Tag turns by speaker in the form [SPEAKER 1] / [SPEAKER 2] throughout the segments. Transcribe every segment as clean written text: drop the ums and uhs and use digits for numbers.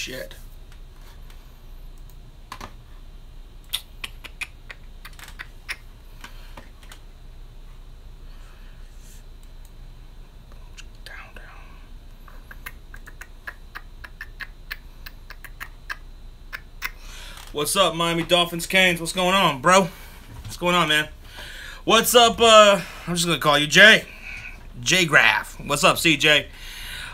[SPEAKER 1] shit. What's up, Miami Dolphins, Canes? What's going on, bro? What's going on, man? What's up, I'm just gonna call you Jay. J Graph. What's up, CJ?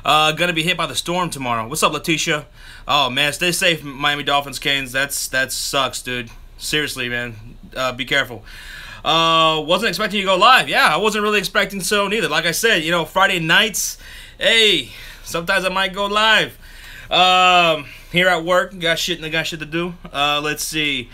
[SPEAKER 1] Gonna be hit by the storm tomorrow. What's up, Letitia? Oh, man, stay safe, Miami Dolphins, Canes. That sucks, dude. Seriously, man. Be careful. Wasn't expecting you to go live. Yeah, I wasn't really expecting so neither. Like I said, you know, Friday nights, hey, sometimes I might go live. Here at work, got shit to do. Let's see.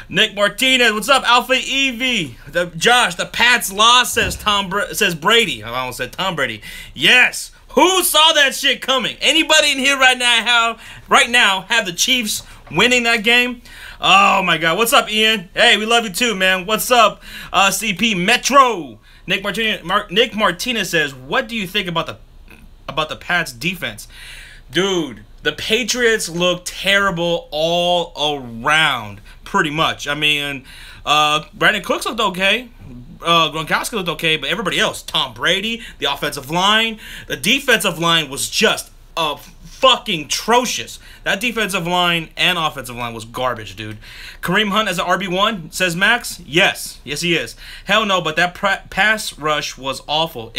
[SPEAKER 1] Nick Martinez, what's up? Alpha Evie. Josh, the Pats lost, says Brady. I almost said Tom Brady. Yes. Who saw that shit coming? Anybody in here right now have the Chiefs winning that game? Oh my God. What's up, Ian? Hey, we love you too, man. What's up, CP Metro? Nick Martinez says, what do you think about the Pats defense? Dude, the Patriots look terrible all around, pretty much. I mean, Brandon Cooks looked okay. Gronkowski looked okay, but everybody else, Tom Brady, the offensive line, the defensive line was just fucking atrocious. That defensive line and offensive line was garbage, dude. Kareem Hunt as an RB1, says Max. Yes, he is. Hell no, but that pass rush was awful.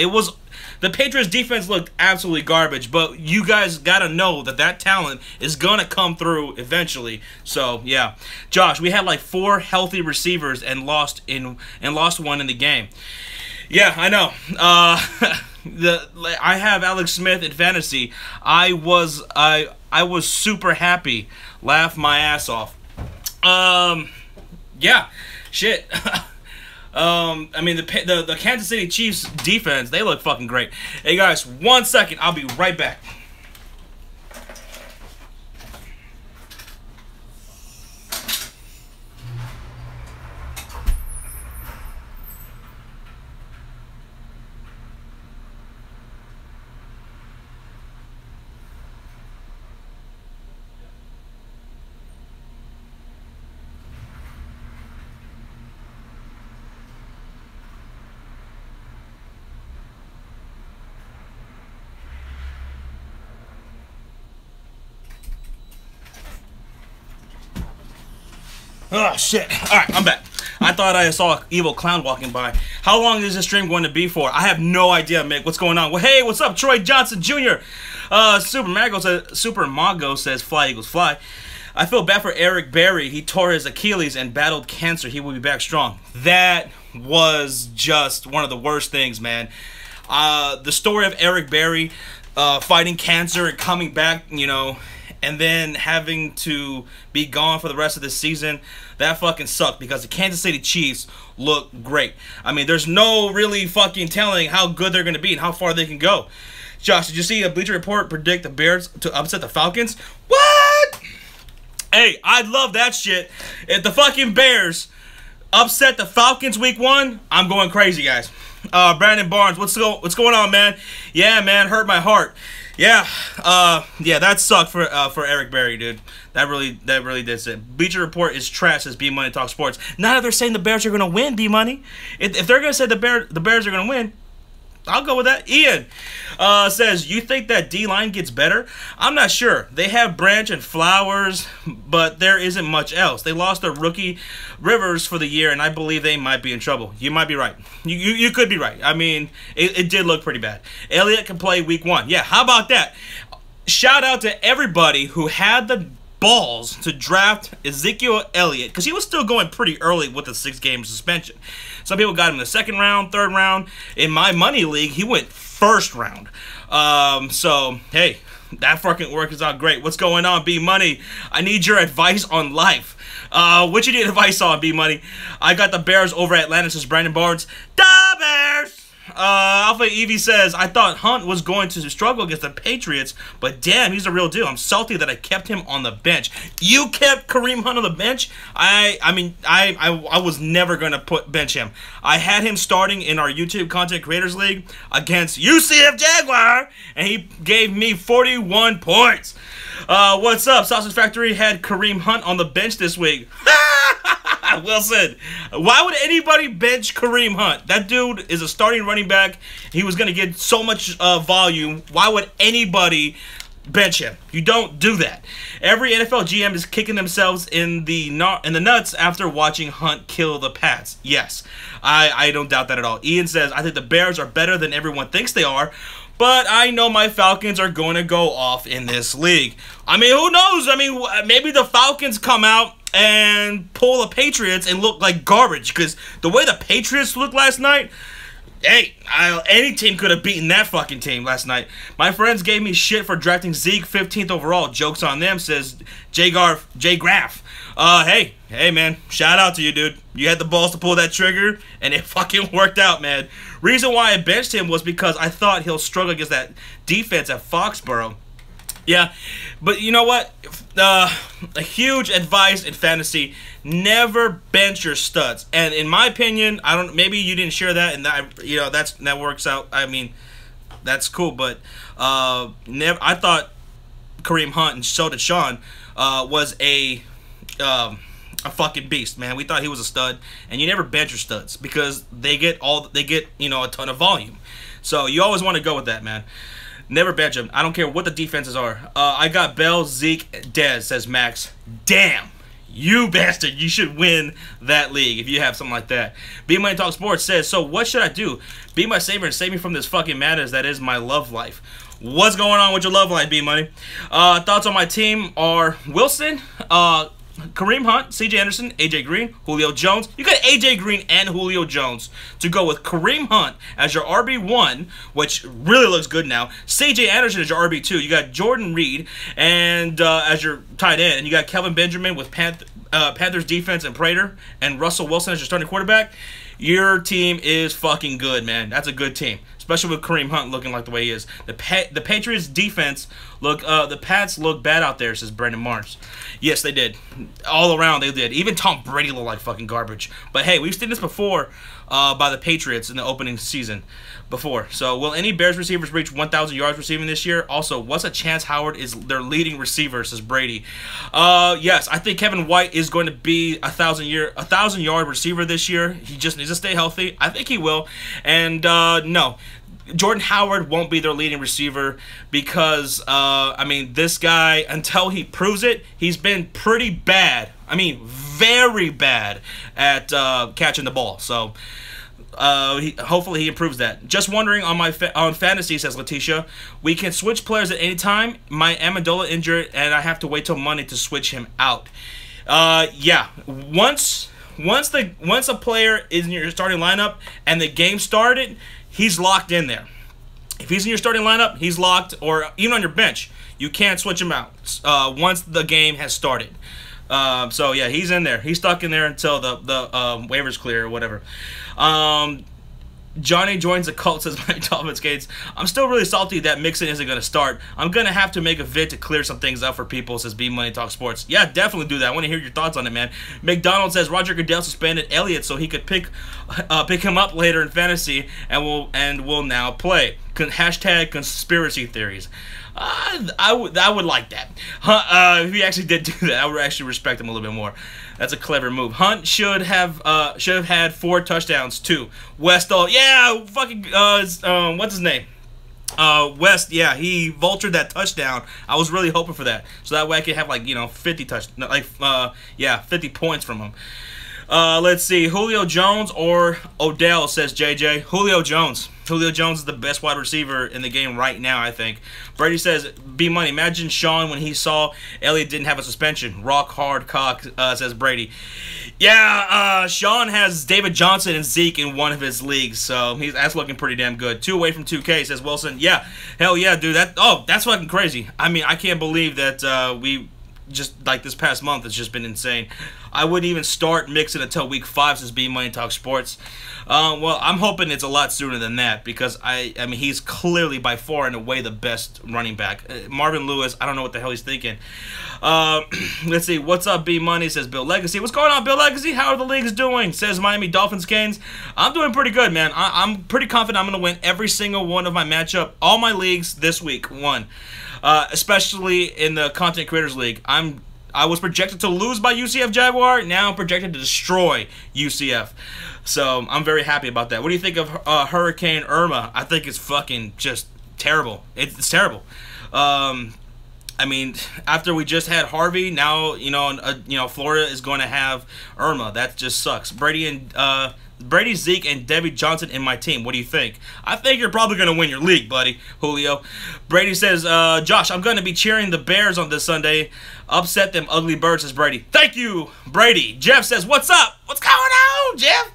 [SPEAKER 1] The Patriots defense looked absolutely garbage, but you guys gotta know that talent is gonna come through eventually. So yeah, Josh, we had like 4 healthy receivers and lost one in the game. Yeah, I know. I have Alex Smith in fantasy. I was super happy, laughed my ass off. Yeah, shit. I mean, the Kansas City Chiefs defense, they look fucking great. Hey guys, 1 second, I'll be right back. Oh, shit. Alright, I'm back. I thought I saw an evil clown walking by. How long is this stream going to be for? I have no idea, Mick. What's going on? Well, hey, what's up, Troy Johnson Jr.? Super Mago says, fly, Eagles, fly. I feel bad for Eric Berry. He tore his Achilles and battled cancer. He will be back strong. That was just one of the worst things, man. The story of Eric Berry fighting cancer and coming back, you know, and then having to be gone for the rest of the season, that fucking sucked because the Kansas City Chiefs look great. I mean, there's no really fucking telling how good they're going to be and how far they can go. Josh, did you see a Bleacher Report predict the Bears to upset the Falcons? What? Hey, I'd love that shit. If the fucking Bears upset the Falcons week 1, I'm going crazy, guys. Brandon Barnes, what's going on, man? Yeah, man, hurt my heart. Yeah, that sucked for Eric Berry, dude. That really did it. Bleacher Report is trash, as B Money Talk Sports. Now that they're saying the Bears are gonna win, B Money. If they're gonna say the Bears are gonna win, I'll go with that. Ian says, you think that D-line gets better? I'm not sure. They have Branch and Flowers, but there isn't much else. They lost their rookie Rivers for the year, and I believe they might be in trouble. You might be right. You could be right. I mean, it did look pretty bad. Elliott can play week 1. Yeah, how about that? Shout out to everybody who had the balls to draft Ezekiel Elliott, because he was still going pretty early with the 6-game suspension. Some people got him in the 2nd round, 3rd round. In my money league, he went 1st round. So, hey, that fucking works out great. What's going on, B Money? I need your advice on life. What you need advice on, B Money? I got the Bears over Atlanta, says Brandon Barnes. The Bears! Alpha Evie says, I thought Hunt was going to struggle against the Patriots, but damn, he's a real deal. I'm salty that I kept him on the bench. You kept Kareem Hunt on the bench? I was never going to bench him. I had him starting in our YouTube Content Creators League against UCF Jaguar, and he gave me 41 points. What's up? Sausage Factory had Kareem Hunt on the bench this week. Wilson, why would anybody bench Kareem Hunt? That dude is a starting running back. He was going to get so much volume. Why would anybody bench him? You don't do that. Every NFL GM is kicking themselves in the nuts after watching Hunt kill the Pats. Yes, I don't doubt that at all. Ian says, I think the Bears are better than everyone thinks they are, but I know my Falcons are going to go off in this league. I mean, who knows? I mean, maybe the Falcons come out and pull the Patriots and look like garbage, because the way the Patriots looked last night, hey, any team could have beaten that fucking team last night. My friends gave me shit for drafting Zeke 15th overall. Joke's on them, says Jay Graff. Hey, man, shout out to you, dude. You had the balls to pull that trigger, and it fucking worked out, man. Reason why I benched him was because I thought he'll struggle against that defense at Foxborough. Yeah, but you know what? A huge advice in fantasy: never bench your studs. And in my opinion, maybe you didn't share that, and that works out. I mean, that's cool, but I thought Kareem Hunt, and so did Sean, was a fucking beast, man. We thought he was a stud, and you never bench your studs because they get a ton of volume. So you always want to go with that, man. Never bench him. I don't care what the defenses are. I got Bell, Zeke, Dez, says Max. Damn, you bastard. You should win that league if you have something like that. B Money Talk Sports says, so what should I do? Be my savior and save me from this fucking madness that is my love life. What's going on with your love life, B Money? Thoughts on my team are Wilson, Kareem Hunt, CJ Anderson, AJ Green, Julio Jones. You got AJ Green and Julio Jones to go with Kareem Hunt as your RB1, which really looks good now. CJ Anderson as your RB2. You got Jordan Reed and as your tight end. And you got Kelvin Benjamin with Panthers defense and Prater, and Russell Wilson as your starting quarterback. Your team is fucking good, man. That's a good team, especially with Kareem Hunt looking like the way he is. The Patriots defense the Pats look bad out there, says Brandon Marks. Yes, they did. All around they did. Even Tom Brady looked like fucking garbage. But hey, we've seen this before by the Patriots in the opening season before. So will any Bears receivers reach 1,000 yards receiving this year? Also, what's a chance Howard is their leading receiver, says Brady. Yes, I think Kevin White is going to be a 1,000-yard receiver this year. He just needs to stay healthy. I think he will. And no, Jordan Howard won't be their leading receiver because, I mean, this guy, until he proves it, he's been pretty bad. I mean, very bad at catching the ball. So hopefully he improves that. Just wondering on fantasy, says Letitia, we can switch players at any time. My Amendola injured, and I have to wait till Monday to switch him out. Yeah, once a player is in your starting lineup and the game started, he's locked in there. If he's in your starting lineup, he's locked, or even on your bench, you can't switch him out once the game has started. So yeah, he's in there. He's stuck in there until the waivers clear or whatever. Johnny joins the cult, says Mike Dolphins Gates. I'm still really salty that Mixon isn't going to start. I'm going to have to make a vid to clear some things up for people, says B Money Talk Sports. Yeah, definitely do that. I want to hear your thoughts on it, man. McDonald says Roger Goodell suspended Elliott so he could pick him up later in fantasy and will now play. Hashtag conspiracy theories. I would like that. If he actually did do that, I would actually respect him a little bit more. That's a clever move. Hunt should have had 4 touchdowns too. Westall, yeah, fucking what's his name? West, yeah, he vultured that touchdown. I was really hoping for that, so that way I could have 50 points from him. Let's see, Julio Jones or Odell, says JJ. Julio Jones. Julio Jones is the best wide receiver in the game right now, I think. Brady says, B-Money, imagine Sean when he saw Elliott didn't have a suspension. Rock hard cock, says Brady. Yeah, Sean has David Johnson and Zeke in one of his leagues, so that's looking pretty damn good. 2 away from 2K, says Wilson. Yeah, hell yeah, dude. That's fucking crazy. I mean, I can't believe that we just, like, this past month, it's just been insane. I wouldn't even start mixing until week 5 since B Money Talk Sports. Well, I'm hoping it's a lot sooner than that because I mean he's clearly by far and away the best running back. Marvin Lewis, I don't know what the hell he's thinking. Let's see, what's up, B Money? Says Bill Legacy. What's going on, Bill Legacy? How are the leagues doing? Says Miami Dolphins Canes. I'm doing pretty good, man. I'm pretty confident I'm gonna win every single one of my matchup, all my leagues this week. Especially in the Content Creators League. I was projected to lose by UCF Jaguar. Now I'm projected to destroy UCF. So I'm very happy about that. What do you think of Hurricane Irma? I think it's fucking just terrible. It's terrible. I mean, after we just had Harvey, now Florida is going to have Irma. That just sucks. Brady, Zeke, and Debbie Johnson in my team. What do you think? I think you're probably going to win your league, buddy, Julio. Brady says, Josh, I'm going to be cheering the Bears on this Sunday. Upset them ugly birds, says Brady. Thank you, Brady. Jeff says, what's up? What's going on, Jeff?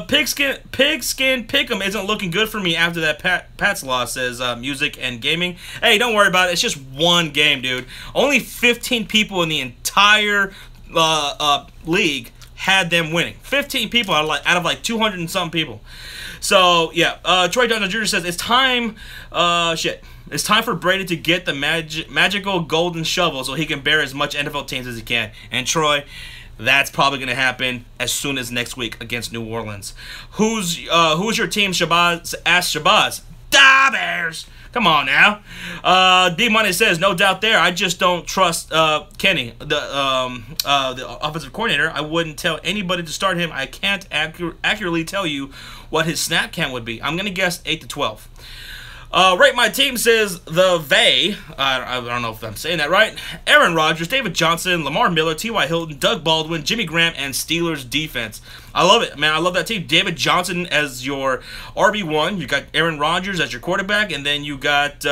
[SPEAKER 1] Pigskin Pick'em isn't looking good for me after that Pats loss, says Music and Gaming. Hey, don't worry about it. It's just one game, dude. Only 15 people in the entire league had them winning. 15 people out of like 200 and some people. So yeah, Troy Dunn Jr. says it's time. It's time for Brady to get the magical golden shovel so he can bear as much NFL teams as he can. And Troy, that's probably going to happen as soon as next week against New Orleans. Who's your team, Shabazz? Ask Shabazz. Da Bears. Come on now. D-Money says, no doubt there. I just don't trust Kenny, the offensive coordinator. I wouldn't tell anybody to start him. I can't accurately tell you what his snap count would be. I'm going to guess 8 to 12. Right, my team says the Vay. I don't know if I'm saying that right. Aaron Rodgers, David Johnson, Lamar Miller, T.Y. Hilton, Doug Baldwin, Jimmy Graham, and Steelers defense. I love it, man. I love that team. David Johnson as your RB1. You got Aaron Rodgers as your quarterback, and then you got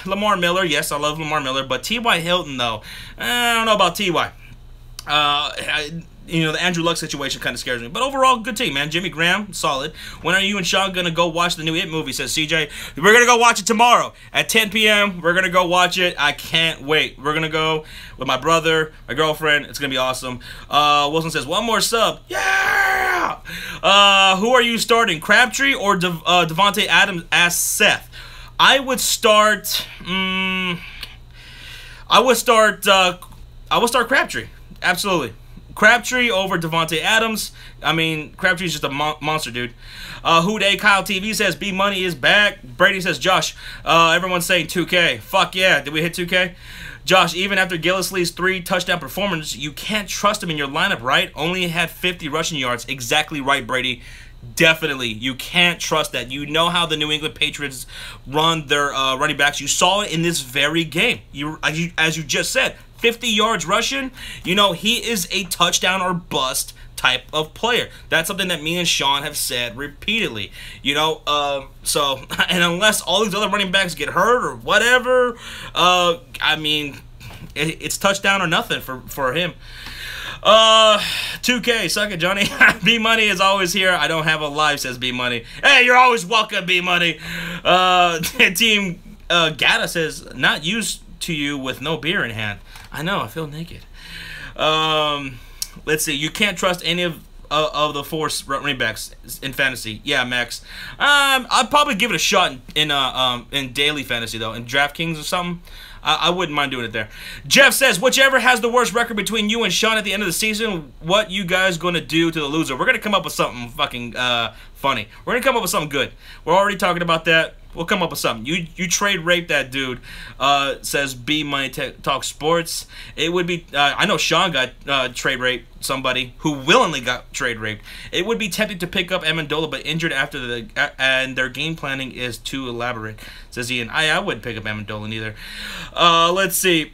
[SPEAKER 1] Lamar Miller. Yes, I love Lamar Miller, but T.Y. Hilton though, I don't know about T.Y. The Andrew Luck situation kind of scares me. But overall, good team, man. Jimmy Graham, solid. When are you and Sean going to go watch the new It movie, says CJ. We're going to go watch it tomorrow at 10 p.m. We're going to go watch it. I can't wait. We're going to go with my brother, my girlfriend. It's going to be awesome. Wilson says, one more sub. Yeah! Who are you starting, Crabtree or Devontae Adams? Asks Seth. I would start Crabtree. Absolutely. Crabtree over Devontae Adams. I mean, Crabtree's just a monster, dude. Who Day Kyle TV says B Money is back. Brady says, Josh, everyone's saying 2K. Fuck yeah. Did we hit 2K? Josh, even after Gillislee's 3 touchdown performance, you can't trust him in your lineup, right? Only had 50 rushing yards. Exactly right, Brady. Definitely. You can't trust that. You know how the New England Patriots run their running backs. You saw it in this very game. As you just said, 50 yards rushing, he is a touchdown or bust type of player. That's something that me and Sean have said repeatedly. So, and unless all these other running backs get hurt or whatever, I mean, it's touchdown or nothing for him. 2K, suck it, Johnny. B Money is always here. I don't have a live, says B Money. Hey, you're always welcome, B Money. Team Gata says, not used to you with no beer in hand. I know, I feel naked. Let's see. You can't trust any of the 4 running backs in fantasy. Yeah, Max. I'd probably give it a shot in daily fantasy though, in DraftKings or something. I wouldn't mind doing it there. Jeff says, whichever has the worst record between you and Sean at the end of the season, what you guys gonna do to the loser? We're gonna come up with something fucking funny. We're gonna come up with something good. We're already talking about that. We'll come up with something. You trade rape that dude, says B Money Talk Sports. It would be, I know Sean got trade raped somebody who willingly got trade raped. It would be tempting to pick up Amendola, but injured after and their game planning is too elaborate, says Ian. I wouldn't pick up Amendola neither. Let's see.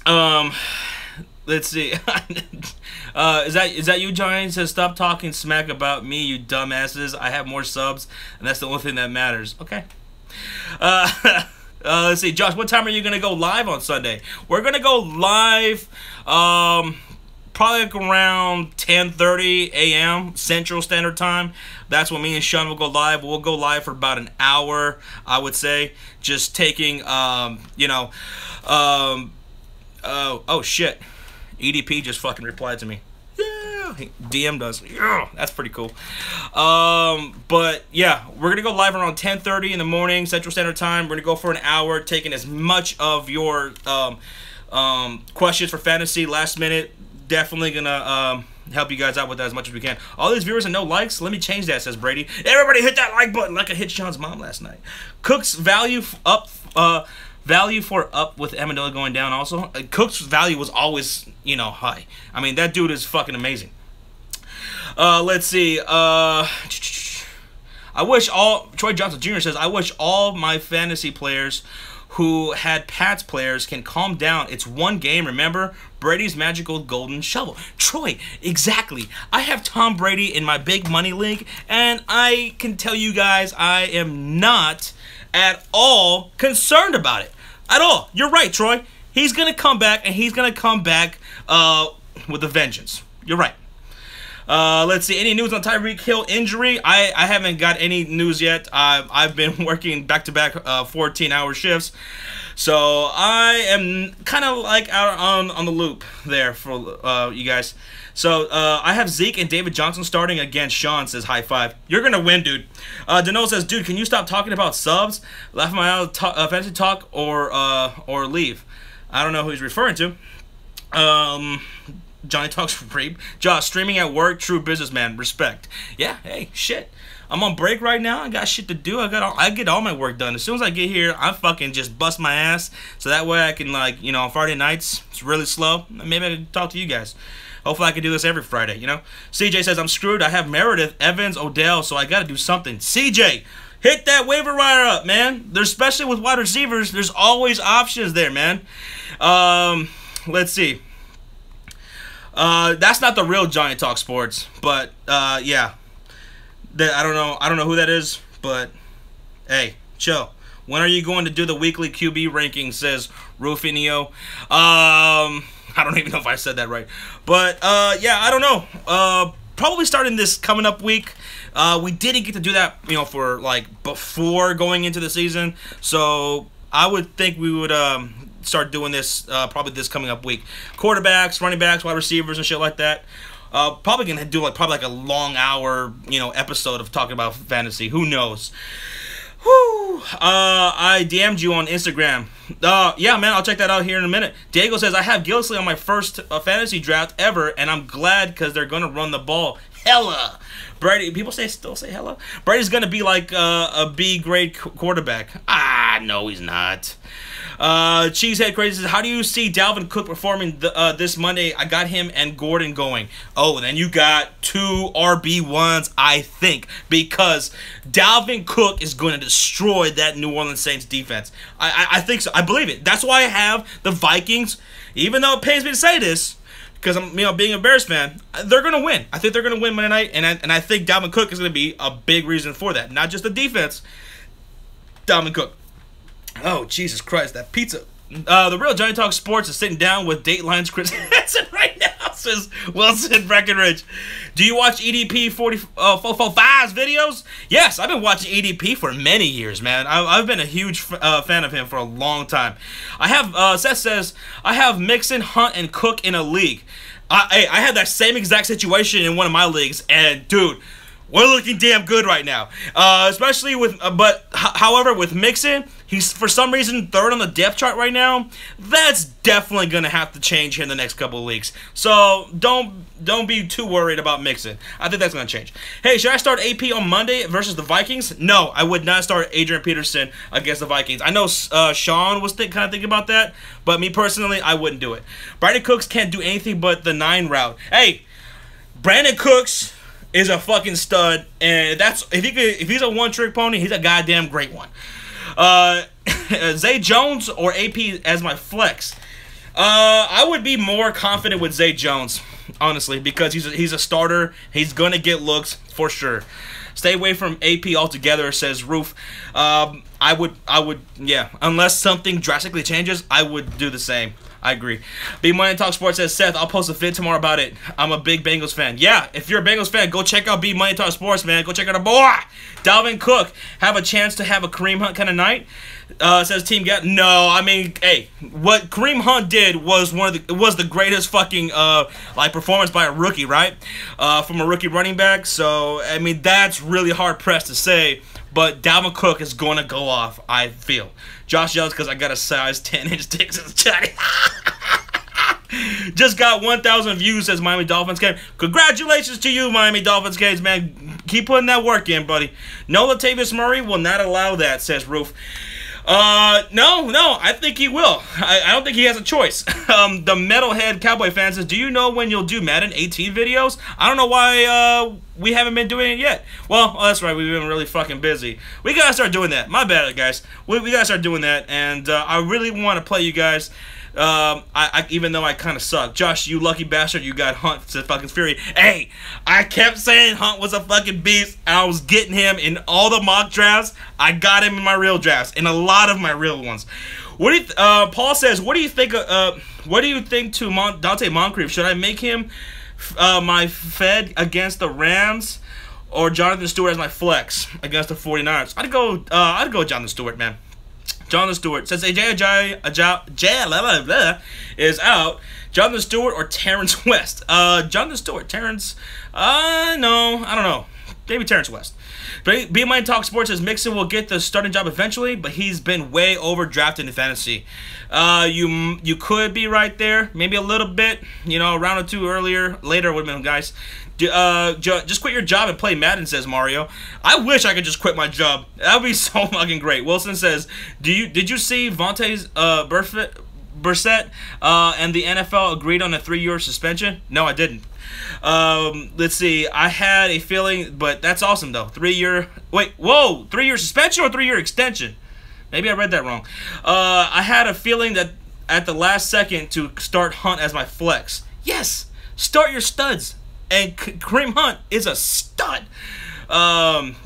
[SPEAKER 1] Let's see. Is that you, Johnny? Says, stop talking smack about me, you dumbasses. I have more subs, and that's the only thing that matters. Okay. Let's see, Josh, what time are you going to go live on Sunday? We're going to go live probably like around 10:30 a.m. Central Standard Time. That's when me and Sean will go live. We'll go live for about an hour, I would say. Just taking, oh, shit. EDP just fucking replied to me. Yeah, DM does. Yeah, that's pretty cool. But yeah, we're gonna go live around 10:30 in the morning Central Standard Time. We're gonna go for an hour, taking as much of your questions for fantasy last minute. Definitely gonna help you guys out with that as much as we can. All these viewers and no likes, let me change that, says Brady. Everybody hit that like button like I hit Sean's mom last night. Cook's value up with Amendola going down also. Cook's value was always, you know, high. I mean, that dude is fucking amazing. Let's see. I wish all, Troy Johnson Jr. says, I wish all my fantasy players who had Pats players can calm down. It's one game, remember? Brady's magical golden shovel. Troy, exactly. I have Tom Brady in my big money league, and I can tell you guys I am not at all concerned about it. At all. You're right, Troy. He's going to come back, and he's going to come back with a vengeance. You're right. Let's see. Any news on Tyreek Hill injury? I haven't got any news yet. I've been working back-to-back 14-hour shifts. So I am kind of like out on the loop there for you guys. So I have Zeke and David Johnson starting against Sean, says high five. You're going to win, dude. Dano says, dude, can you stop talking about subs? Laugh my out fantasy talk or leave. I don't know who he's referring to. Johnny Talks Reap. Josh, streaming at work, true businessman. Respect. Yeah, hey, shit. I'm on break right now. I got shit to do. I get all my work done. As soon as I get here, I fucking just bust my ass. So that way I can, like, you know, on Friday nights, it's really slow. Maybe I can talk to you guys. Hopefully I can do this every Friday, you know? CJ says, I'm screwed. I have Meredith, Evans, Odell, so I got to do something. CJ, hit that waiver wire up, man. There's, especially with wide receivers, there's always options there, man. Let's see. That's not the real Johnny Talk Sports, but yeah, I don't know who that is, but hey, chill. When are you going to do the weekly QB ranking? Says Rufinio. I don't even know if I said that right, but yeah, I don't know. Probably starting this coming up week. We didn't get to do that, you know, for like before going into the season, so I would think we would start doing this probably this coming up week. Quarterbacks, running backs, wide receivers, and shit like that. Probably gonna do like a long hour, you know, episode of talking about fantasy. Who knows? Whew. I DM'd you on Instagram. Yeah, man, I'll check that out here in a minute. Diego says, I have Gillisley on my first fantasy draft ever, and I'm glad because they're gonna run the ball hella. Brady, people still say hella. Brady's gonna be like a B grade quarterback. Ah, no, he's not. Cheesehead Crazy says, how do you see Dalvin Cook performing this Monday? I got him and Gordon going. Oh, then you got 2 RB1s, I think, because Dalvin Cook is going to destroy that New Orleans Saints defense. I think so. I believe it. That's why I have the Vikings, even though it pains me to say this, because I'm, you know, being a Bears fan, they're going to win. I think they're going to win Monday night, and I think Dalvin Cook is going to be a big reason for that. Not just the defense, Dalvin Cook. Oh, Jesus Christ, that pizza. The real Johnny Talk Sports is sitting down with Dateline's Chris Hansen right now, says Wilson Breckenridge. Do you watch EDP 445's videos? Yes, I've been watching EDP for many years, man. I've been a huge fan of him for a long time. I have, Seth says, I have Mixon, Hunt, and Cook in a league. I had that same exact situation in one of my leagues, and dude, we're looking damn good right now. Especially with, however, with Mixon, he's for some reason third on the depth chart right now. That's definitely gonna have to change here in the next couple of weeks. So don't be too worried about Mixon. I think that's gonna change. Hey, should I start AP on Monday versus the Vikings? No, I would not start Adrian Peterson against the Vikings. I know Sean was kind of thinking about that, but me personally, I wouldn't do it. Brandon Cooks can't do anything but the 9 route. Hey, Brandon Cooks is a fucking stud, and that's if he's a one-trick pony, he's a goddamn great one. Zay Jones or AP as my flex. I would be more confident with Zay Jones, honestly, because he's a starter. He's gonna get looks for sure. Stay away from AP altogether, says Roof. I yeah. Unless something drastically changes, I would do the same. I agree. B Money Talk Sports says, Seth, I'll post a vid tomorrow about it. I'm a big Bengals fan. Yeah, if you're a Bengals fan, go check out B Money Talk Sports, man. Go check out our boy. Dalvin Cook have a chance to have a Kareem Hunt kind of night. Says Team Get. No, I mean, hey, what Kareem Hunt did was the greatest fucking like performance by a rookie, right? From a rookie running back. So I mean, that's really hard pressed to say. But Dalvin Cook is going to go off, I feel. Josh yells because I got a size 10-inch dick, says Johnny. Just got 1,000 views, says Miami Dolphins game. Congratulations to you, Miami Dolphins games, man. Keep putting that work in, buddy. No Latavius Murray will not allow that, says Roof. No, I think he will. I don't think he has a choice. The Metalhead Cowboy fan says, do you know when you'll do Madden 18 videos? I don't know why, we haven't been doing it yet. Well, that's right, we've been really fucking busy. We gotta start doing that. My bad, guys. We gotta start doing that, and, I really want to play you guys. Even though I kind of suck. Josh, you lucky bastard, you got Hunt, said fucking Fury. Hey, I kept saying Hunt was a fucking beast, and I was getting him in all the mock drafts. I got him in my real drafts, in a lot of my real ones. What do you, Paul says, what do you think to Dante Moncrief? Should I make him, my fed against the Rams, or Jonathan Stewart as my flex against the 49ers? I'd go Jonathan Stewart, man. Jonathan Stewart says AJ is out. Jonathan Stewart or Terrence West? Jonathan Stewart. Terrence, no, I don't know. Maybe Terrence West. But Be Mind Talk Sports says Mixon will get the starting job eventually, but he's been way overdrafted in fantasy. You could be right there, maybe a little bit. You know, a round or two later would have been guys. Just quit your job and play Madden, says Mario. I wish I could just quit my job. That would be so fucking great. Wilson says, did you see Vontae's Brissett and the NFL agreed on a 3-year suspension? No, I didn't. Let's see. I had a feeling, but that's awesome though. 3-year. Wait, whoa, 3-year suspension or 3-year extension? Maybe I read that wrong. I had a feeling that at the last second to start Hunt as my flex. Yes, start your studs. And Kareem Hunt is a stud.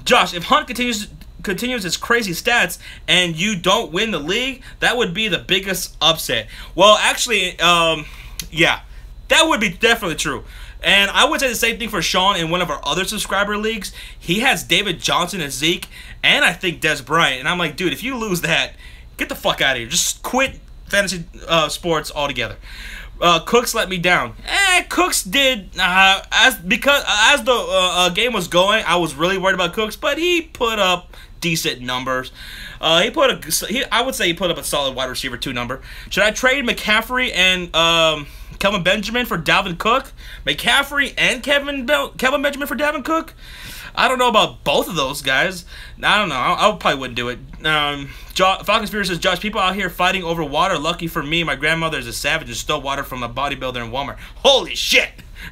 [SPEAKER 1] Josh, if Hunt continues his crazy stats and you don't win the league, that would be the biggest upset. Well, actually, yeah, that would be definitely true. And I would say the same thing for Sean in one of our other subscriber leagues. He has David Johnson and Zeke, and I think Des Bryant. And I'm like, dude, if you lose that, get the fuck out of here. Just quit fantasy sports altogether. Cooks let me down. Cooks did as the game was going. I was really worried about Cooks, but he put up decent numbers. I would say he put up a solid wide receiver 2 number. Should I trade McCaffrey and Kelvin Benjamin for Dalvin Cook? McCaffrey and Kelvin Benjamin for Dalvin Cook? I don't know about both of those guys. I don't know. I probably wouldn't do it. Falcon Spirit says, Josh, people out here fighting over water. Lucky for me, my grandmother is a savage and stole water from a bodybuilder in Walmart. Holy shit.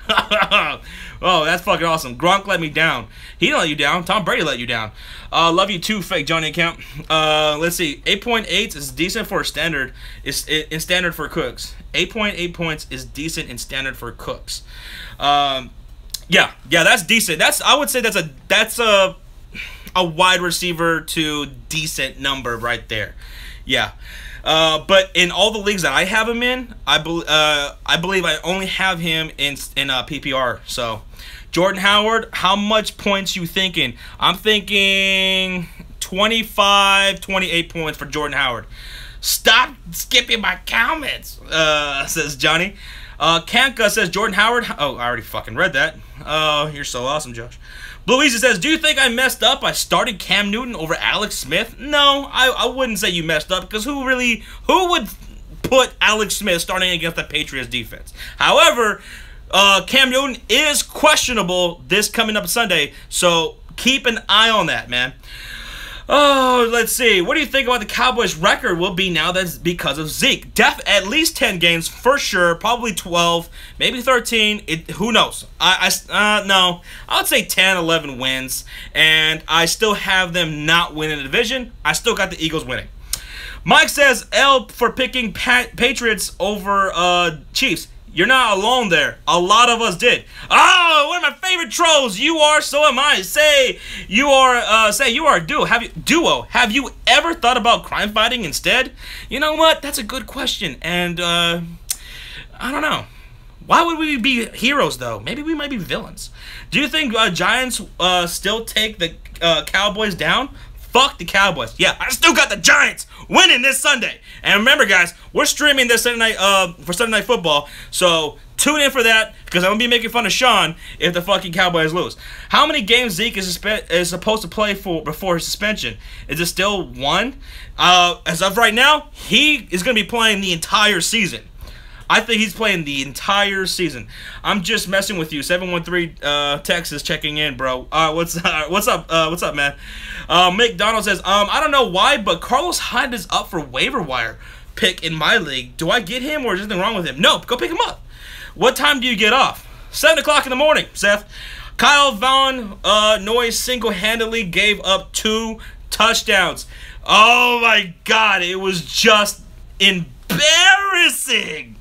[SPEAKER 1] Oh, that's fucking awesome. Gronk let me down. He didn't let you down. Tom Brady let you down. Love you too, fake Johnny account. Let's see. 8.8 is decent for standard. It's in standard for Cooks. 8.8 points is decent in standard for Cooks. Yeah, that's decent. I would say that's a wide receiver to decent number right there. Yeah. But in all the leagues that I have him in, I believe I only have him in PPR. So, Jordan Howard, how much points you thinking? I'm thinking 25, 28 points for Jordan Howard. Stop skipping my comments, says Johnny. Kanka says Jordan Howard. Oh, I already fucking read that. Oh, you're so awesome, Josh. Louisa says, do you think I messed up by starting Cam Newton over Alex Smith? No, I wouldn't say you messed up, because who would put Alex Smith starting against the Patriots defense? However, Cam Newton is questionable this coming up Sunday, so keep an eye on that, man. Oh, let's see. What do you think about the Cowboys' record will be now that's because of Zeke? At least 10 games for sure. Probably 12, maybe 13. Who knows? No. I would say 10, 11 wins. And I still have them not winning the division. I still got the Eagles winning. Mike says L for picking Patriots over Chiefs. You're not alone there. A lot of us did. Oh, one of my favorite trolls. You are, so am I. Say you are a duo. Have you ever thought about crime fighting instead? You know what? That's a good question. And I don't know. Why would we be heroes though? Maybe we might be villains. Do you think Giants still take the Cowboys down? Fuck the Cowboys. Yeah, I still got the Giants winning this Sunday. And remember, guys, we're streaming this Sunday night for Sunday Night Football. So tune in for that because I'm gonna be making fun of Sean if the fucking Cowboys lose. How many games Zeke is supposed to play for before his suspension? Is it still one? As of right now, he is gonna be playing the entire season. I think he's playing the entire season. I'm just messing with you. 713 Texas checking in, bro. What's up, man? McDonald says, I don't know why, but Carlos Hyde is up for waiver wire pick in my league. Do I get him or is there anything wrong with him? No, go pick him up. What time do you get off? 7 o'clock in the morning, Seth. Kyle Von Noy single-handedly gave up 2 touchdowns. Oh my God, it was just embarrassing.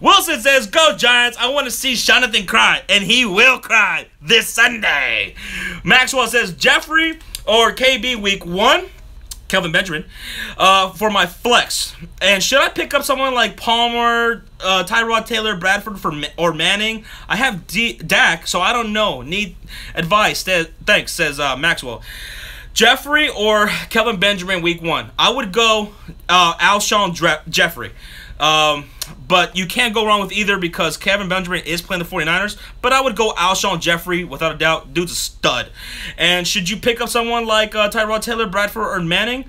[SPEAKER 1] Wilson says, go Giants. I want to see Jonathan cry, and he will cry this Sunday. Maxwell says, Jeffrey or KB week 1, Kelvin Benjamin, for my flex. And should I pick up someone like Palmer, Tyrod Taylor, Bradford or Manning? I have Dak, so I don't know. Need advice. Thanks, says Maxwell. Jeffrey or Kelvin Benjamin week 1. I would go Alshon Jeffrey. But you can't go wrong with either because Kelvin Benjamin is playing the 49ers. But I would go Alshon Jeffrey without a doubt. Dude's a stud. And should you pick up someone like Tyrod Taylor, Bradford, or Manning?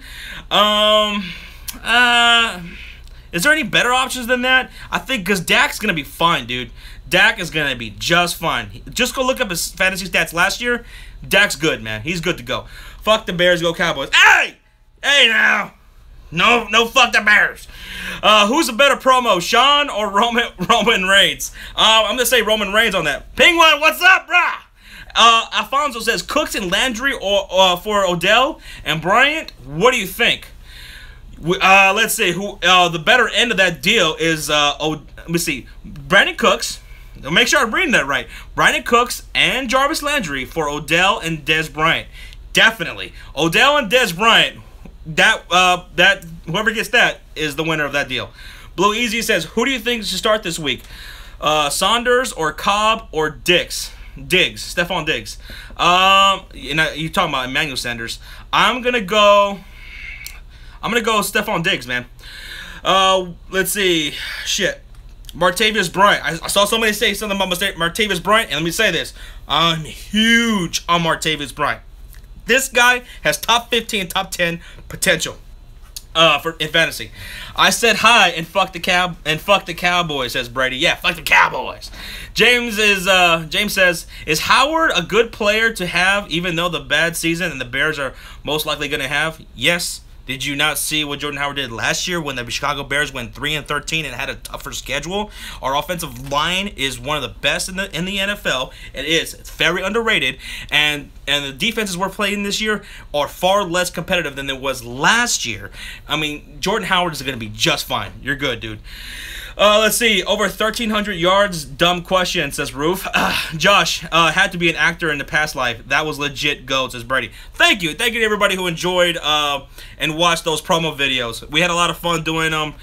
[SPEAKER 1] Is there any better options than that? I think because Dak's going to be fine, dude. Dak is going to be just fine. Just go look up his fantasy stats last year. Dak's good, man. He's good to go. Fuck the Bears, go Cowboys. Hey! Hey now! No, fuck the Bears. Who's a better promo, Sean or Roman Reigns? I'm going to say Roman Reigns on that. Penguin, what's up, brah? Alfonso says, Cooks and Landry or for Odell and Bryant. What do you think? Let's see. Who the better end of that deal is, let me see. Brandon Cooks. Make sure I'm reading that right. Brandon Cooks and Jarvis Landry for Odell and Dez Bryant. Definitely. Odell and Dez Bryant. That whoever gets that is the winner of that deal. Blue Easy says, who do you think should start this week? Saunders or Cobb or Diggs? Stephon Diggs. You talking about Emmanuel Sanders. I'm gonna go Stephon Diggs, man. Let's see. Shit. Martavius Bryant. I saw somebody say something about Martavius Bryant, and let me say this. I'm huge on Martavius Bryant. This guy has top 15, top 10 potential in fantasy. I said hi and fuck the Cowboys, says Brady. Yeah, fuck the Cowboys. James says, is Howard a good player to have even though the bad season and the Bears are most likely going to have? Yes. Did you not see what Jordan Howard did last year when the Chicago Bears went 3-13 and had a tougher schedule? Our offensive line is one of the best in the NFL. It is. It's very underrated. And the defenses we're playing this year are far less competitive than it was last year. I mean, Jordan Howard is going to be just fine. You're good, dude. Let's see. Over 1,300 yards. Dumb question, says Roof. Josh, had to be an actor in the past life. That was legit gold, says Brady. Thank you. Thank you to everybody who enjoyed and watched those promo videos. We had a lot of fun doing them.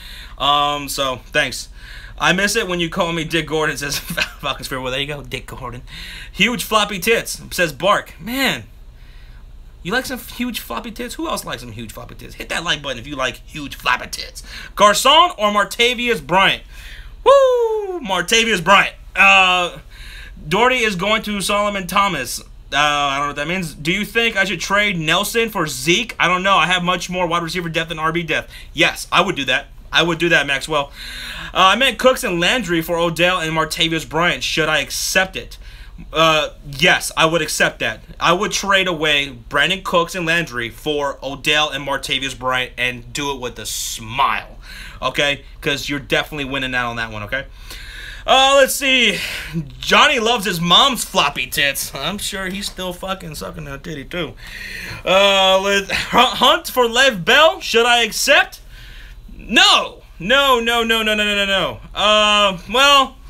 [SPEAKER 1] So, thanks. I miss it when you call me Dick Gordon, says Falcons Fear. Well, there you go, Dick Gordon. Huge floppy tits, says Bark. Man. You like some huge floppy tits? Who else likes some huge floppy tits? Hit that like button if you like huge floppy tits. Garcon or Martavius Bryant? Woo! Martavius Bryant. Doherty is going to Solomon Thomas. I don't know what that means. Do you think I should trade Nelson for Zeke? I don't know. I have much more wide receiver depth than RB depth. Yes, I would do that. I would do that, Maxwell. I meant Cooks and Landry for Odell and Martavius Bryant. Should I accept it? Yes, I would accept that. I would trade away Brandon Cooks and Landry for Odell and Martavius Bryant and do it with a smile, okay? Because you're definitely winning out on that one, okay? Let's see. Johnny loves his mom's floppy tits. I'm sure he's still fucking sucking that titty too. Hunt for Lev Bell. Should I accept? No. Well,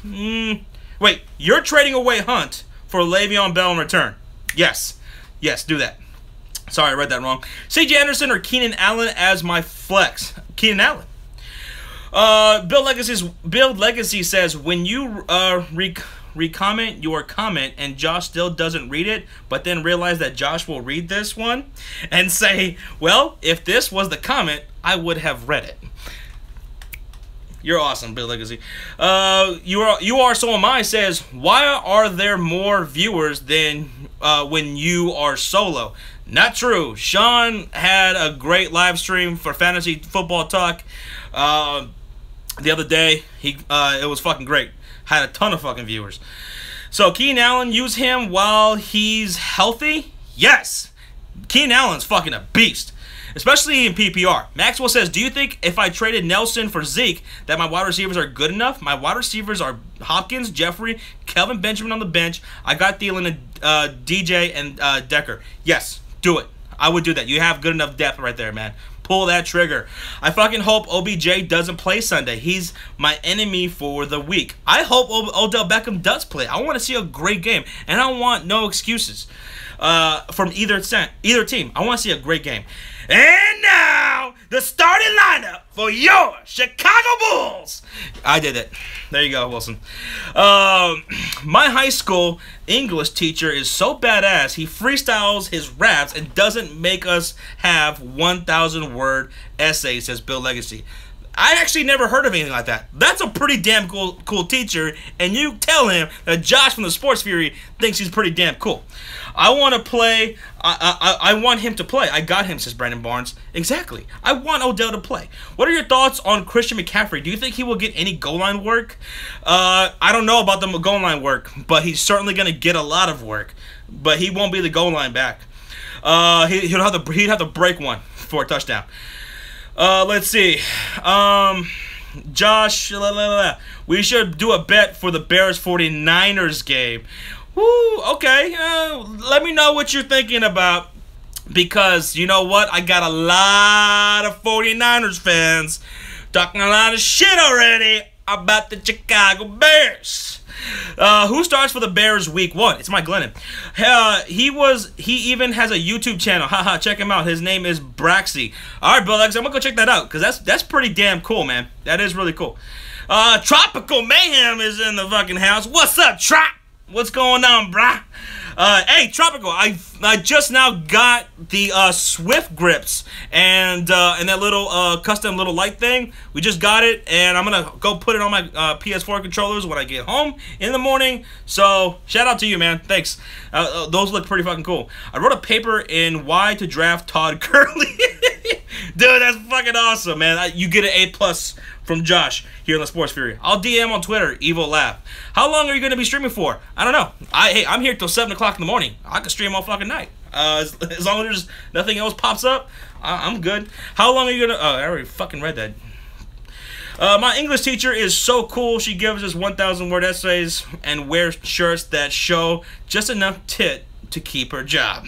[SPEAKER 1] Wait, you're trading away Hunt for Le'Veon Bell in return. Yes. Yes, do that. Sorry, I read that wrong. C.J. Anderson or Keenan Allen as my flex. Keenan Allen. Bill Legacy says, when you recomment your comment and Josh still doesn't read it, but then realize that Josh will read this one and say, well, if this was the comment, I would have read it. You're awesome, Bill Legacy. You are so am I says, why are there more viewers than when you are solo? Not true. Sean had a great live stream for Fantasy Football Talk the other day. It was fucking great. Had a ton of fucking viewers. So Keenan Allen, use him while he's healthy? Yes. Keenan Allen's fucking a beast. Especially in PPR. Maxwell says, do you think if I traded Nelson for Zeke that my wide receivers are good enough? My wide receivers are Hopkins, Jeffrey, Kelvin Benjamin on the bench. I got Thielen, DJ, and Decker. Yes, do it. I would do that. You have good enough depth right there, man. Pull that trigger. I fucking hope OBJ doesn't play Sunday. He's my enemy for the week. I hope Odell Beckham does play. I want to see a great game. And I want no excuses from either team. I want to see a great game. And now, the starting lineup for your Chicago Bulls. I did it. There you go, Wilson. My high school English teacher is so badass, he freestyles his raps and doesn't make us have 1,000-word essays, says Bill Legacy. I actually never heard of anything like that. That's a pretty damn cool teacher, and you tell him that Josh from the Sports Fury thinks he's pretty damn cool. I want to play. I want him to play. I got him, says Brandon Barnes. Exactly. I want Odell to play. What are your thoughts on Christian McCaffrey? Do you think he will get any goal line work? I don't know about the goal line work, but he's certainly going to get a lot of work. But he won't be the goal line back. He'd have to break one for a touchdown. Let's see. Josh, we should do a bet for the Bears 49ers game. Woo, okay. Let me know what you're thinking about, because you know what? I got a lot of 49ers fans talking a lot of shit already about the Chicago Bears. Who starts for the Bears week 1? It's Mike Glennon. He even has a YouTube channel. Haha, check him out. His name is Braxy. All right, Bill Lex, I'm gonna go check that out, because that's pretty damn cool, man. That is really cool. Tropical Mayhem is in the fucking house. What's up, Trop? What's going on, brah? Hey, Tropical, I just now got the Swift grips and that little custom little light thing. We just got it, and I'm gonna go put it on my PS4 controllers when I get home in the morning. So shout out to you, man. Thanks. Those look pretty fucking cool. I wrote a paper in why to draft Todd Gurley. Dude, that's fucking awesome, man. You get an A+ from Josh here in the Sports Fury. I'll DM on Twitter, Evil Laugh. How long are you going to be streaming for? I don't know. Hey, I'm here till 7 o'clock in the morning. I can stream all fucking night. As long as there's nothing else pops up, I'm good. How long are you going to... Oh, I already fucking read that. My English teacher is so cool. She gives us 1,000-word essays and wears shirts that show just enough tit to keep her job.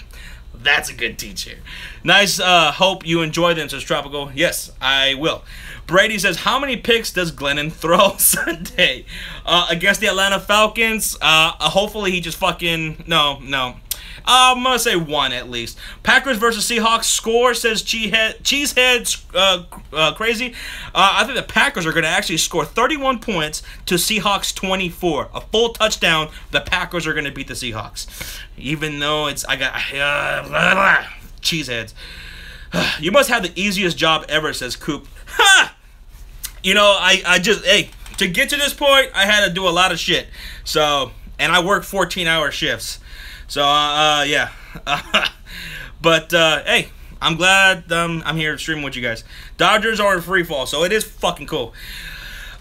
[SPEAKER 1] That's a good teacher. Nice. Hope you enjoy them, says Tropical. Yes, I will. Brady says, how many picks does Glennon throw Sunday? Against the Atlanta Falcons? Hopefully he just fucking... No. I'm going to say 1 at least. Packers versus Seahawks score, says Cheesehead's crazy. I think the Packers are going to actually score 31 points to Seahawks 24. A full touchdown, the Packers are going to beat the Seahawks. Even though it's... Cheeseheads. You must have the easiest job ever, says Coop. Ha! You know, I just... Hey, to get to this point, I had to do a lot of shit. So... And I work 14-hour shifts. So, yeah. But, hey, I'm glad I'm here streaming with you guys. Dodgers are in free fall, so it is fucking cool.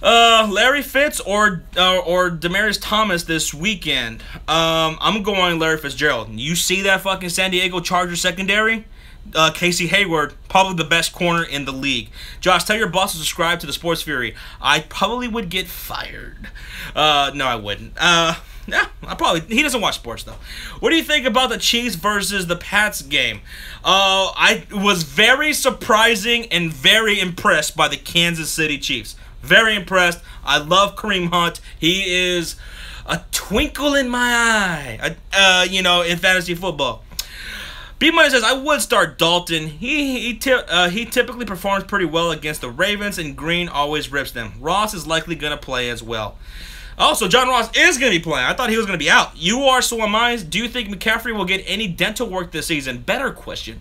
[SPEAKER 1] Larry Fitz or Demaryius Thomas this weekend. I'm going Larry Fitzgerald. You see that fucking San Diego Chargers secondary? Casey Hayward, probably the best corner in the league. Josh, tell your boss to subscribe to the Sports Fury. I probably would get fired. No, I wouldn't. Yeah, he doesn't watch sports, though. What do you think about the Chiefs versus the Pats game? I was very surprising and very impressed by the Kansas City Chiefs. Very impressed. I love Kareem Hunt. He is a twinkle in my eye, in fantasy football. B-Money says, I would start Dalton. He typically performs pretty well against the Ravens, and Green always rips them. Ross is likely going to play as well. Also, John Ross is going to be playing. I thought he was going to be out. You are, so am I. Do you think McCaffrey will get any dental work this season? Better question.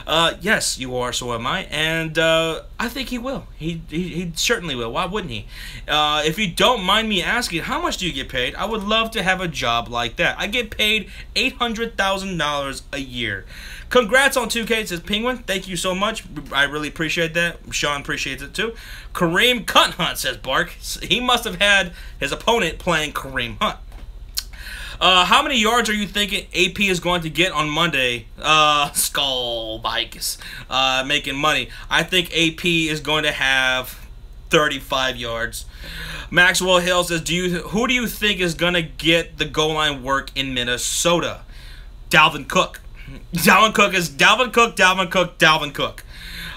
[SPEAKER 1] Yes, you are, so am I. And I think he will. He certainly will. Why wouldn't he? If you don't mind me asking, how much do you get paid? I would love to have a job like that. I get paid $800,000 a year. Congrats on 2K, says Penguin. Thank you so much. I really appreciate that. Sean appreciates it too. Kareem Cunt Hunt, says Bark. He must have had his opponent playing Kareem Hunt. How many yards are you thinking AP is going to get on Monday? Skull Bikes. Making money. I think AP is going to have 35 yards. Maxwell Hill says, who do you think is going to get the goal line work in Minnesota? Dalvin Cook. Dalvin Cook.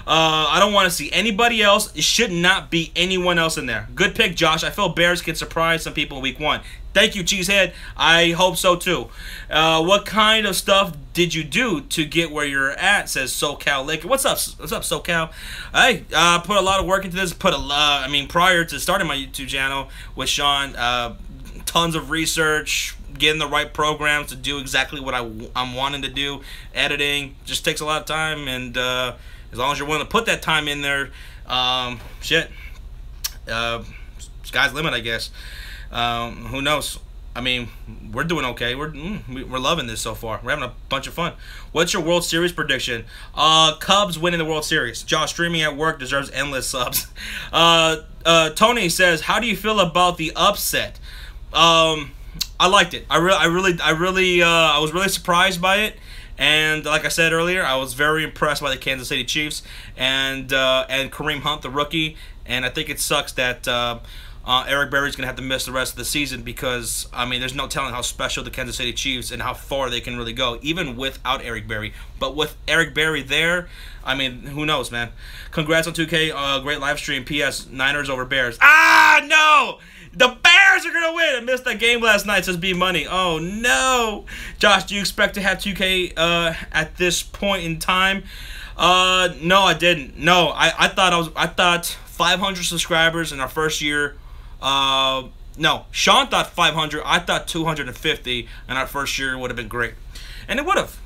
[SPEAKER 1] I don't want to see anybody else. It should not be anyone else in there. Good pick, Josh. I feel Bears can surprise some people in week 1. Thank you, Cheesehead. I hope so, too. What kind of stuff did you do to get where you're at, says SoCal Laker. What's up, SoCal? Hey, put a lot of work into this. Prior to starting my YouTube channel with Sean, tons of research, getting the right programs to do exactly what I'm wanting to do. Editing just takes a lot of time, and as long as you're willing to put that time in there, sky's the limit, I guess. Who knows? I mean, we're doing okay. We're loving this so far. We're having a bunch of fun. What's your World Series prediction? Cubs winning the World Series. Josh, streaming at work deserves endless subs. Tony says, how do you feel about the upset? I liked it. I was really surprised by it, and like I said earlier, I was very impressed by the Kansas City Chiefs and Kareem Hunt, the rookie. And I think it sucks that Eric Berry's gonna have to miss the rest of the season because there's no telling how special the Kansas City Chiefs and how far they can really go, even without Eric Berry. But with Eric Berry there, who knows, man? Congrats on 2K. Great live stream. P.S. Niners over Bears. No! The Bears are going to win. I missed that game last night, says B-Money. Oh, no. Josh, do you expect to have 2K at this point in time? No, I didn't. No, I thought 500 subscribers in our first year. No, Sean thought 500. I thought 250 in our first year would have been great. And it would have.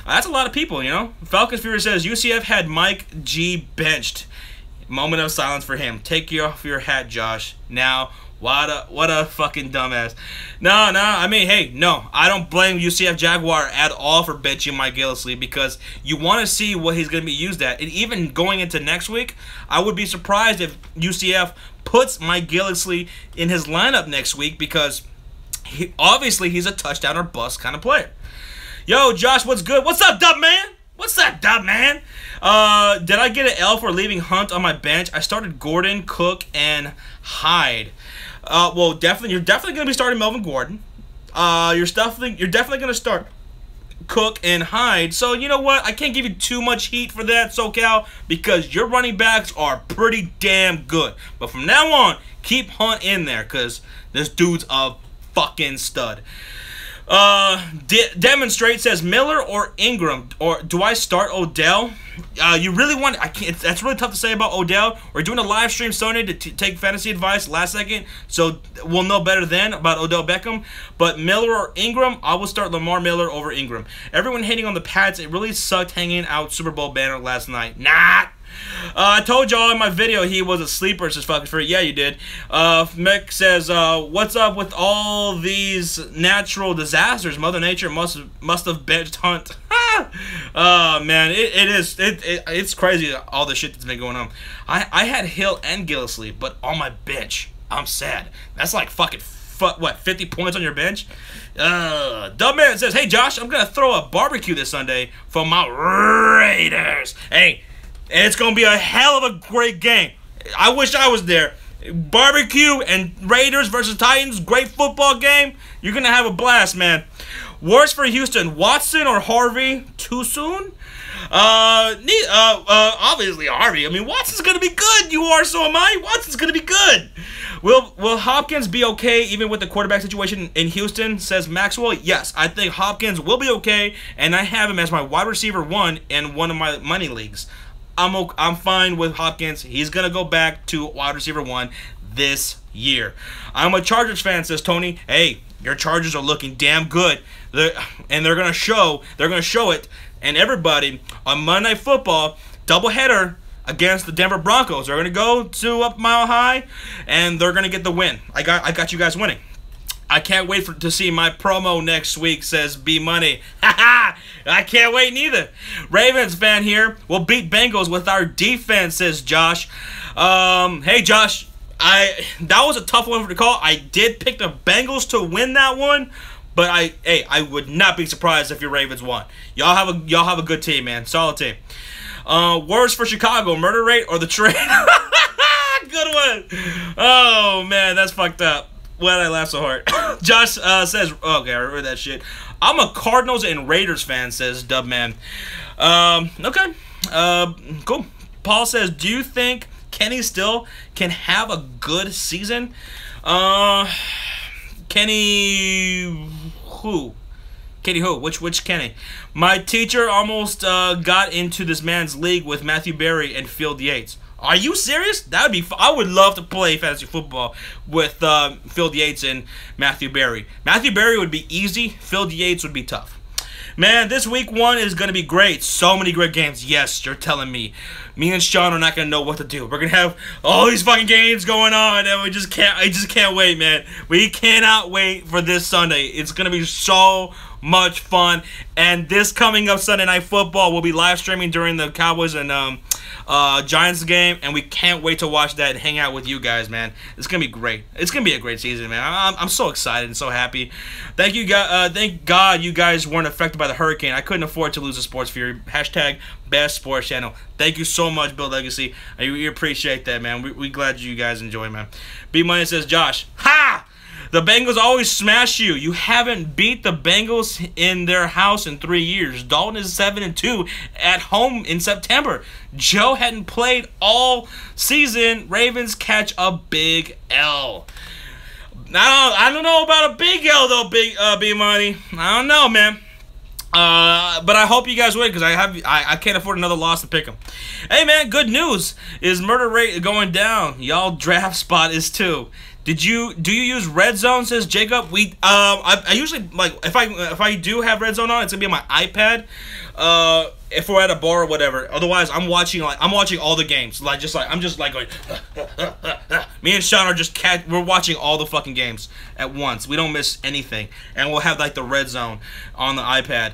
[SPEAKER 1] That's a lot of people, Falcons Fury says, UCF had Mike G benched. Moment of silence for him. Take off your hat, Josh. Now, what a fucking dumbass. No, I don't blame UCF Jaguar at all for benching Mike Gillislee because you want to see what he's going to be used at. And even going into next week, I would be surprised if UCF puts Mike Gillislee in his lineup next week because he's a touchdown or bust kind of player. Yo, Josh, what's good? What's up, Dub Man? What's up, Dub Man? Did I get an L for leaving Hunt on my bench? I started Gordon, Cook, and Hyde. Well, you're definitely going to be starting Melvin Gordon. You're definitely going to start Cook and Hyde. So, you know what? I can't give you too much heat for that, SoCal, because your running backs are pretty damn good. But from now on, keep Hunt in there because this dude's a fucking stud. Demonstrate says Miller or Ingram, or do I start Odell? You really want? I can't. That's really tough to say about Odell. We're doing a live stream Sunday to take fantasy advice last second, so we'll know better then about Odell Beckham. But Miller or Ingram, I will start Lamar Miller over Ingram. Everyone hating on the Pats. It really sucked hanging out Super Bowl banner last night. Nah. I told y'all in my video he was a sleeper, says fucking free. Yeah, you did. Mick says, what's up with all these natural disasters? Mother Nature must have benched Hunt. Man, it's crazy all the shit that's been going on. I had Hill and Gillislee, but on my bench, I'm sad. That's like fucking 50 points on your bench? Dubman says, hey Josh, I'm gonna throw a barbecue this Sunday for my Raiders. Hey. And it's going to be a hell of a great game. I wish I was there. Barbecue and Raiders versus Titans, great football game. You're going to have a blast, man. Worse for Houston, Watson or Harvey? Too soon? Obviously Harvey. I mean, Watson's gonna be good. You are, so am I. Watson's gonna be good. Will Hopkins be okay even with the quarterback situation in Houston? Says Maxwell. Yes, I think Hopkins will be okay, and I have him as my wide receiver 1 in one of my money leagues. I'm fine with Hopkins. He's gonna go back to wide receiver 1 this year. I'm a Chargers fan, says Tony. Hey, your Chargers are looking damn good. They're gonna show it. And everybody on Monday Night Football doubleheader against the Denver Broncos. They're gonna go to up Mile High, and they're gonna get the win. I got you guys winning. I can't wait to see my promo next week, says B Money. Haha! I can't wait neither. Ravens fan here. We'll beat Bengals with our defense, says Josh. Hey Josh, that was a tough one to call. I did pick the Bengals to win that one, but I would not be surprised if your Ravens won. Y'all have a good team, man. Solid team. Worse for Chicago, murder rate or the trade? Good one. Oh man, that's fucked up. Why did I laugh so hard? Josh says, okay, I read that shit. I'm a Cardinals and Raiders fan, says Dubman. Okay. Cool. Paul says, do you think Kenny still can have a good season? Kenny who? Kenny who? Which Kenny? My teacher almost got into this man's league with Matthew Berry and Field Yates. Are you serious? That would be fun. I would love to play fantasy football with Field Yates and Matthew Berry. Matthew Berry would be easy. Field Yates would be tough. Man, this week 1 is going to be great. So many great games. Yes, you're telling me. Me and Sean are not going to know what to do. We're going to have all these fucking games going on, and I just can't wait, man. We cannot wait for this Sunday. It's going to be so much fun. And this coming up Sunday Night Football will be live streaming during the Cowboys and Giants game, and we can't wait to watch that and hang out with you guys, man. It's gonna be great. It's gonna be a great season, man. I'm so excited and so happy. Thank you, thank God you guys weren't affected by the hurricane. I couldn't afford to lose a sports fury. Hashtag best sports channel. Thank you so much, Bill Legacy. We appreciate that, man. We glad you guys enjoy, man. B Money says, Josh, ha! The Bengals always smash you. You haven't beat the Bengals in their house in 3 years. Dalton is 7-2 at home in September. Joe hadn't played all season. Ravens catch a big L. I don't know about a big L though, B Money. I don't know, man. But I hope you guys win because I can't afford another loss to pick them. Hey man, good news is murder rate going down. Y'all draft spot is too. Do you use Red Zone? Says Jacob. I usually like if I do have Red Zone on, it's gonna be on my iPad. If we're at a bar or whatever. Otherwise, I'm watching all the games. I'm just going. Me and Sean are we're watching all the fucking games at once. We don't miss anything, and we'll have like the Red Zone on the iPad.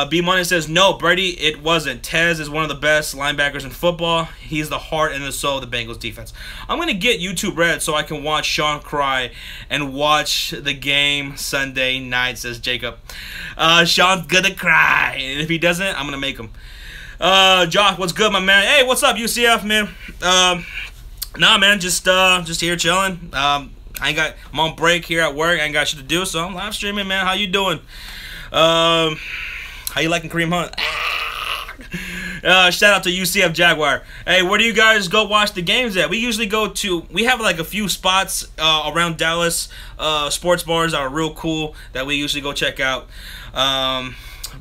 [SPEAKER 1] B Money says no, Brady. It wasn't. Tez is one of the best linebackers in football. He's the heart and the soul of the Bengals defense. I'm gonna get YouTube Red so I can watch Sean cry and watch the game Sunday night. Says Jacob. Sean's gonna cry, and if he doesn't, I'm gonna make him. Josh, what's good, my man? Hey, what's up, UCF, man? Nah, man, just here chilling. I'm on break here at work. I ain't got shit to do, so I'm live streaming, man. How you doing? How you liking Kareem Hunt? Shout out to UCF Jaguar. Hey, where do you guys go watch the games at? We usually we have like a few spots around Dallas, sports bars that are real cool that we usually go check out.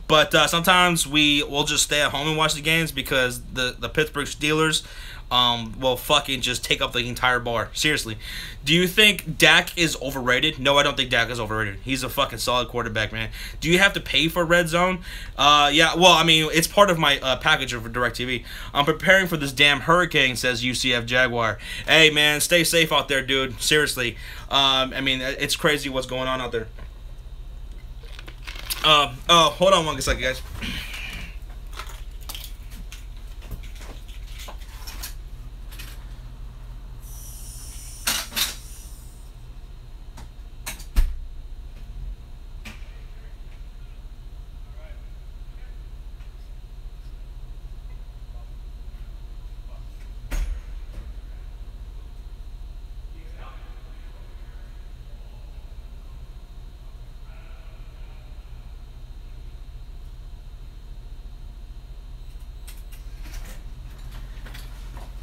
[SPEAKER 1] But sometimes we'll just stay at home and watch the games because the Pittsburgh Steelers will fucking just take up the entire bar. Seriously. Do you think Dak is overrated? No, I don't think Dak is overrated. He's a fucking solid quarterback, man. Do you have to pay for Red Zone? Yeah, well, I mean, it's part of my package for DirecTV. I'm preparing for this damn hurricane, says UCF Jaguar. Hey, man, stay safe out there, dude. Seriously. I mean, it's crazy what's going on out there. Hold on one second, guys.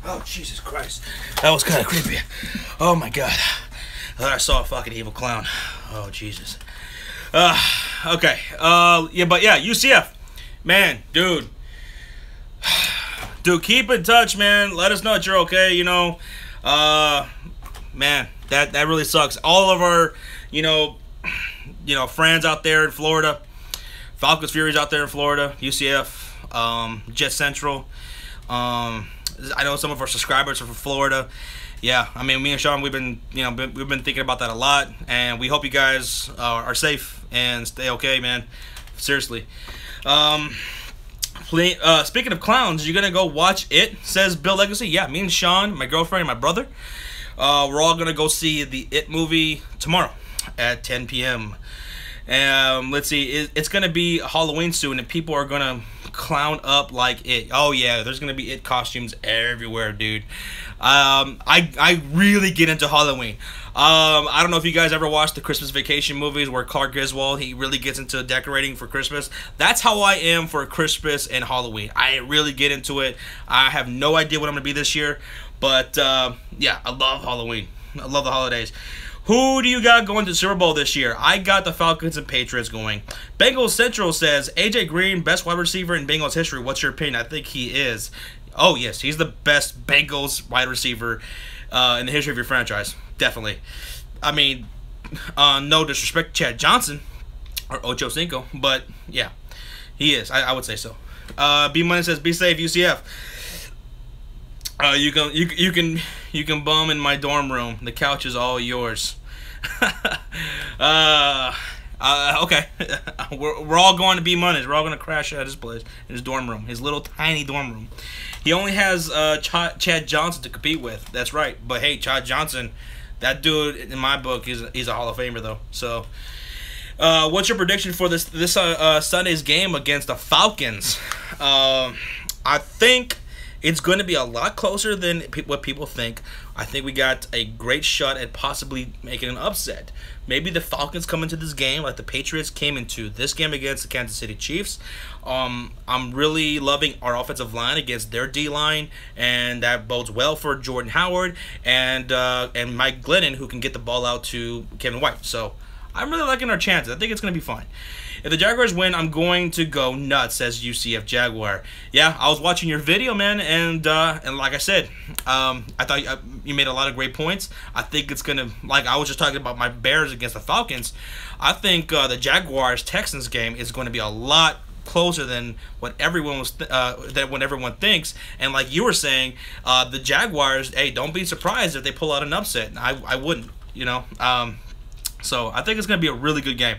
[SPEAKER 1] Oh, Jesus Christ. That was kind of creepy. Oh, my God. I thought I saw a fucking evil clown. Oh, Jesus. Okay. Yeah, but yeah, UCF. Man, dude. Dude, keep in touch, man. Let us know that you're okay, you know. Man, that really sucks. All of our, friends out there in Florida. Falcons Furies out there in Florida. UCF. Jet Central. I know some of our subscribers are from Florida. Yeah, I mean, me and Sean, we've been thinking about that a lot, and we hope you guys are safe and stay okay, man. Seriously. Speaking of clowns, you gonna go watch It? Says Bill Legacy. Yeah, me and Sean, my girlfriend, and my brother, we're all gonna go see the It movie tomorrow at 10 p.m. Let's see, it's gonna be Halloween soon, and people are gonna clown up like It. Oh yeah, there's gonna be It costumes everywhere, dude. I really get into Halloween. I don't know if you guys ever watched the Christmas Vacation movies where Clark Griswold, he really gets into decorating for Christmas. That's how I am for Christmas and Halloween. I really get into it. I have no idea what I'm gonna be this year, but yeah, I love Halloween. I love the holidays. Who do you got going to the Super Bowl this year? I got the Falcons and Patriots going. Bengals Central says, AJ Green, best wide receiver in Bengals history. What's your opinion? I think he is. Oh, yes, he's the best Bengals wide receiver in the history of your franchise. Definitely. I mean, no disrespect to Chad Johnson or Ocho Cinco, but yeah, he is. I would say so. B Money says, be safe, UCF. You can bum in my dorm room. The couch is all yours. Okay. we're all going to B Money's. We're all going to crash at his place, in his dorm room, his little tiny dorm room. He only has Chad Johnson to compete with. That's right. But hey, Chad Johnson, that dude in my book he's a Hall of Famer though. So, what's your prediction for this Sunday's game against the Falcons? I think it's going to be a lot closer than what people think. I think we got a great shot at possibly making an upset. Maybe the Falcons come into this game like the Patriots came into this game against the Kansas City Chiefs. I'm really loving our offensive line against their D-line, and that bodes well for Jordan Howard and Mike Glennon, who can get the ball out to Kevin White. So I'm really liking our chances. I think it's going to be fine. If the Jaguars win, I'm going to go nuts, says UCF Jaguar. Yeah, I was watching your video, man, and like I said, I thought you made a lot of great points. I think it's going to, like I was just talking about my Bears against the Falcons, I think the Jaguars-Texans game is going to be a lot closer than what everyone thinks. And like you were saying, the Jaguars, hey, don't be surprised if they pull out an upset. I wouldn't, so I think it's going to be a really good game.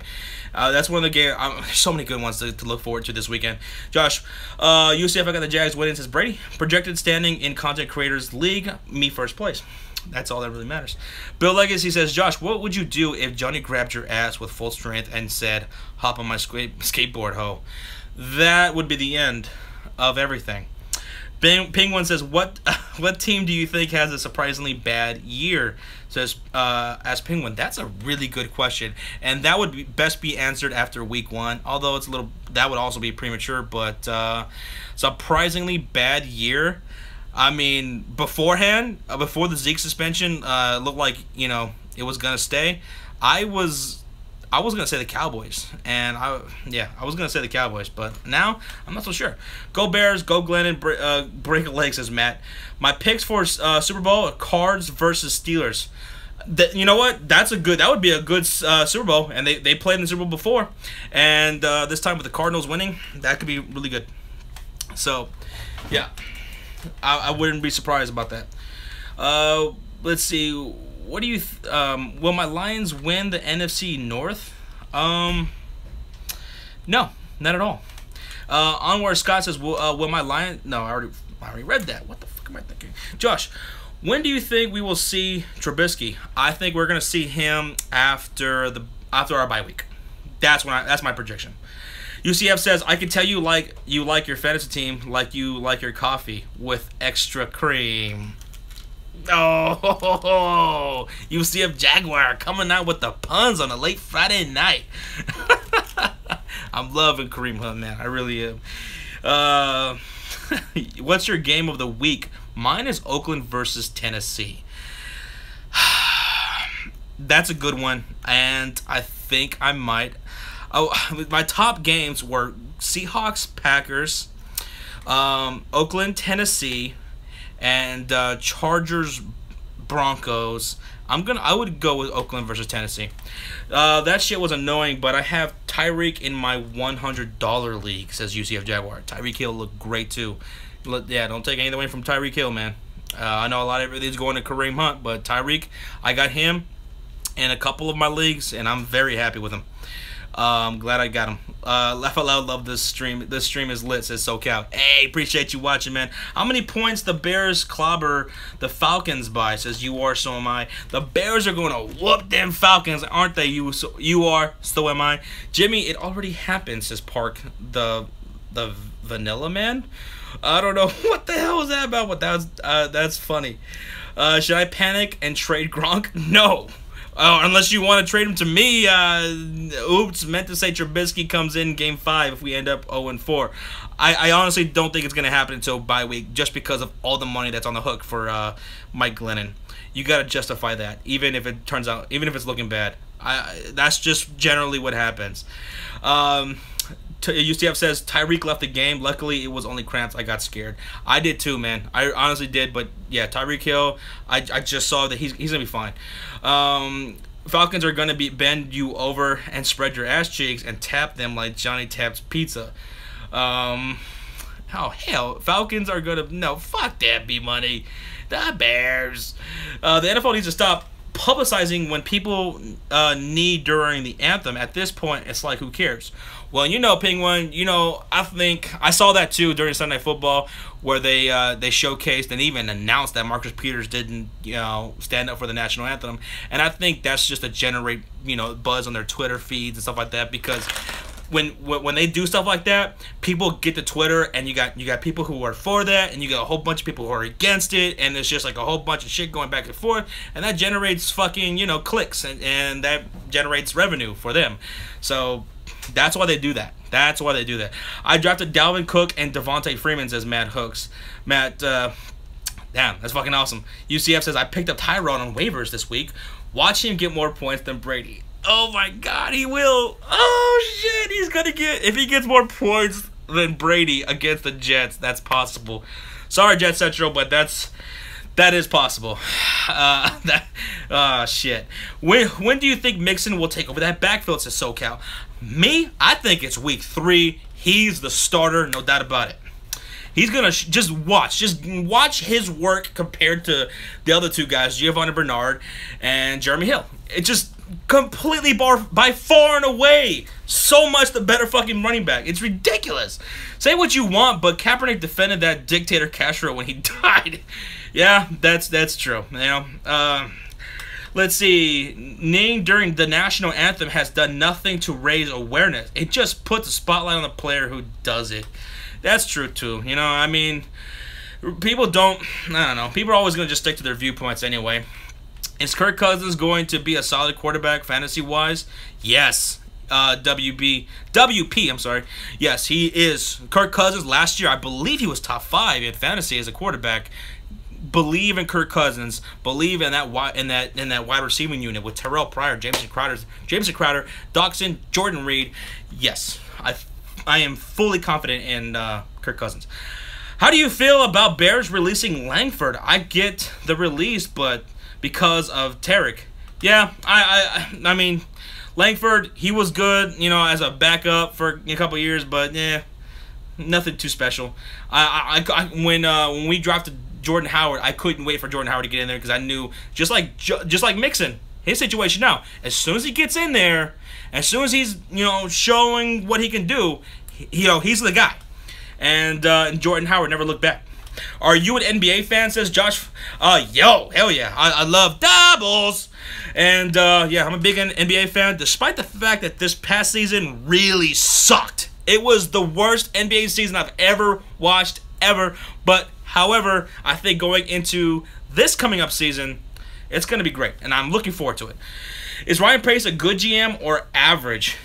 [SPEAKER 1] That's one of the games. So many good ones to look forward to this weekend. Josh, UCF, I got the Jags winning, says Brady. Projected standing in Content Creators League, me first place. That's all that really matters. Bill Legacy says, Josh, what would you do if Johnny grabbed your ass with full strength and said, hop on my skateboard, ho? That would be the end of everything. Penguin says, what team do you think has a surprisingly bad year? Says, as Penguin, that's a really good question, and that would best be answered after week 1. Although it's that would also be premature. But surprisingly bad year. I mean, beforehand, before the Zeke suspension, looked like it was gonna stay. I was gonna say the Cowboys, and I was gonna say the Cowboys, but now I'm not so sure. Go Bears, go Glennon, break a leg, says Matt. My picks for Super Bowl are Cards versus Steelers. You know what? That would be a good Super Bowl, and they played in the Super Bowl before, and this time with the Cardinals winning, that could be really good. So, yeah, I wouldn't be surprised about that. Let's see. What do you? Will my Lions win the NFC North? No, not at all. Onward Scott says, "Will my Lions?" No, I already read that. What the fuck am I thinking? Josh, when do you think we will see Trubisky? I think we're gonna see him after our bye week. That's my projection. UCF says, I can tell you like your fantasy team like you like your coffee with extra cream. Oh, UCF Jaguar coming out with the puns on a late Friday night. I'm loving Kareem Hunt, man. I really am. What's your game of the week Mine is Oakland versus Tennessee. That's a good one, and I think I might. Oh, my top games were Seahawks, Packers, Oakland, Tennessee, and Chargers, Broncos. I would go with Oakland versus Tennessee. That shit was annoying, but I have Tyreek in my $100 league, says UCF Jaguar. Tyreek Hill looked great too. Yeah, don't take anything away from Tyreek Hill, man. I know a lot of everything's going to Kareem Hunt, but Tyreek, I got him in a couple of my leagues, and I'm very happy with him. I'm glad I got him. Laugh Out Loud, love this stream. This stream is lit, says SoCal. Hey, appreciate you watching, man. How many points the Bears clobber the Falcons by, says you are, so am I. The Bears are going to whoop them Falcons, aren't they? You are, so am I. Jimmy, it already happened, says Park, the Vanilla Man. I don't know what the hell is that about, but that's funny. Should I panic and trade Gronk? No. Unless you want to trade him to me. Oops, meant to say Trubisky comes in Game 5 if we end up 0-4. I honestly don't think it's going to happen until bye week, just because of all the money that's on the hook for Mike Glennon. You got to justify that, even if it turns out, even if it's looking bad. That's just generally what happens. UCF says Tyreek left the game. Luckily, it was only cramps. I got scared. I did too, man. I honestly did. But yeah, Tyreek Hill, I just saw that he's gonna be fine. Falcons are gonna bend you over and spread your ass cheeks and tap them like Johnny taps pizza. Oh hell, Falcons are gonna fuck that B money. The Bears. The NFL needs to stop publicizing when people knee during the anthem. At this point, it's like, who cares? Well, Penguin, I think I saw that too during Sunday Night Football, where they showcased and even announced that Marcus Peters didn't, stand up for the national anthem. And I think that's just to generate, buzz on their Twitter feeds and stuff like that, because when they do stuff like that, people get to Twitter, and you got people who are for that, and you got a whole bunch of people who are against it, and it's just like a whole bunch of shit going back and forth, and that generates fucking clicks, and that generates revenue for them. So that's why they do that. That's why they do that. I drafted Dalvin Cook and Devontae Freeman, says Matt Hooks. Matt, damn, that's fucking awesome. UCF says I picked up Tyrod on waivers this week. Watch him get more points than Brady. Oh my God, he will. Oh shit, he's gonna if he gets more points than Brady against the Jets, that's possible. Sorry, Jet Central, but that is possible. Shit. When do you think Mixon will take over that backfield, says SoCal? Me, I think it's week 3. He's the starter, no doubt about it. He's gonna just watch his work compared to the other two guys, Giovanni Bernard and Jeremy Hill. It just completely by far and away so much the better fucking running back. It's ridiculous. Say what you want, but Kaepernick defended that dictator Castro when he died. Yeah, that's true. Let's see. Kneeling during the national anthem has done nothing to raise awareness. It just puts a spotlight on the player who does it. That's true too. People don't. I don't know. People are always gonna just stick to their viewpoints anyway. Is Kirk Cousins going to be a solid quarterback fantasy-wise? Yes. WP, I'm sorry. Yes, he is. Kirk Cousins, last year, I believe he was top 5 in fantasy as a quarterback. Believe in Kirk Cousins. Believe in that wide receiving unit with Terrell Pryor, Jameson Crowder, Dotson, Jordan Reed. Yes, I am fully confident in Kirk Cousins. How do you feel about Bears releasing Langford? I get the release, but because of Tarek. Yeah, I mean, Langford, he was good, as a backup for a couple years, but yeah, nothing too special. When we drafted Jordan Howard, I couldn't wait for Jordan Howard to get in there because I knew, just like Mixon, his situation now, as soon as he gets in there, as soon as he's showing what he can do, he's the guy. And Jordan Howard never looked back. Are you an NBA fan, says Josh? Hell yeah. I love doubles. And, yeah, I'm a big NBA fan, despite the fact that this past season really sucked. It was the worst NBA season I've ever watched, ever. But, however, I think going into this coming up season, it's going to be great. And I'm looking forward to it. Is Ryan Pace a good GM or average?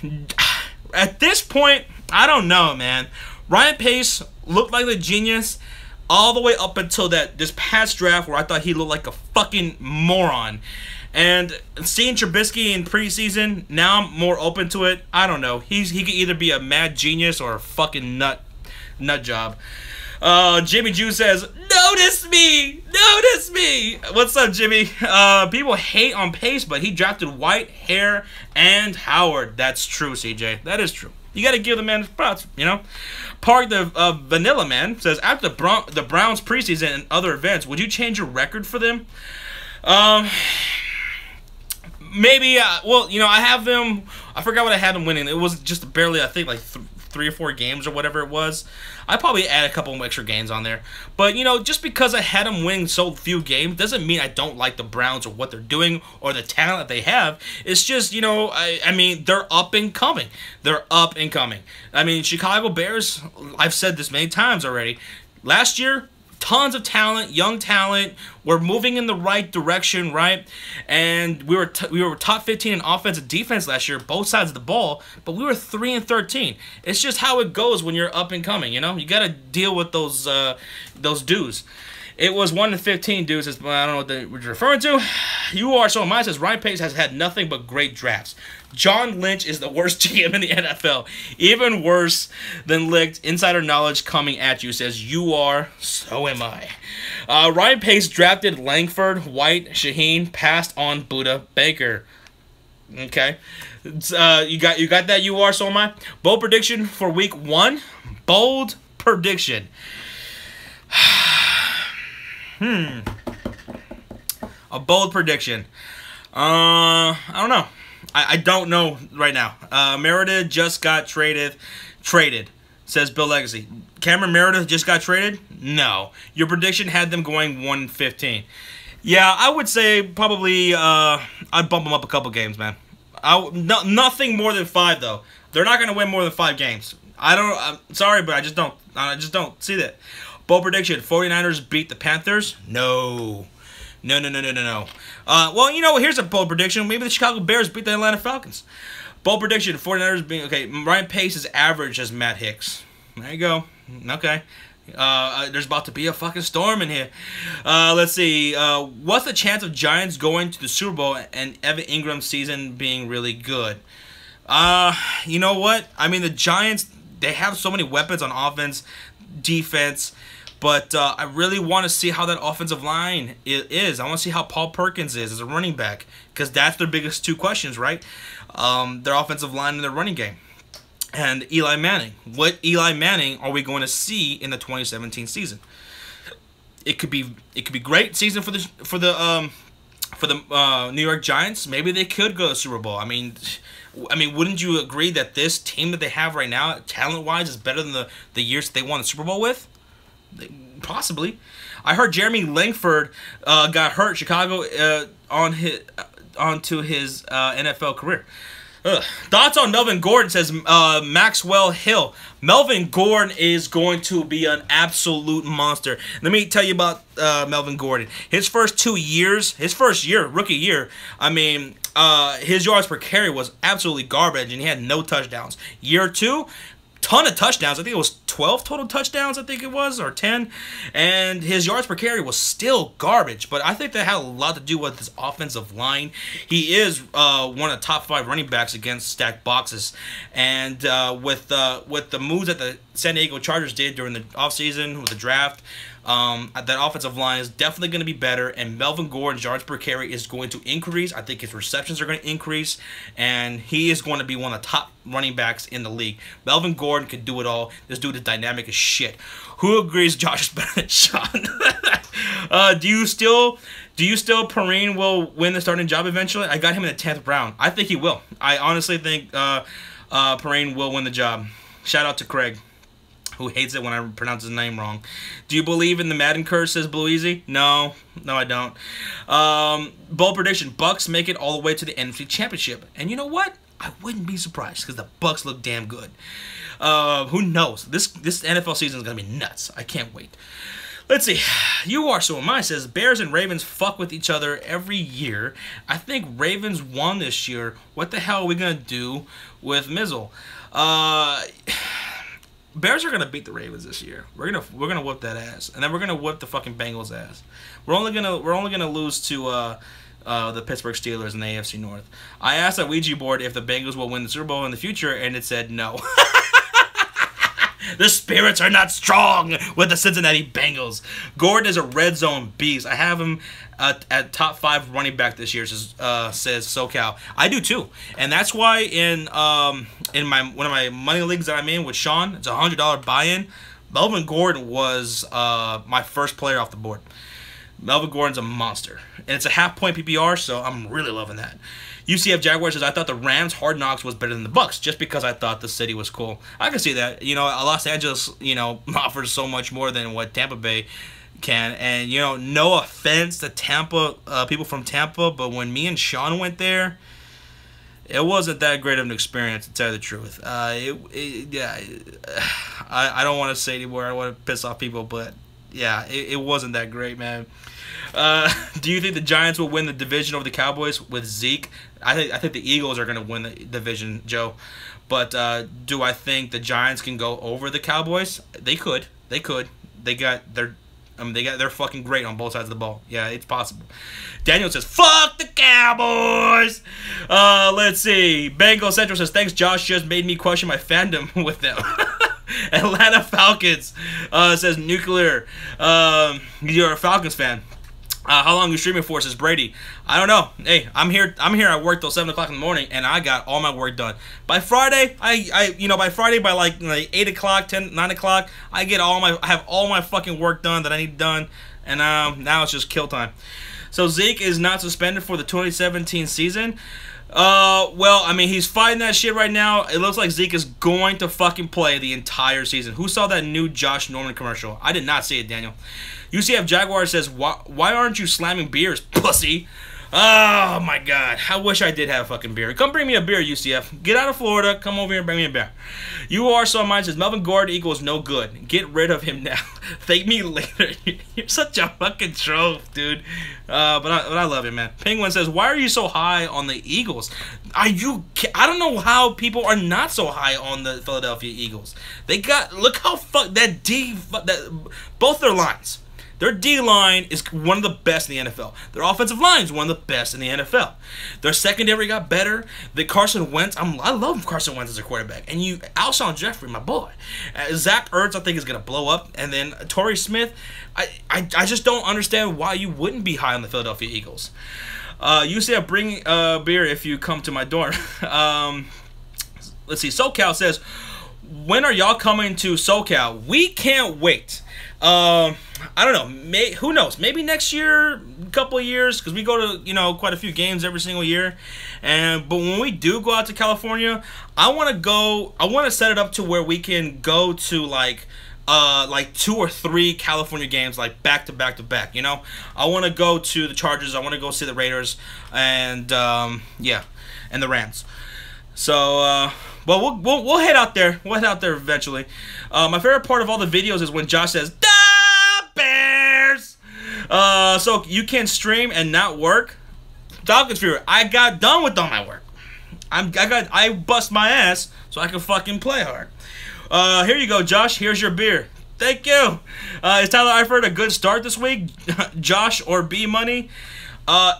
[SPEAKER 1] At this point, I don't know, man. Ryan Pace looked like the genius all the way up until this past draft where I thought he looked like a fucking moron. And seeing Trubisky in preseason, now I'm more open to it. I don't know. He could either be a mad genius or a fucking nut job. Jimmy Jew says, "Notice me! Notice me!" What's up, Jimmy? People hate on Pace, but he drafted White, Hare, and Howard. That's true, CJ. That is true. You got to give the man props, you know? Park the Vanilla Man says, after the Browns preseason and other events, would you change your record for them? Maybe, well, you know, I have them, I forgot what I had them winning. It was just barely, I think, like 3 or 4 games or whatever it was. I probably add a couple extra games on there. But, you know, just because I had them winning so few games doesn't mean I don't like the Browns or what they're doing or the talent that they have. It's just, you know, I mean, they're up and coming. They're up and coming. I mean, Chicago Bears, I've said this many times already. Last year, tons of talent, young talent. We're moving in the right direction, right? And we were top 15 in offense and defense last year, both sides of the ball, but we were 3-13. It's just how it goes when you're up and coming, you know? You got to deal with those dudes. It was 1-15 dudes. I don't know what they were referring to. You are so mine says Ryan Pace has had nothing but great drafts. John Lynch is the worst GM in the NFL. Even worse than licked. Insider knowledge coming at you says you are, so am I. Ryan Pace drafted Langford, White, Shaheen, passed on Buda Baker. Okay. You got that, you are, so am I. Bold prediction for week 1. Bold prediction. A bold prediction. I don't know. I don't know right now. Meredith just got traded, says Bill Legacy. Cameron Meredith just got traded? No. Your prediction had them going 1-15. Yeah, I would say probably I'd bump them up a couple games, man. Nothing more than 5, though. They're not going to win more than 5 games. I'm sorry, but I just don't see that. Bold prediction, 49ers beat the Panthers? No. No. Well, you know, here's a bold prediction. Maybe the Chicago Bears beat the Atlanta Falcons. Bold prediction, 49ers being... Okay, Ryan Pace is average as Matt Hicks. There you go. Okay. There's about to be a fucking storm in here. Let's see. What's the chance of Giants going to the Super Bowl and Evan Ingram's season being really good? You know what? I mean, the Giants, they have so many weapons on offense, defense... But I really want to see how that offensive line is. I want to see how Paul Perkins is as a running back. Because that's their biggest 2 questions, right? Their offensive line and their running game. And Eli Manning. What Eli Manning are we going to see in the 2017 season? It could be great season for the New York Giants. Maybe they could go to the Super Bowl. I mean, wouldn't you agree that this team that they have right now, talent-wise, is better than the years that they won the Super Bowl with? Possibly. I heard Jeremy Langford got hurt Chicago onto his NFL career. Thoughts on Melvin Gordon, says Maxwell Hill. Melvin Gordon is going to be an absolute monster. Let me tell you about Melvin Gordon. His first year, rookie year, I mean, his yards per carry was absolutely garbage, and he had no touchdowns. Year 2, ton of touchdowns. I think it was 12 total touchdowns, I think it was, or 10. And his yards per carry was still garbage. But I think that had a lot to do with his offensive line. He is one of the top 5 running backs against stacked boxes. And with the moves that the San Diego Chargers did during the offseason with the draft, that offensive line is definitely going to be better, and Melvin Gordon's yards per carry is going to increase. I think his receptions are going to increase, and he is going to be one of the top running backs in the league. Melvin Gordon can do it all. This dude is dynamic as shit. Who agrees Josh is better than Sean? Do you still Perrine will win the starting job eventually? I got him in the 10th round. I think he will. I honestly think Perrine will win the job. Shout out to Craig, who hates it when I pronounce his name wrong. Do you believe in the Madden curse, says Blue Easy? No, I don't. Bold prediction, Bucks make it all the way to the NFC Championship. And you know what? I wouldn't be surprised because the Bucks look damn good. Who knows? This NFL season is going to be nuts. I can't wait. Let's see. You are so am I, says Bears and Ravens fuck with each other every year. I think Ravens won this year. What the hell are we going to do with Mizzle? Bears are gonna beat the Ravens this year. We're gonna whoop that ass, and then we're gonna whoop the fucking Bengals ass. We're only gonna lose to the Pittsburgh Steelers in the AFC North. I asked that Ouija board if the Bengals will win the Super Bowl in the future, and it said no. The spirits are not strong with the Cincinnati Bengals. Gordon is a red zone beast. I have him at top 5 running back this year, says SoCal. I do too, and that's why in one of my money leagues that I'm in with Sean, it's a $100 buy-in. Melvin Gordon was my first player off the board. Melvin Gordon's a monster, and it's a half-point PPR, so I'm really loving that. UCF Jaguars says, I thought the Rams Hard Knocks was better than the Bucks just because I thought the city was cool. I can see that. You know, Los Angeles, offers so much more than what Tampa Bay can. And, no offense to Tampa, people from Tampa, but when me and Sean went there, it wasn't that great of an experience, to tell you the truth. I don't want to say anymore. I don't want to piss off people, but, yeah, it wasn't that great, man. Do you think the Giants will win the division over the Cowboys with Zeke? I think the Eagles are going to win the division, Joe. But do I think the Giants can go over the Cowboys? They could. They're fucking great on both sides of the ball. Yeah, it's possible. Daniel says, fuck the Cowboys. Let's see. Bengal Central says, thanks, Josh. Just made me question my fandom with them. Atlanta Falcons says, Nuclear. You're a Falcons fan. How long are you streaming for, says Brady? I don't know. Hey, I'm here at work till 7 o'clock in the morning, and I got all my work done. By Friday, by like 8 o'clock, 9 o'clock, I have all my fucking work done that I need done, and now it's just kill time. So Zeke is not suspended for the 2017 season. Well, I mean, he's fighting that shit right now. It looks like Zeke is going to fucking play the entire season. Who saw that new Josh Norman commercial? I did not see it, Daniel. UCF Jaguar says, why aren't you slamming beers, pussy? Oh, my God. I wish I did have a fucking beer. Come bring me a beer, UCF. Get out of Florida. Come over here and bring me a beer. You are so mine says, Melvin Gordon equals no good. Get rid of him now. Thank me later. You're such a fucking troll, dude. But I love it, man. Penguin says, why are you so high on the Eagles? I don't know how people are not so high on the Philadelphia Eagles. Look how both their lines. Their D-line is one of the best in the NFL. Their offensive line is one of the best in the NFL. Their secondary got better. The Carson Wentz, I love Carson Wentz as a quarterback. And Alshon Jeffrey, my boy. Zach Ertz, I think, is going to blow up. And then Torrey Smith, I just don't understand why you wouldn't be high on the Philadelphia Eagles. You say bring beer if you come to my door. Let's see. SoCal says, when are y'all coming to SoCal? We can't wait. I don't know. Who knows? Maybe next year, a couple of years, because we go to quite a few games every single year. But when we do go out to California, I want to set it up to where we can go to like 2 or 3 California games, like back to back to back. I want to go to the Chargers. I want to go see the Raiders, and and the Rams. So. Well, we'll head out there. We'll head out there eventually. My favorite part of all the videos is when Josh says, "Da Bears." So you can stream and not work. Falcons Fury. I got done with all my work. I bust my ass so I can fucking play hard. Here you go, Josh. Here's your beer. Thank you. Is Tyler Eifert a good start this week? Josh or B Money?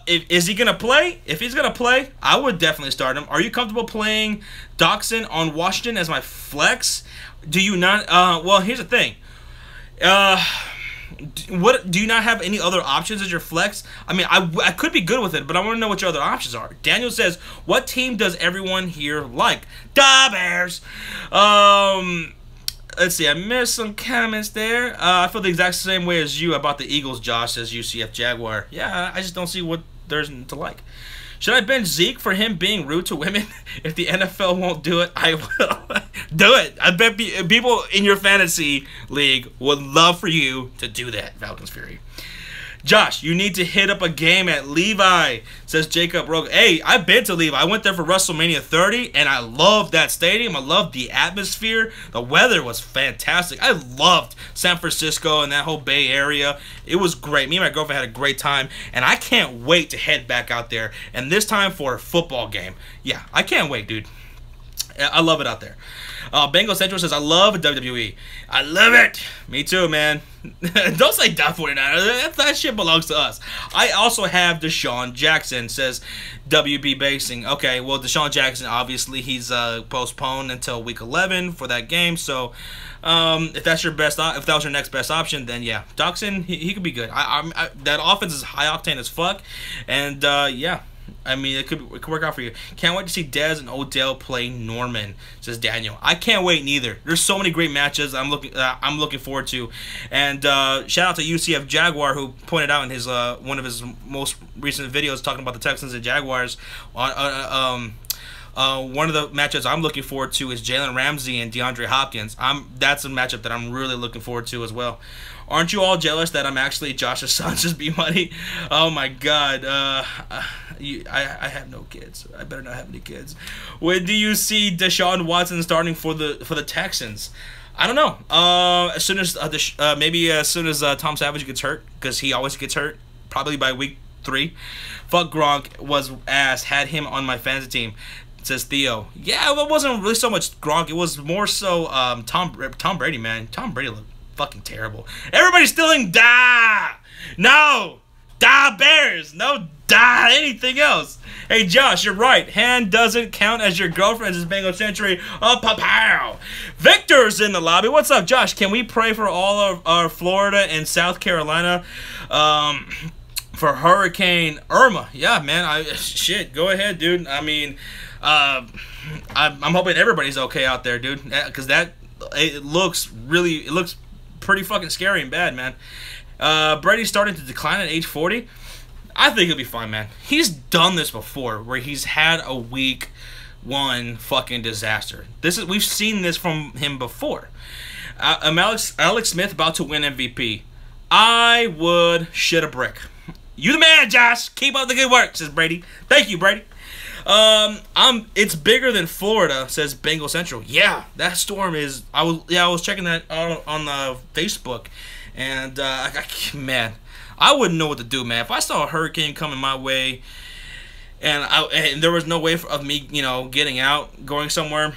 [SPEAKER 1] Is he going to play? If he's going to play, I would definitely start him. Are you comfortable playing Doxson on Washington as my flex? Do you not? Well, here's the thing. Do you not have any other options as your flex? I mean, I could be good with it, but I want to know what your other options are. Daniel says, what team does everyone here like? Da Bears. Let's see, I missed some comments there. I feel the exact same way as you about the Eagles, Josh, says UCF Jaguar. Yeah, I just don't see what there's to like. Should I bench Zeke for him being rude to women? If the NFL won't do it, I will. Do it. I bet people in your fantasy league would love for you to do that, Falcons Fury. Josh, you need to hit up a game at Levi, says Jacob Rogue. Hey, I've been to Levi. I went there for WrestleMania 30, and I loved that stadium. I loved the atmosphere. The weather was fantastic. I loved San Francisco and that whole Bay Area. It was great. Me and my girlfriend had a great time, and I can't wait to head back out there, and this time for a football game. Yeah, I can't wait, dude. I love it out there. Bengal Central says, I love WWE. I love it. Me too, man. Don't say Dot 49. That shit belongs to us. I also have Deshaun Jackson, says WB Basing. Okay, well, Deshaun Jackson, obviously, he's postponed until week 11 for that game. So, if that's your best, if that was your next best option, then yeah, Doxson, he could be good. That offense is high octane as fuck, and yeah. I mean, it could work out for you. Can't wait to see Dez and Odell play Norman, says Daniel. I can't wait neither. There's so many great matches I'm looking forward to. And shout out to UCF Jaguar, who pointed out in his one of his most recent videos talking about the Texans and Jaguars. One of the matchups I'm looking forward to is Jalen Ramsey and DeAndre Hopkins. That's a matchup that I'm really looking forward to as well. Aren't you all jealous that I'm actually Josh's son, just be money? Oh my God. I have no kids. I better not have any kids. When do you see Deshaun Watson starting for the Texans? I don't know. As soon as maybe as soon as Tom Savage gets hurt, because he always gets hurt. Probably by week 3. Fuck Gronk was ass. Had him on my fantasy team, says Theo. Yeah, it wasn't really so much Gronk. It was more so Tom Brady, man. Tom Brady looked fucking terrible. Everybody's stealing da. No. Da Bears. No da anything else. Hey Josh, you're right. Hand doesn't count as your girlfriend's is Bengal Century. Oh, pow. Victor's in the lobby. What's up, Josh? Can we pray for all of our Florida and South Carolina for Hurricane Irma? Yeah, man. Shit, go ahead, dude. I mean, I'm hoping everybody's okay out there, dude, because it looks pretty fucking scary and bad, man. Brady's starting to decline at age 40. I think he'll be fine, man. He's done this before, where he's had a week 1 fucking disaster. We've seen this from him before. Alex Smith about to win MVP. I would shit a brick. You the man, Josh. Keep up the good work, says Brady. Thank you, Brady. It's bigger than Florida, says Bengal Central. Yeah, that storm is. I was checking that on the Facebook, and man, I wouldn't know what to do, man. If I saw a hurricane coming my way, and there was no way of me, getting out, going somewhere,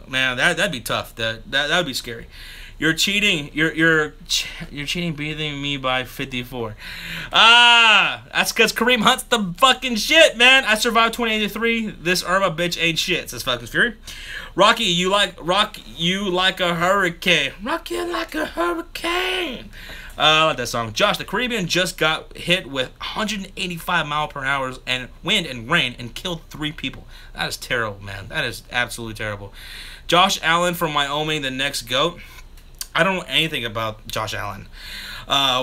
[SPEAKER 1] man, that'd be tough. That would be scary. You're cheating. You're cheating, beating me by 54. That's because Kareem Hunt's the fucking shit, man. I survived 2083. This Irma bitch ain't shit, says Falcons Fury. Rocky, you like a hurricane. Rock you like a hurricane. I like that song. Josh, the Caribbean just got hit with 185 mile per hour and wind and rain and killed 3 people. That is terrible, man. That is absolutely terrible. Josh Allen from Wyoming, the next GOAT. I don't know anything about Josh Allen.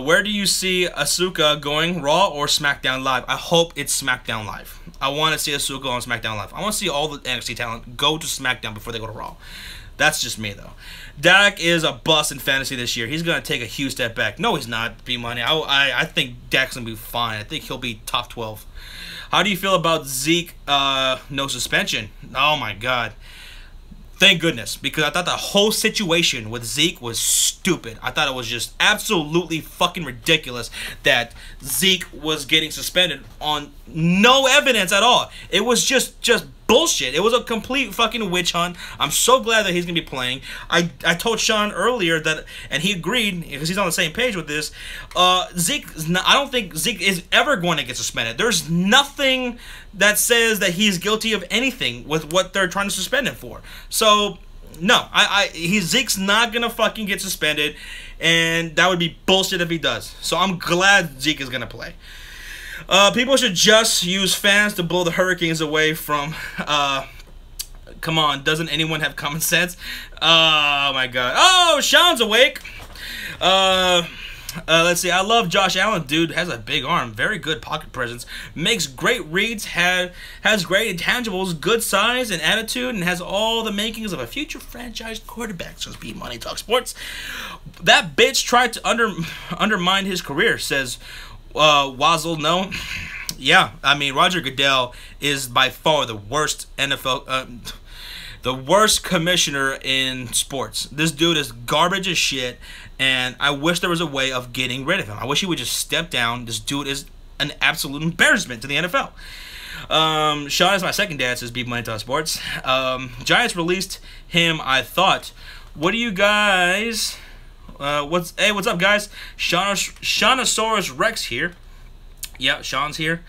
[SPEAKER 1] Where do you see Asuka going, Raw or SmackDown Live? I hope it's SmackDown Live. I want to see Asuka on SmackDown Live. I want to see all the NXT talent go to SmackDown before they go to Raw. That's just me, though. Dak is a bust in fantasy this year. He's going to take a huge step back. No, he's not, B-Money. I think Dak's going to be fine. I think he'll be top 12. How do you feel about Zeke, no suspension? Oh, my God. Thank goodness, because I thought the whole situation with Zeke was stupid. I thought it was just absolutely fucking ridiculous that Zeke was getting suspended on no evidence at all. It was just bullshit. It was a complete fucking witch hunt. I'm so glad that he's going to be playing. I told Sean earlier that, and he agreed, because he's on the same page with this, Zeke, I don't think Zeke is ever going to get suspended. There's nothing that says that he's guilty of anything with what they're trying to suspend him for. So, no, Zeke's not going to fucking get suspended, and that would be bullshit if he does. So I'm glad Zeke is going to play. People should just use fans to blow the hurricanes away from, come on, doesn't anyone have common sense? Oh my God. Oh, Sean's awake. Let's see. I love Josh Allen, dude. Has a big arm, very good pocket presence, makes great reads, has great intangibles, good size and attitude, and has all the makings of a future franchise quarterback. So it's Money Talk Sports. That bitch tried to undermine his career, says Wazzle. No. Yeah, I mean, Roger Goodell is by far the worst NFL, the worst commissioner in sports. This dude is garbage as shit, and I wish there was a way of getting rid of him. I wish he would just step down. This dude is an absolute embarrassment to the NFL. Sean is my second dad, says Beef Money Sports. Giants released him, I thought. What do you guys... what's up, guys? Shaunosaurus Rex here. Yeah, Sean's here.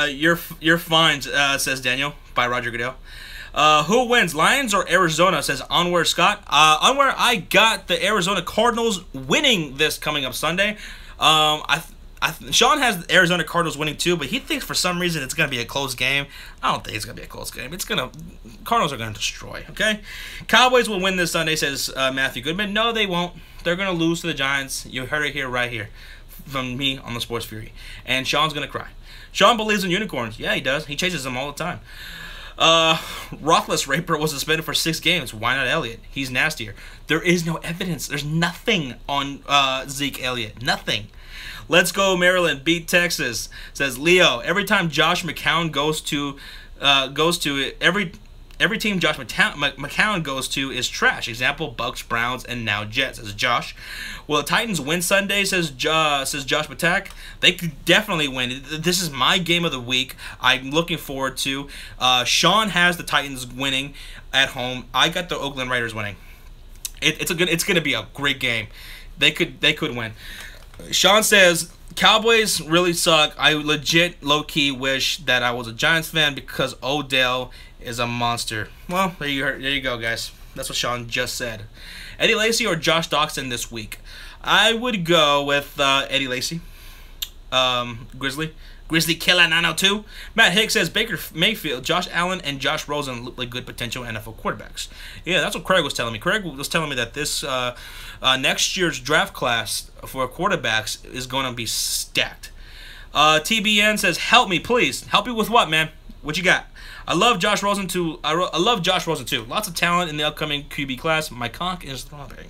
[SPEAKER 1] You're fine, says Daniel, by Roger Goodell. Who wins, Lions or Arizona, says Onward Scott. Onward, I got the Arizona Cardinals winning this coming up Sunday. Sean has the Arizona Cardinals winning too, but he thinks for some reason it's going to be a close game. I don't think it's going to be a close game. Cardinals are going to destroy, okay? Cowboys will win this Sunday, says Matthew Goodman. No, they won't. They're going to lose to the Giants. You heard it here, right here, from me on the Sports Fury. And Sean's going to cry. Sean believes in unicorns. Yeah, he does. He chases them all the time. Roethlisberger was suspended for 6 games. Why not Elliott? He's nastier. There is no evidence. There's nothing on Zeke Elliott. Nothing. Let's go Maryland beat Texas, says Leo. Every time Josh McCown goes to every team Josh McCown goes to is trash. Example: Bucks, Browns, and now Jets, says Josh. Will the Titans win Sunday, says Josh Patak. They could definitely win. This is my game of the week. I'm looking forward to. Sean has the Titans winning at home. I got the Oakland Raiders winning. It's going to be a great game. They could win. Sean says, Cowboys really suck. I legit low-key wish that I was a Giants fan because Odell is a monster. Well, there you go, guys. That's what Sean just said. Eddie Lacy or Josh Doctson this week? I would go with Eddie Lacy. Grizzly Killer 902. Matt Hicks says Baker Mayfield, Josh Allen, and Josh Rosen look like good potential NFL quarterbacks. Yeah, that's what Craig was telling me. Craig was telling me that this next year's draft class for quarterbacks is going to be stacked. TBN says, help me, please. Help you with what, man? What you got? I love Josh Rosen too. I love Josh Rosen too. Lots of talent in the upcoming QB class. My conch is throbbing.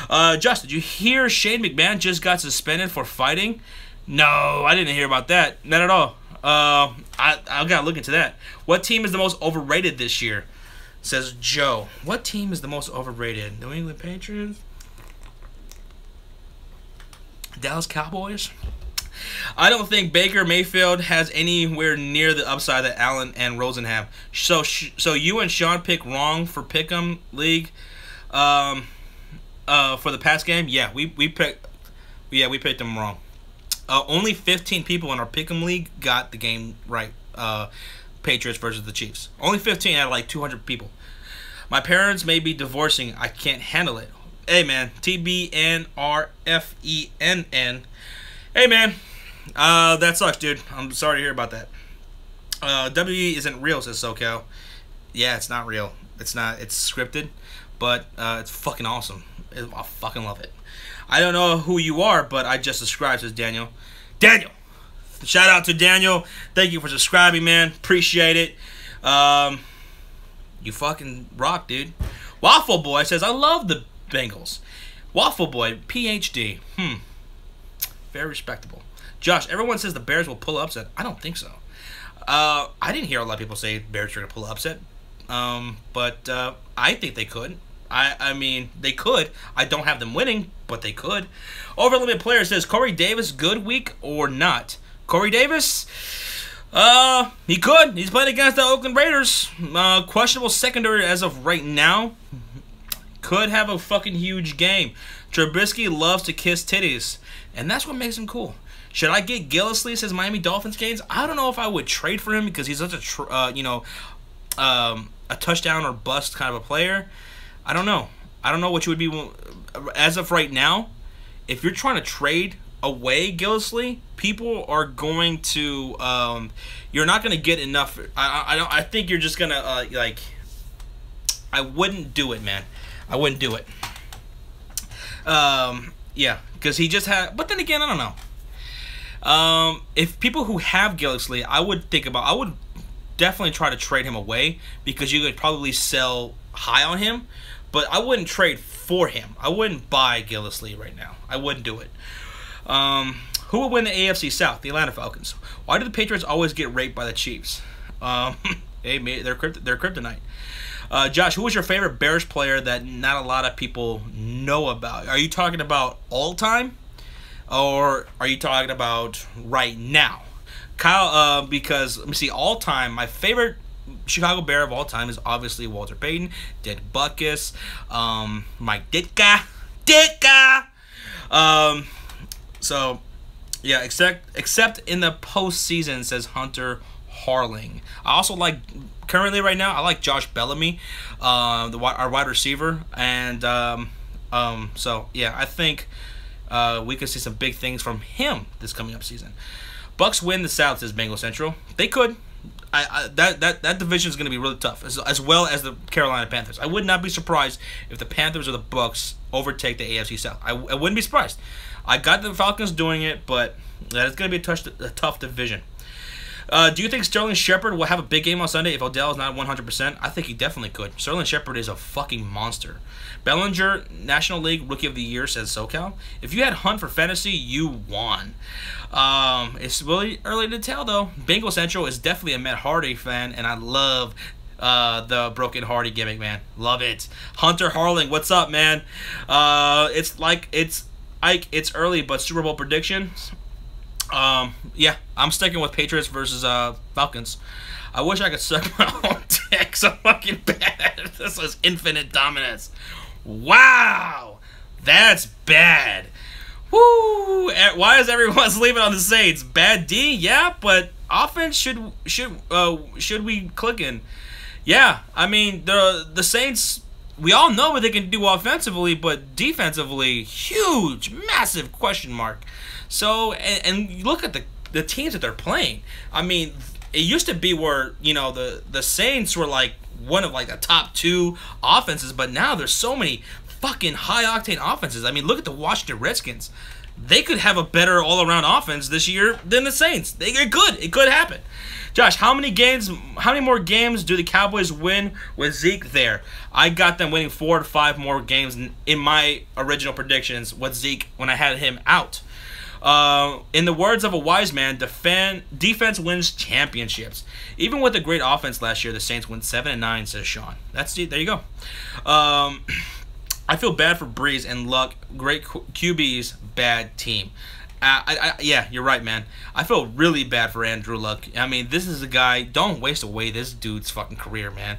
[SPEAKER 1] Josh, did you hear Shane McMahon just got suspended for fighting? No, I didn't hear about that. Not at all. I gotta look into that. What team is the most overrated this year? Says Joe. What team is the most overrated? New England Patriots? Dallas Cowboys? I don't think Baker Mayfield has anywhere near the upside that Allen and Rosen have. So you and Sean picked wrong for Pick'em League for the past game? Yeah, we picked them wrong. Only 15 people in our Pick'em League got the game right. Patriots versus the Chiefs. Only 15 out of like 200 people. My parents may be divorcing. I can't handle it. Hey, man. TBNRFENN. Hey, man. That sucks, dude. I'm sorry to hear about that. WE isn't real, says SoCal. Yeah, it's not real. It's not. It's scripted, but it's fucking awesome. I fucking love it. I don't know who you are, but I just subscribed, says Daniel. Daniel! Shout out to Daniel. Thank you for subscribing, man. Appreciate it. You fucking rock, dude. Waffle Boy says, I love the Bengals. Waffle Boy, PhD. Very respectable. Josh, everyone says the Bears will pull upset. I don't think so. I didn't hear a lot of people say Bears are going to pull upset. But I think they could. I mean, they could. I don't have them winning, but they could. Overlimit Player says, Corey Davis, good week or not? Corey Davis? He could. He's playing against the Oakland Raiders. Questionable secondary as of right now. Could have a fucking huge game. Trubisky loves to kiss titties, and that's what makes him cool. Should I get Gillislee, says Miami Dolphins games? I don't know if I would trade for him because he's such a touchdown or bust kind of a player. I don't know. I don't know what you would be as of right now. If you're trying to trade away Gillislee, people are going to. You're not going to get enough. I think you're just gonna like. I wouldn't do it, man. I wouldn't do it. Yeah, because he just had. But then again, I don't know. If people who have Gillislee, I would definitely try to trade him away because you could probably sell high on him. But I wouldn't trade for him. I wouldn't buy Gillislee right now. I wouldn't do it. Who would win the AFC South? The Atlanta Falcons. Why do the Patriots always get raped by the Chiefs? Hey, they're kryptonite. Josh, who was your favorite Bears player that not a lot of people know about? Are you talking about all time? Or are you talking about right now? Kyle, because let me see, all time, my favorite Chicago Bear of all time is obviously Walter Payton, Dick Butkus, Mike Ditka. So yeah, except in the postseason, says Hunter Harling. I also like currently right now. I like Josh Bellamy, our wide receiver, and so yeah, I think we could see some big things from him this coming up season. Bucks win the South, says Bengal Central. They could. That division is going to be really tough, as well as the Carolina Panthers. I would not be surprised if the Panthers or the Bucks overtake the AFC South. I wouldn't be surprised. I got the Falcons doing it, but that is going to be a tough division. Do you think Sterling Shepard will have a big game on Sunday if Odell is not 100%? I think he definitely could. Sterling Shepard is a fucking monster. Bellinger, National League Rookie of the Year, says SoCal. If you had Hunt for fantasy, you won. It's really early to tell, though. Bengal Central is definitely a Matt Hardy fan, and I love the Broken Hardy gimmick, man. Love it. Hunter Harling, what's up, man? It's early, but Super Bowl predictions. Yeah, I'm sticking with Patriots versus Falcons. I wish I could suck my own dick so fucking bad. This is infinite dominance. Wow, that's bad. Woo! Why is everyone sleeping on the Saints? Bad D, yeah, but offense should we click in? Yeah, I mean the Saints. We all know what they can do offensively, but defensively, huge, massive question mark. So, and look at the teams that they're playing. I mean, it used to be where, you know, the Saints were like one of like the top 2 offenses, but now there's so many fucking high-octane offenses. I mean, look at the Washington Redskins. They could have a better all-around offense this year than the Saints. It could happen. Josh, how many more games do the Cowboys win with Zeke there? I got them winning 4 to 5 more games in my original predictions with Zeke when I had him out. In the words of a wise man, defense wins championships. Even with a great offense last year, the Saints went 7-9, says Sean. There you go. I feel bad for Breeze and Luck. Great QBs, bad team. Yeah, you're right, man. I feel really bad for Andrew Luck. I mean, this is a guy. Don't waste away this dude's fucking career, man.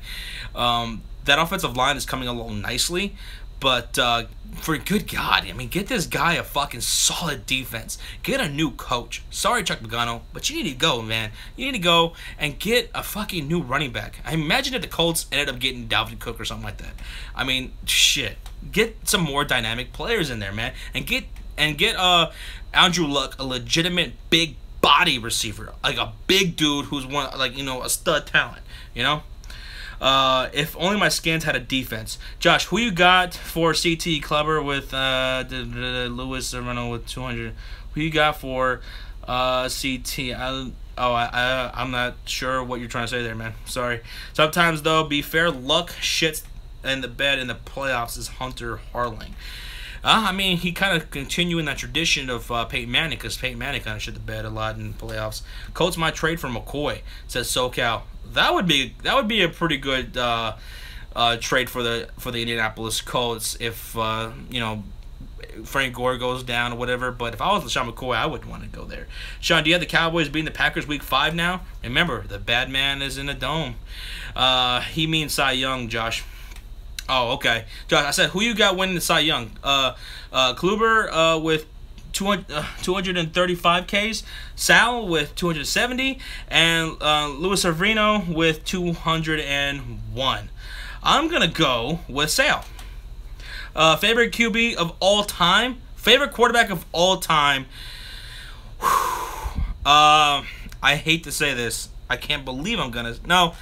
[SPEAKER 1] That offensive line is coming along nicely, but for good God, I mean, get this guy a fucking solid defense. Get a new coach. Sorry, Chuck Pagano, but you need to go, man. You need to go and get a fucking new running back. I imagine if the Colts ended up getting Dalvin Cook or something like that. I mean, shit. Get some more dynamic players in there, man, and get Andrew Luck a legitimate big body receiver, like a big dude who's a stud talent, you know. If only my Skins had a defense. Josh, who you got for CT Clubber with Lewis Serrano with 200? Who you got for CT? I'm not sure what you're trying to say there, man. Sorry. Sometimes, though, be fair, Luck shits in the bed in the playoffs is Hunter Harling. I mean, he kind of continuing that tradition of Peyton Manning, because Peyton Manning kind of shit the bed a lot in the playoffs. Colts might trade for McCoy, says SoCal. That would be a pretty good trade for the Indianapolis Colts if Frank Gore goes down or whatever. But if I was LeSean McCoy, I wouldn't want to go there. Sean, do you have the Cowboys beating the Packers week 5 now? Remember, the bad man is in the dome. He means Cy Young, Josh. Oh, okay. Josh, I said, who you got winning the Cy Young? Kluber with 235 Ks, Sal with 270, and Luis Severino with 201. I'm going to go with Sal. Favorite QB of all time? Favorite quarterback of all time? I hate to say this. I can't believe I'm going to... No.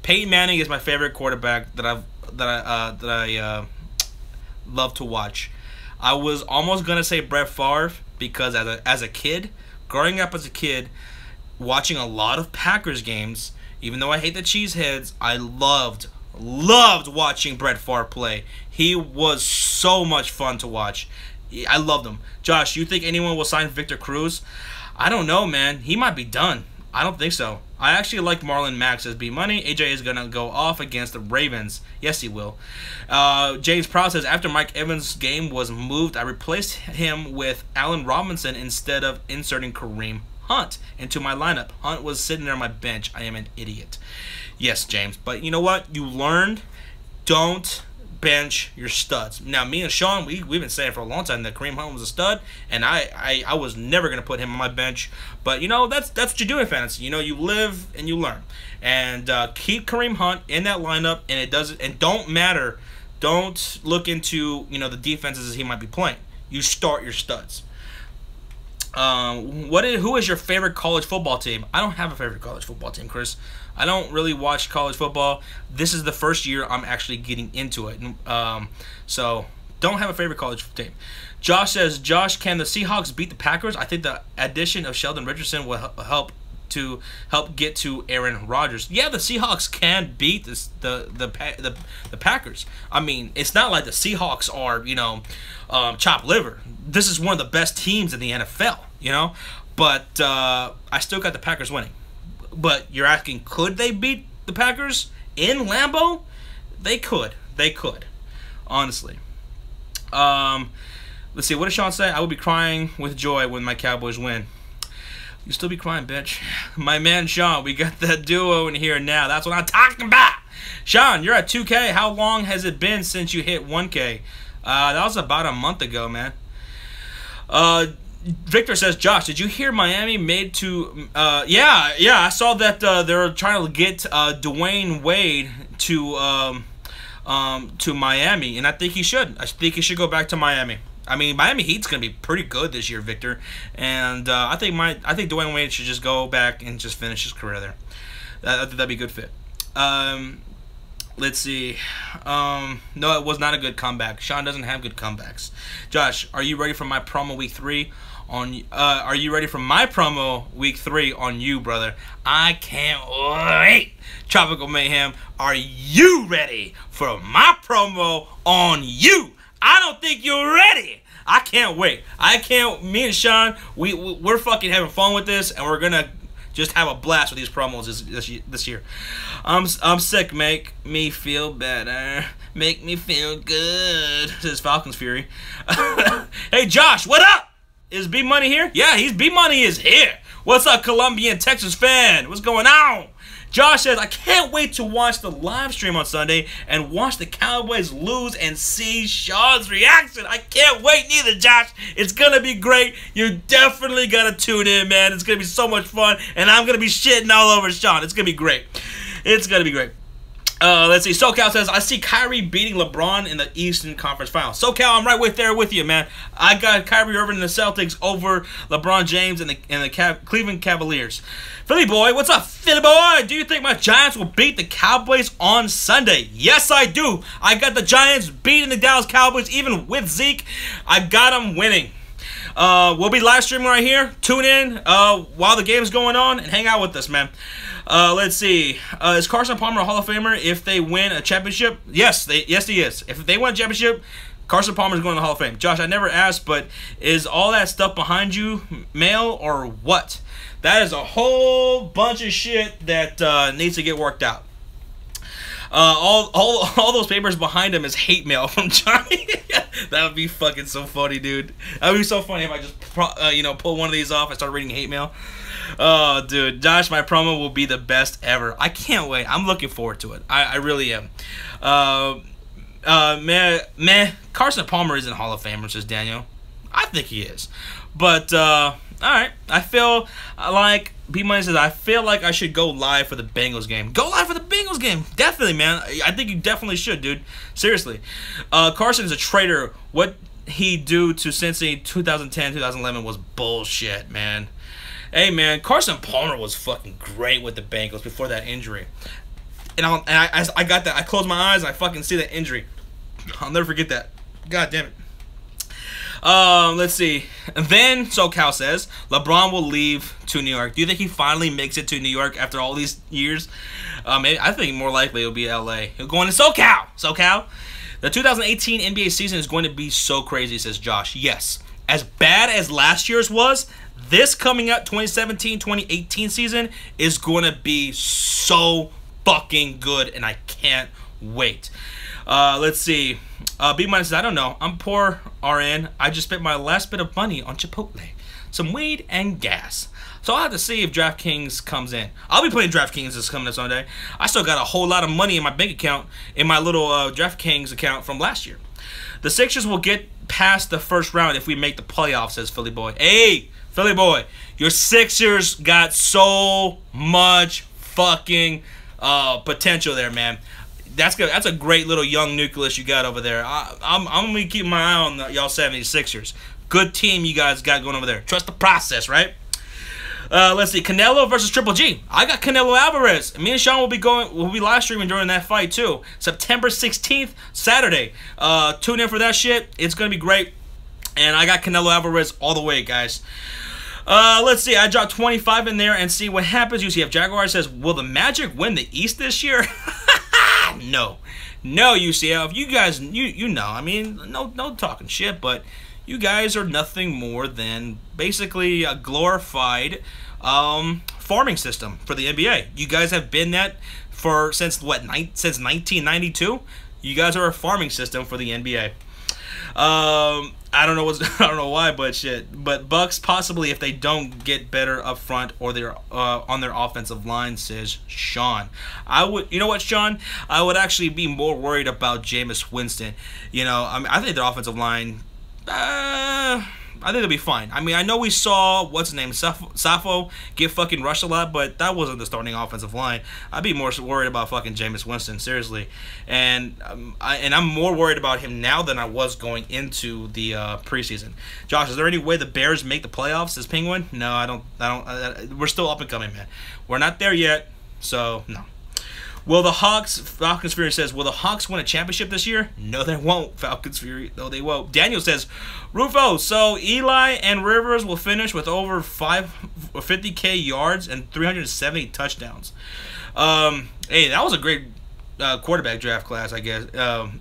[SPEAKER 1] Peyton Manning is my favorite quarterback that I love to watch. I was almost gonna say Brett Favre because as a kid, growing up as a kid, watching a lot of Packers games, even though I hate the cheeseheads, I loved watching Brett Favre play. He was so much fun to watch. I loved him. Josh, you think anyone will sign Victor Cruz? I don't know, man. He might be done. I don't think so. I actually like Marlon Mack says B Money. AJ is gonna go off against the Ravens. Yes, he will. James Proud says after Mike Evans' game was moved, I replaced him with Allen Robinson instead of inserting Kareem Hunt into my lineup. Hunt was sitting there on my bench. I am an idiot. Yes, James. But you know what? You learned. Don't bench your studs. Now, me and Sean, we've been saying for a long time that Kareem Hunt was a stud, and I was never going to put him on my bench. But, you know, that's what you do in fantasy. You know, you live and you learn. And keep Kareem Hunt in that lineup, and don't matter. Don't look into, you know, the defenses he might be playing. You start your studs. Who is your favorite college football team? I don't have a favorite college football team, Chris. I don't really watch college football. This is the first year I'm actually getting into it. So don't have a favorite college team. Josh says, Josh, can the Seahawks beat the Packers? I think the addition of Sheldon Richardson will help get to Aaron Rodgers. Yeah, the Seahawks can beat the Packers. I mean, it's not like the Seahawks are, you know, chopped liver. This is one of the best teams in the NFL, you know. But I still got the Packers winning. But you're asking, could they beat the Packers in Lambeau? They could. They could. Honestly. Let's see. What did Sean say? I will be crying with joy when my Cowboys win. You still be crying, bitch. My man Sean, we got that duo in here now. That's what I'm talking about. Sean, you're at 2K. How long has it been since you hit 1K? That was about a month ago, man. Victor says, Josh, did you hear Miami made to... yeah, I saw that they're trying to get Dwayne Wade to Miami, and I think he should. I think he should go back to Miami. I mean, Miami Heat's going to be pretty good this year, Victor, and I think Dwayne Wade should just go back and just finish his career there. I think that'd be a good fit. Let's see. No, it was not a good comeback. Sean doesn't have good comebacks. Josh, are you ready for my promo week 3? Are you ready for my promo week 3 on you, brother? I can't wait. Tropical Mayhem, are you ready for my promo on you? I don't think you're ready. I can't wait. Me and Sean, we're fucking having fun with this, and we're gonna just have a blast with these promos this year. I'm sick. Make me feel better. Make me feel good. This is Falcons Fury. Hey, Josh, what up? Is B Money here? Yeah, B Money is here. What's up, Colombian Texas fan? What's going on? Josh says, I can't wait to watch the live stream on Sunday and watch the Cowboys lose and see Sean's reaction. I can't wait neither, Josh. It's going to be great. You definitely got to tune in, man. It's going to be so much fun, and I'm going to be shitting all over Sean. It's going to be great. It's going to be great. Let's see. SoCal says, I see Kyrie beating LeBron in the Eastern Conference Finals. SoCal, I'm right there with you, man. I got Kyrie Irving and the Celtics over LeBron James and the Cleveland Cavaliers. Philly boy, what's up, Philly boy? Do you think my Giants will beat the Cowboys on Sunday? Yes, I do. I got the Giants beating the Dallas Cowboys, even with Zeke. I got them winning. We'll be live streaming right here. Tune in while the game's going on and hang out with us, man. Let's see. Is Carson Palmer a Hall of Famer if they win a championship? Yes, he is. If they win a championship, Carson Palmer is going to the Hall of Fame. Josh, I never asked, but is all that stuff behind you male or what? That is a whole bunch of shit that needs to get worked out. All those papers behind him is hate mail from Johnny. That would be fucking so funny, dude. That would be so funny if I just pull one of these off and start reading hate mail. Oh, dude, Josh, my promo will be the best ever. I can't wait. I'm looking forward to it. I really am. Man, Carson Palmer isn't Hall of Famer, says Daniel. I think he is, but all right. I feel like B Money says I feel like I should go live for the Bengals game. Go live for the Bengals game, definitely, man. I think you definitely should, dude. Seriously, Carson is a traitor. What he do to Cincy 2010, 2011 was bullshit, man. Hey, man, Carson Palmer was fucking great with the Bengals before that injury. And I got that. I close my eyes and I fucking see that injury. I'll never forget that. God damn it. Let's see. Then SoCal says LeBron will leave to New York. Do you think he finally makes it to New York after all these years? Maybe, I think more likely it'll be LA. He'll go into SoCal. SoCal. The 2018 NBA season is going to be so crazy, says Josh. Yes. As bad as last year's was, this coming up 2017-2018 season is going to be so fucking good, and I can't wait. Let's see. B minus says, I don't know. I'm poor, RN. I just spent my last bit of money on Chipotle, some weed, and gas. So I'll have to see if DraftKings comes in. I'll be playing DraftKings this coming Sunday. I still got a whole lot of money in my bank account, in my little DraftKings account from last year. The Sixers will get past the first round if we make the playoffs, says Philly Boy. Hey, Philly Boy, your Sixers got so much fucking potential there, man. That's good. That's a great little young nucleus you got over there. I'm going to keep my eye on y'all 76ers. Good team you guys got going over there. Trust the process, right? Let's see. Canelo versus Triple G. I got Canelo Alvarez. Me and Sean will be live streaming during that fight too. September 16th, Saturday. Tune in for that shit. It's going to be great. And I got Canelo Alvarez all the way, guys. Let's see. I dropped 25 in there and see what happens. UCF Jaguar says, will the Magic win the East this year? No, UCF. You guys, you know. I mean, no talking shit, but you guys are nothing more than basically a glorified farming system for the NBA. You guys have been that since 1992. You guys are a farming system for the NBA. I don't know why, but shit. But Bucks possibly if they don't get better up front or they're on their offensive line, says Sean. You know what, Sean? I would actually be more worried about Jameis Winston. You know, I think their offensive line. I think they'll be fine. I mean, I know we saw what's his name, Safo, get fucking rushed a lot, but that wasn't the starting offensive line. I'd be more worried about fucking Jameis Winston, seriously, and I'm more worried about him now than I was going into the preseason. Josh, is there any way the Bears make the playoffs as Penguin? No, I don't. We're still up and coming, man. We're not there yet, so no. Will the Hawks, Falcons Fury says, will the Hawks win a championship this year? No, they won't, Falcons Fury. No, they won't. Daniel says, Rufo, so Eli and Rivers will finish with over 50K yards and 370 touchdowns. Hey, that was a great quarterback draft class, I guess.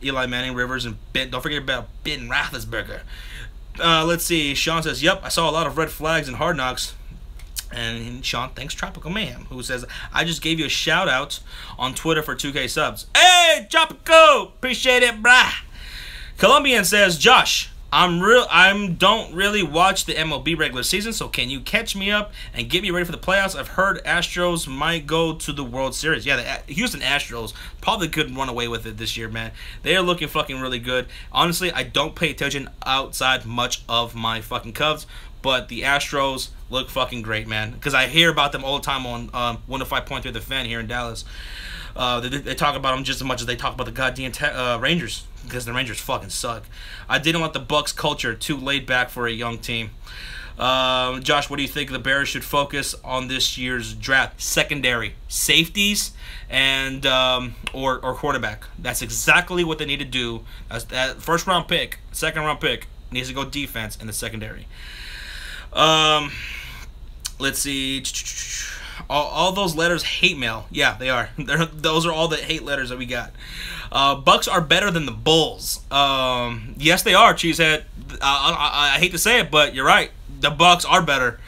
[SPEAKER 1] Eli Manning, Rivers, and don't forget about Ben Roethlisberger. Let's see. Sean says, yep, I saw a lot of red flags in Hard Knocks. And Sean thanks Tropical Mayhem, who says, I just gave you a shout out on Twitter for 2K subs. Hey, Tropical! Appreciate it, brah. Colombian says, Josh, I don't really watch the MLB regular season, so can you catch me up and get me ready for the playoffs? I've heard Astros might go to the World Series. Yeah, the Houston Astros probably could run away with it this year, man. They are looking fucking really good. Honestly, I don't pay attention outside much of my fucking Cubs, but the Astros look fucking great, man. Because I hear about them all the time on 105.3 The Fan here in Dallas. They talk about them just as much as they talk about the goddamn Rangers. Because the Rangers fucking suck. I didn't want the Bucks culture too laid back for a young team. Josh, what do you think the Bears should focus on this year's draft? Secondary, safeties, and or quarterback. That's exactly what they need to do. That first round pick, second round pick needs to go defense in the secondary. Let's see. All those letters hate mail. Yeah, they are. Those are all the hate letters that we got. Bucks are better than the Bulls. Yes, they are, Cheesehead. I hate to say it, but you're right. The Bucks are better.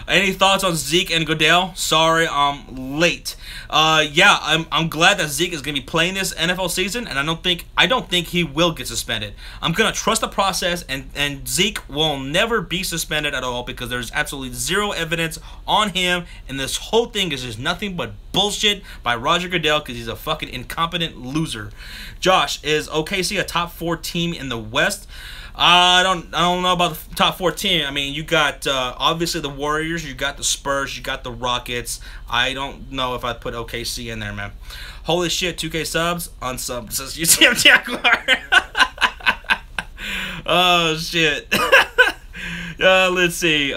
[SPEAKER 1] Any thoughts on Zeke and Goodell? Sorry, I'm late. Yeah, I'm glad that Zeke is gonna be playing this NFL season, and I don't think he will get suspended. I'm gonna trust the process, and Zeke will never be suspended at all because there's absolutely zero evidence on him, and this whole thing is just nothing but bullshit by Roger Goodell because he's a fucking incompetent loser. Josh, is OKC a top 4 team in the West? I don't know about the top 14. I mean, you got obviously the Warriors, you got the Spurs, you got the Rockets. I don't know if I'd put OKC in there, man. Holy shit, 2K subs, unsub, says UCF Jaguar. Oh, shit. Let's see.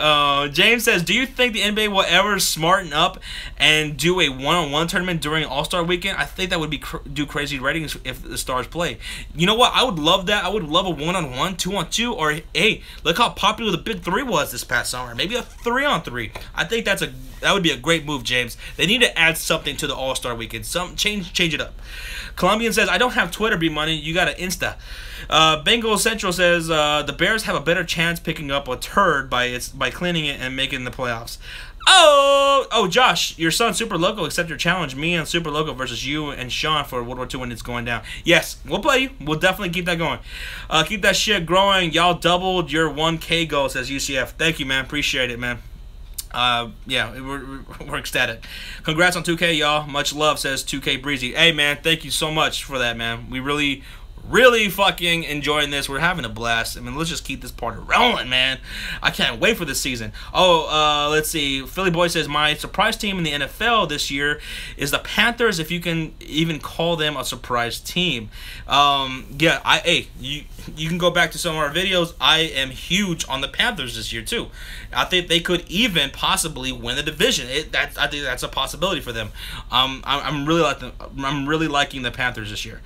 [SPEAKER 1] James says, do you think the NBA will ever smarten up and do a one-on-one tournament during All-Star Weekend? I think that would be do crazy ratings if the stars play. You know what? I would love that. I would love a one-on-one, 2-on-2, or hey, look how popular the Big 3 was this past summer. Maybe a 3-on-3. I think that would be a great move, James. They need to add something to the All-Star Weekend. Change it up. Colombian says, I don't have Twitter, B-Money. You got an Insta. Bengal Central says, the Bears have a better chance picking up a turd by cleaning it and making the playoffs. Oh, Josh, your son Super Loco accept your challenge. Me and Super Loco versus you and Sean for World War II when it's going down. Yes, we'll play you. We'll definitely keep that going. Keep that shit growing. Y'all doubled your 1K goal, says UCF. Thank you, man. Appreciate it, man. Yeah, we're ecstatic. Congrats on 2K, y'all. Much love, says 2K Breezy. Hey, man, thank you so much for that, man. We really fucking enjoying this. We're having a blast. I mean, let's just keep this party rolling, man. I can't wait for this season. Oh, let's see. Philly Boy says, my surprise team in the NFL this year is the Panthers, if you can even call them a surprise team. Yeah, you can go back to some of our videos. I am huge on the Panthers this year, too. I think they could even possibly win the division. I think that's a possibility for them. I'm really liking the Panthers this year.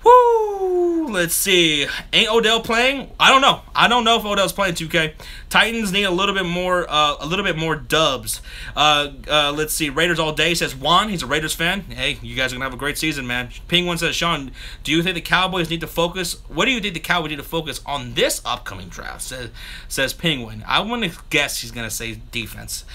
[SPEAKER 1] Woo! Let's see. Ain't Odell playing? I don't know. I don't know if Odell's playing 2K. Titans need a little bit more dubs. Let's see. Raiders all day, says Juan. He's a Raiders fan. Hey, you guys are gonna have a great season, man. Penguin says, Sean, do you think the Cowboys need to focus? What do you think the Cowboys need to focus on this upcoming draft? Says Penguin. I want to guess he's gonna say defense.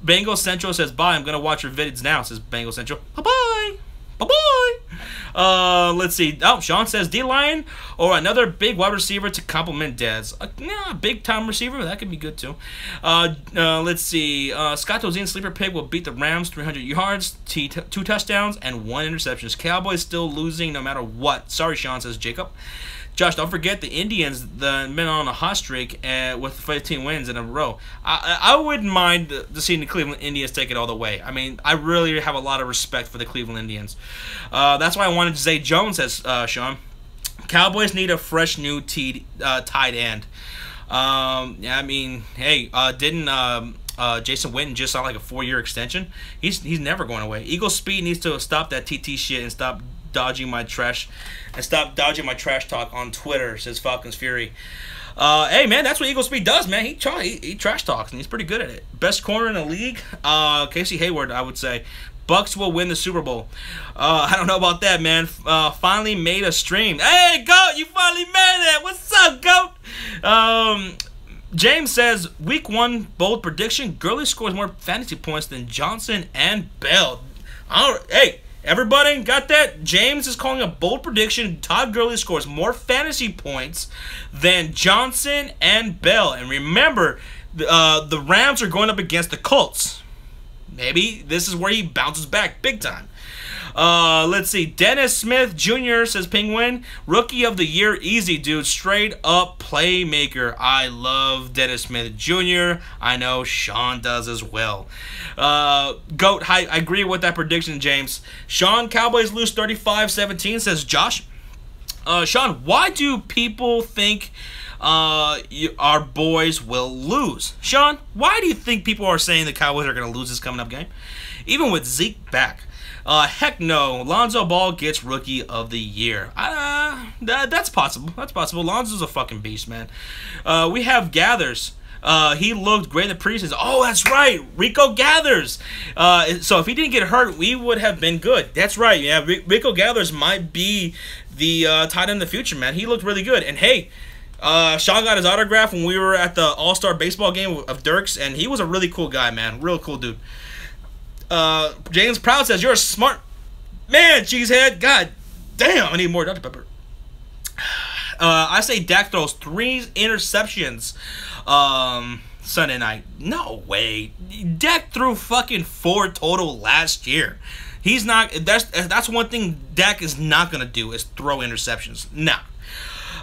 [SPEAKER 1] Bengal Central says, bye. I'm gonna watch your vids now. Says Bengal Central. Bye bye. Bye-bye. Let's see. Oh, Sean says D-line or another big wide receiver to complement Dez. Big-time receiver. That could be good, too. Let's see. Scott Tozine, sleeper pick, will beat the Rams 300 yards, 2 touchdowns, and 1 interception. Cowboys still losing no matter what. Sorry, Sean, says Jacob. Josh, don't forget the Indians, been on a hot streak with 15 wins in a row. I wouldn't mind seeing the Cleveland Indians take it all the way. I mean, I really have a lot of respect for the Cleveland Indians. That's why I wanted to say Jones, says Sean. Cowboys need a fresh new tight end. Yeah, I mean, hey, didn't Jason Witten just sign like a 4-year extension? He's never going away. Eagle Speed needs to stop that TT shit and stop dodging my trash talk on Twitter, says Falcons Fury. Hey man, that's what Eagle Speed does, man. He trash talks and he's pretty good at it. Best corner in the league, Casey Hayward, I would say. Bucks will win the Super Bowl. I don't know about that, man. Finally made a stream. Hey, Goat, you finally made it. What's up, Goat? James says, week 1 bold prediction. Gurley scores more fantasy points than Johnson and Bell. Hey, everybody got that? James is calling a bold prediction. Todd Gurley scores more fantasy points than Johnson and Bell. And remember, the Rams are going up against the Colts. Maybe this is where he bounces back big time. Let's see. Dennis Smith Jr. says Penguin. Rookie of the year, easy, dude. Straight up playmaker. I love Dennis Smith Jr. I know Sean does as well. Goat, I agree with that prediction, James. Sean, Cowboys lose 35-17, says Josh. Sean, why do people think our boys will lose? Sean, why do you think people are saying the Cowboys are going to lose this coming up game? Even with Zeke back. Heck no. Lonzo Ball gets Rookie of the Year. That's possible. That's possible. Lonzo's a fucking beast, man. We have Gathers. He looked great in the preseason. Oh, that's right. Rico Gathers. So if he didn't get hurt, we would have been good. That's right. Yeah, Rico Gathers might be the tight end in the future, man. He looked really good. And hey, Sean got his autograph when we were at the All-Star baseball game of Dirks, and he was a really cool guy, man. Real cool dude. James Proud says, you're a smart man, Cheesehead. God damn, I need more Dr. Pepper. I say Dak throws 3 interceptions Sunday night. No way. Dak threw fucking 4 total last year. He's not. That's one thing Dak is not gonna do, is throw interceptions. Nah.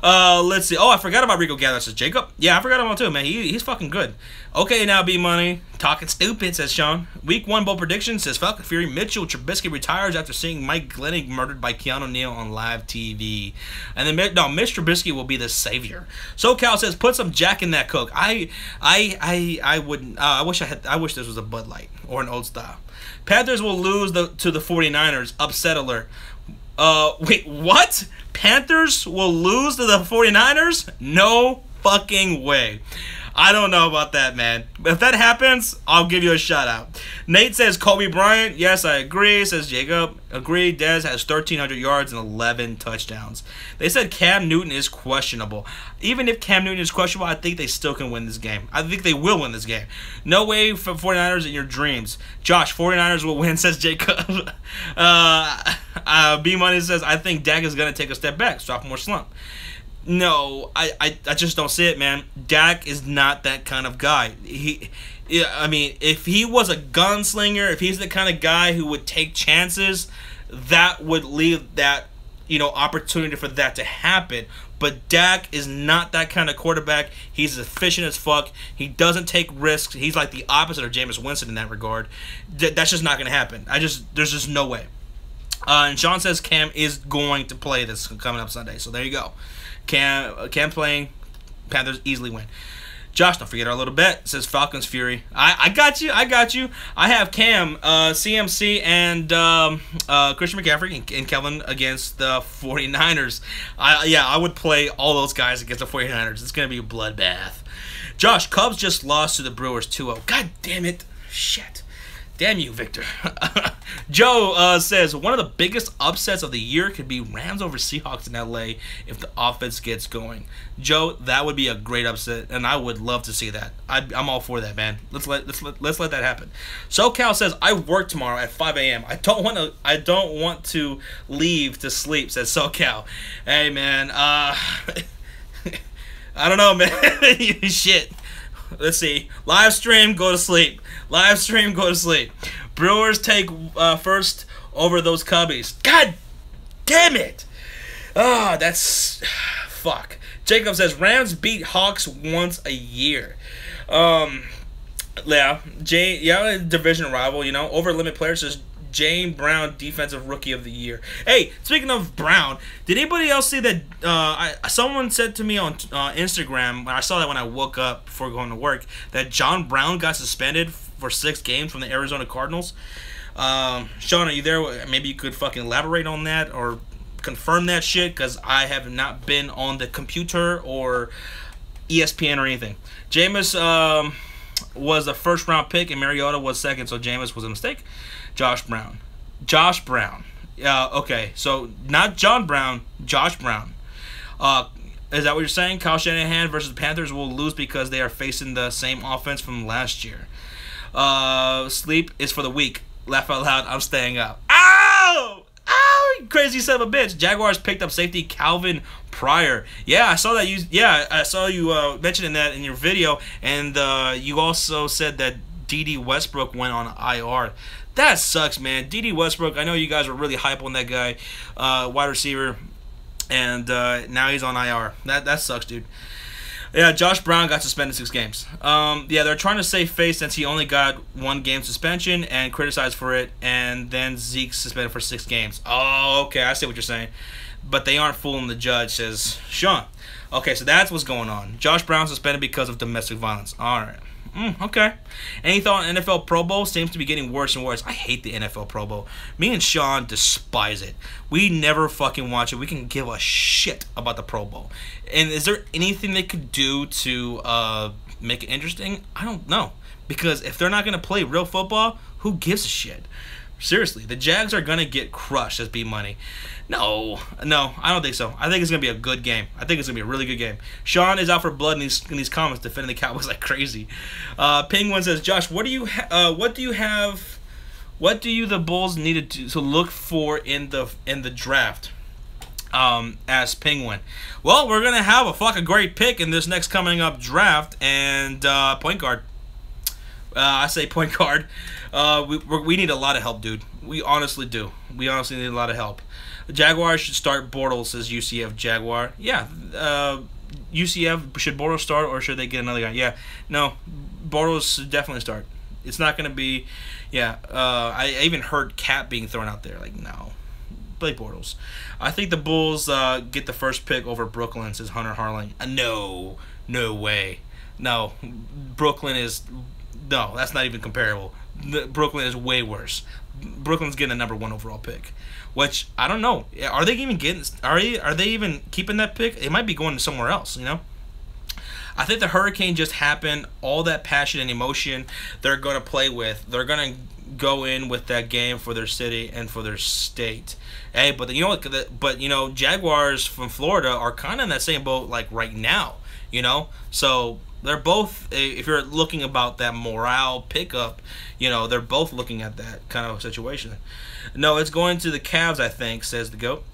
[SPEAKER 1] Let's see. Oh, I forgot about Rico Gathers, says Jacob. Yeah, I forgot about him too, man. He's fucking good. Okay, now B-Money. Talking stupid, says Sean. Week 1 bold prediction, says Falcon Fury. Mitchell Trubisky retires after seeing Mike Glennon murdered by Keanu Neal on live TV. And then, no, Mitch Trubisky will be the savior. SoCal says, put some Jack in that Coke. I wouldn't. I wish this was a Bud Light or an Old Style. Panthers will lose to the 49ers. Upset alert. Wait, what? Panthers will lose to the 49ers? No fucking way. I don't know about that, man. If that happens, I'll give you a shout out. Nate says Kobe Bryant. Yes, I agree. Says Jacob. Agree. Dez has 1,300 yards and 11 touchdowns. They said Cam Newton is questionable. Even if Cam Newton is questionable, I think they still can win this game. I think they will win this game. No way for 49ers in your dreams. Josh, 49ers will win, says Jacob. B-Money says, I think Dak is going to take a step back. Sophomore slump. No, I just don't see it, man. Dak is not that kind of guy. I mean, if he was a gunslinger, if he's the kind of guy who would take chances, that would leave that, opportunity for that to happen. But Dak is not that kind of quarterback. He's efficient as fuck. He doesn't take risks. He's like the opposite of Jameis Winston in that regard. That's just not going to happen. There's just no way. And Sean says Cam is going to play this coming up Sunday. So there you go. Cam playing, Panthers easily win. Josh, don't forget our little bet. It says Falcons Fury. I got you. I have Cam, CMC, and Christian McCaffrey and Kevin against the 49ers. I would play all those guys against the 49ers. It's going to be a bloodbath. Josh, Cubs just lost to the Brewers 2-0. God damn it. Shit. Damn you, Victor. Joe says, one of the biggest upsets of the year could be Rams over Seahawks in LA if the offense gets going. Joe, that would be a great upset, and I would love to see that. I'm all for that, man. Let's let that happen. SoCal says, I work tomorrow at 5 a.m. I don't want to leave to sleep, says SoCal. Hey, man. I don't know, man. Shit. Let's see. Live stream, go to sleep. Live stream, go to sleep. Brewers take first over those Cubbies. God damn it. That's... Fuck. Jacob says, Rams beat Hawks once a year. Division rival, Over limit player says, Jane Brown, Defensive Rookie of the Year. Hey, speaking of Brown, did anybody else see that? Someone said to me on Instagram, I saw that when I woke up before going to work, that John Brown got suspended for 6 games from the Arizona Cardinals. Sean, are you there? Maybe you could fucking elaborate on that or confirm that shit, because I have not been on the computer or ESPN or anything. Jameis was a first-round pick, and Mariota was second, so Jameis was a mistake. Josh Brown. Okay, so not John Brown, Josh Brown. Is that what you're saying? Kyle Shanahan versus the Panthers will lose because they are facing the same offense from last year. Sleep is for the weak. Laugh out loud, I'm staying up. Ow! Ow! You crazy son of a bitch. Jaguars picked up safety Calvin Pryor. Yeah, I saw that I saw you mentioning that in your video, and you also said that D.D. Westbrook went on IR. That sucks, man. D.D. Westbrook, I know you guys were really hype on that guy, wide receiver, and now he's on IR. That sucks, dude. Yeah, Josh Brown got suspended 6 games. They're trying to save face since he only got 1 game suspension and criticized for it, and then Zeke suspended for 6 games. Oh, okay, I see what you're saying. But they aren't fooling the judge, says Sean. Okay, so that's what's going on. Josh Brown suspended because of domestic violence. All right. Okay. Any thought on NFL Pro Bowl? Seems to be getting worse and worse. I hate the NFL Pro Bowl. Me and Sean despise it. We never fucking watch it. We can give a shit about the Pro Bowl. And is there anything they could do to make it interesting? I don't know. Because if they're not going to play real football, who gives a shit? Seriously, the Jags are going to get crushed as B-Money. No, I don't think so. I think it's going to be a good game. I think it's going to be a really good game. Sean is out for blood in these comments, defending the Cowboys like crazy. Penguin says, Josh, what do the Bulls need to look for in the draft? As Penguin. Well, we're going to have a fucking great pick in this next coming up draft, and point guard. I say point guard. We need a lot of help, dude. We honestly do. We honestly need a lot of help. The Jaguars should start Bortles, says UCF Jaguar. Yeah, UCF, should Bortles start or should they get another guy? Yeah, no, Bortles should definitely start. It's not going to be, I even heard Cap being thrown out there. Like, no, play Bortles. I think the Bulls get the first pick over Brooklyn, says Hunter Harling. No way. No, Brooklyn is, no, that's not even comparable. Brooklyn is way worse. Brooklyn's getting the number 1 overall pick, which I don't know. Are they even getting? Are they even keeping that pick? It might be going to somewhere else. I think the hurricane just happened. All that passion and emotion they're going to play with. They're going to go in with that game for their city and for their state. Hey, but you know what? But you know, Jaguars from Florida are kind of in that same boat like right now. You know, so they're both. If you're looking about that morale pickup, you know, they're both looking at that kind of situation. No, it's going to the Cavs, I think, says the GOAT.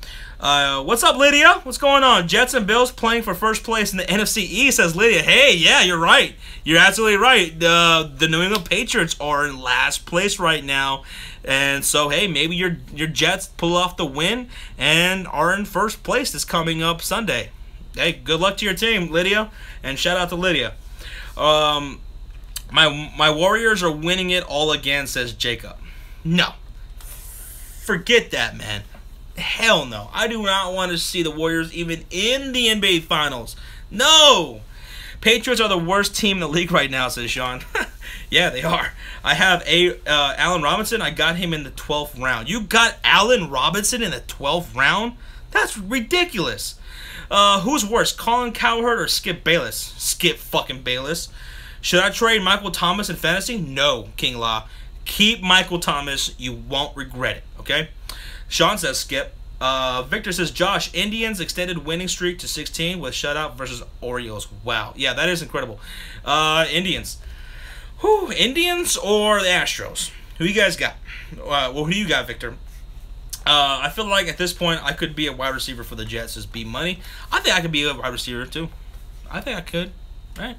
[SPEAKER 1] What's up, Lydia? What's going on? Jets and Bills playing for first place in the NFC East, says Lydia. Hey, yeah, you're right. You're absolutely right. The New England Patriots are in last place right now. And so, hey, maybe your Jets pull off the win and are in first place this coming up Sunday. Hey, good luck to your team, Lydia. And shout out to Lydia. My Warriors are winning it all again, says Jacob. No. Forget that, man. Hell no. I do not want to see the Warriors even in the NBA Finals. No. Patriots are the worst team in the league right now, says Sean. Yeah, they are. I have Allen Robinson. I got him in the 12th round. You got Allen Robinson in the 12th round? That's ridiculous. Who's worse, Colin Cowherd or Skip Bayless? Skip fucking Bayless. Should I trade Michael Thomas in fantasy? No, King Law. Keep Michael Thomas. You won't regret it, okay? Sean says skip. Victor says, Josh, Indians extended winning streak to 16 with shutout versus Orioles. Wow. Yeah, that is incredible. Indians. Who? Indians or the Astros? Who you guys got? Well, who do you got, Victor? I feel like at this point I could be a wide receiver for the Jets as B Money. I think I could be a wide receiver too. I think I could. Right?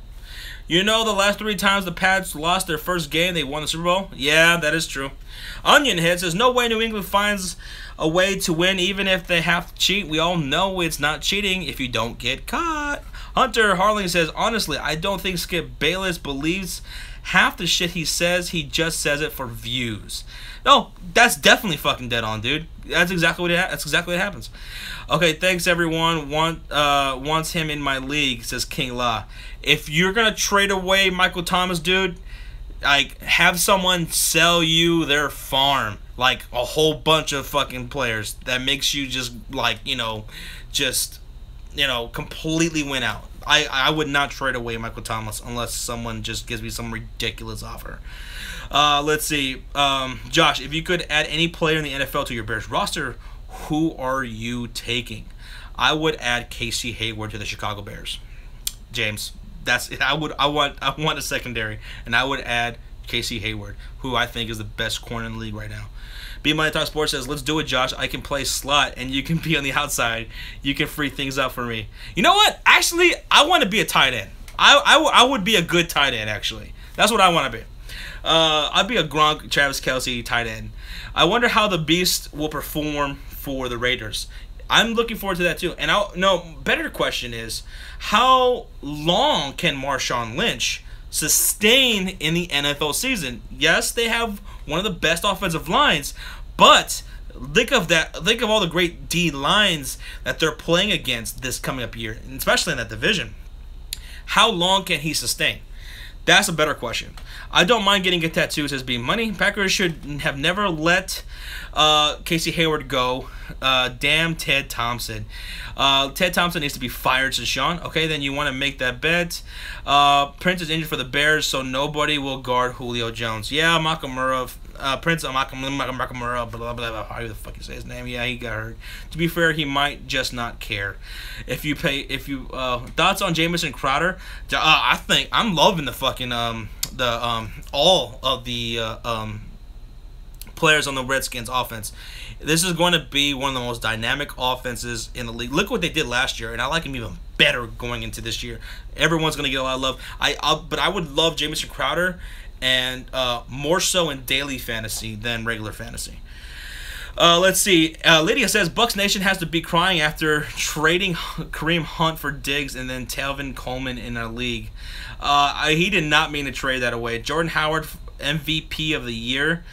[SPEAKER 1] You know, the last 3 times the Pats lost their first game, they won the Super Bowl? Yeah, that is true. Onionhead says, no way New England finds a way to win even if they have to cheat. We all know it's not cheating if you don't get caught. Hunter Harling says, honestly, I don't think Skip Bayless believes half the shit he says. He just says it for views. No, that's definitely fucking dead on, dude. That's exactly what happens. Okay, thanks everyone. Wants him in my league, says King La. If you're gonna trade away Michael Thomas, dude, like have someone sell you their farm, like a whole bunch of fucking players that makes you just like completely win out. I would not trade away Michael Thomas unless someone just gives me some ridiculous offer. Let's see. Josh, if you could add any player in the NFL to your Bears roster, who are you taking? I would add Casey Hayward to the Chicago Bears. James, I want a secondary, and I would add Casey Hayward, who I think is the best corner in the league right now. B Money Talk Sports says, let's do it, Josh. I can play slot, and you can be on the outside. You can free things up for me. You know what? Actually, I want to be a tight end. I would be a good tight end, actually. That's what I want to be. I'd be a Gronk, Travis Kelce tight end. I wonder how the Beast will perform for the Raiders. I'm looking forward to that too. And better question is, how long can Marshawn Lynch sustain in the NFL season? Yes, they have one of the best offensive lines, but think of all the great D lines that they're playing against this coming up year, and especially in that division. How long can he sustain? That's a better question. I don't mind getting a tattoo, says B Money. Packers should have never let Casey Hayward go. Damn Ted Thompson. Ted Thompson needs to be fired, says Sean. Okay, then you want to make that bet. Prince is injured for the Bears, so nobody will guard Julio Jones. Yeah, Makamura. Prince Makamura, blah, blah, blah, how the fuck you say his name? Yeah, he got hurt. To be fair, he might just not care. Thoughts on Jamison Crowder? I think I'm loving the fucking all of the players on the Redskins offense. This is going to be one of the most dynamic offenses in the league. Look what they did last year, and I like him even better going into this year. Everyone's going to get a lot of love. But I would love Jamison Crowder, and more so in daily fantasy than regular fantasy. Let's see. Lydia says, Bucks Nation has to be crying after trading Kareem Hunt for Diggs and then Tevin Coleman in our league. He did not mean to trade that away. Jordan Howard, MVP of the year.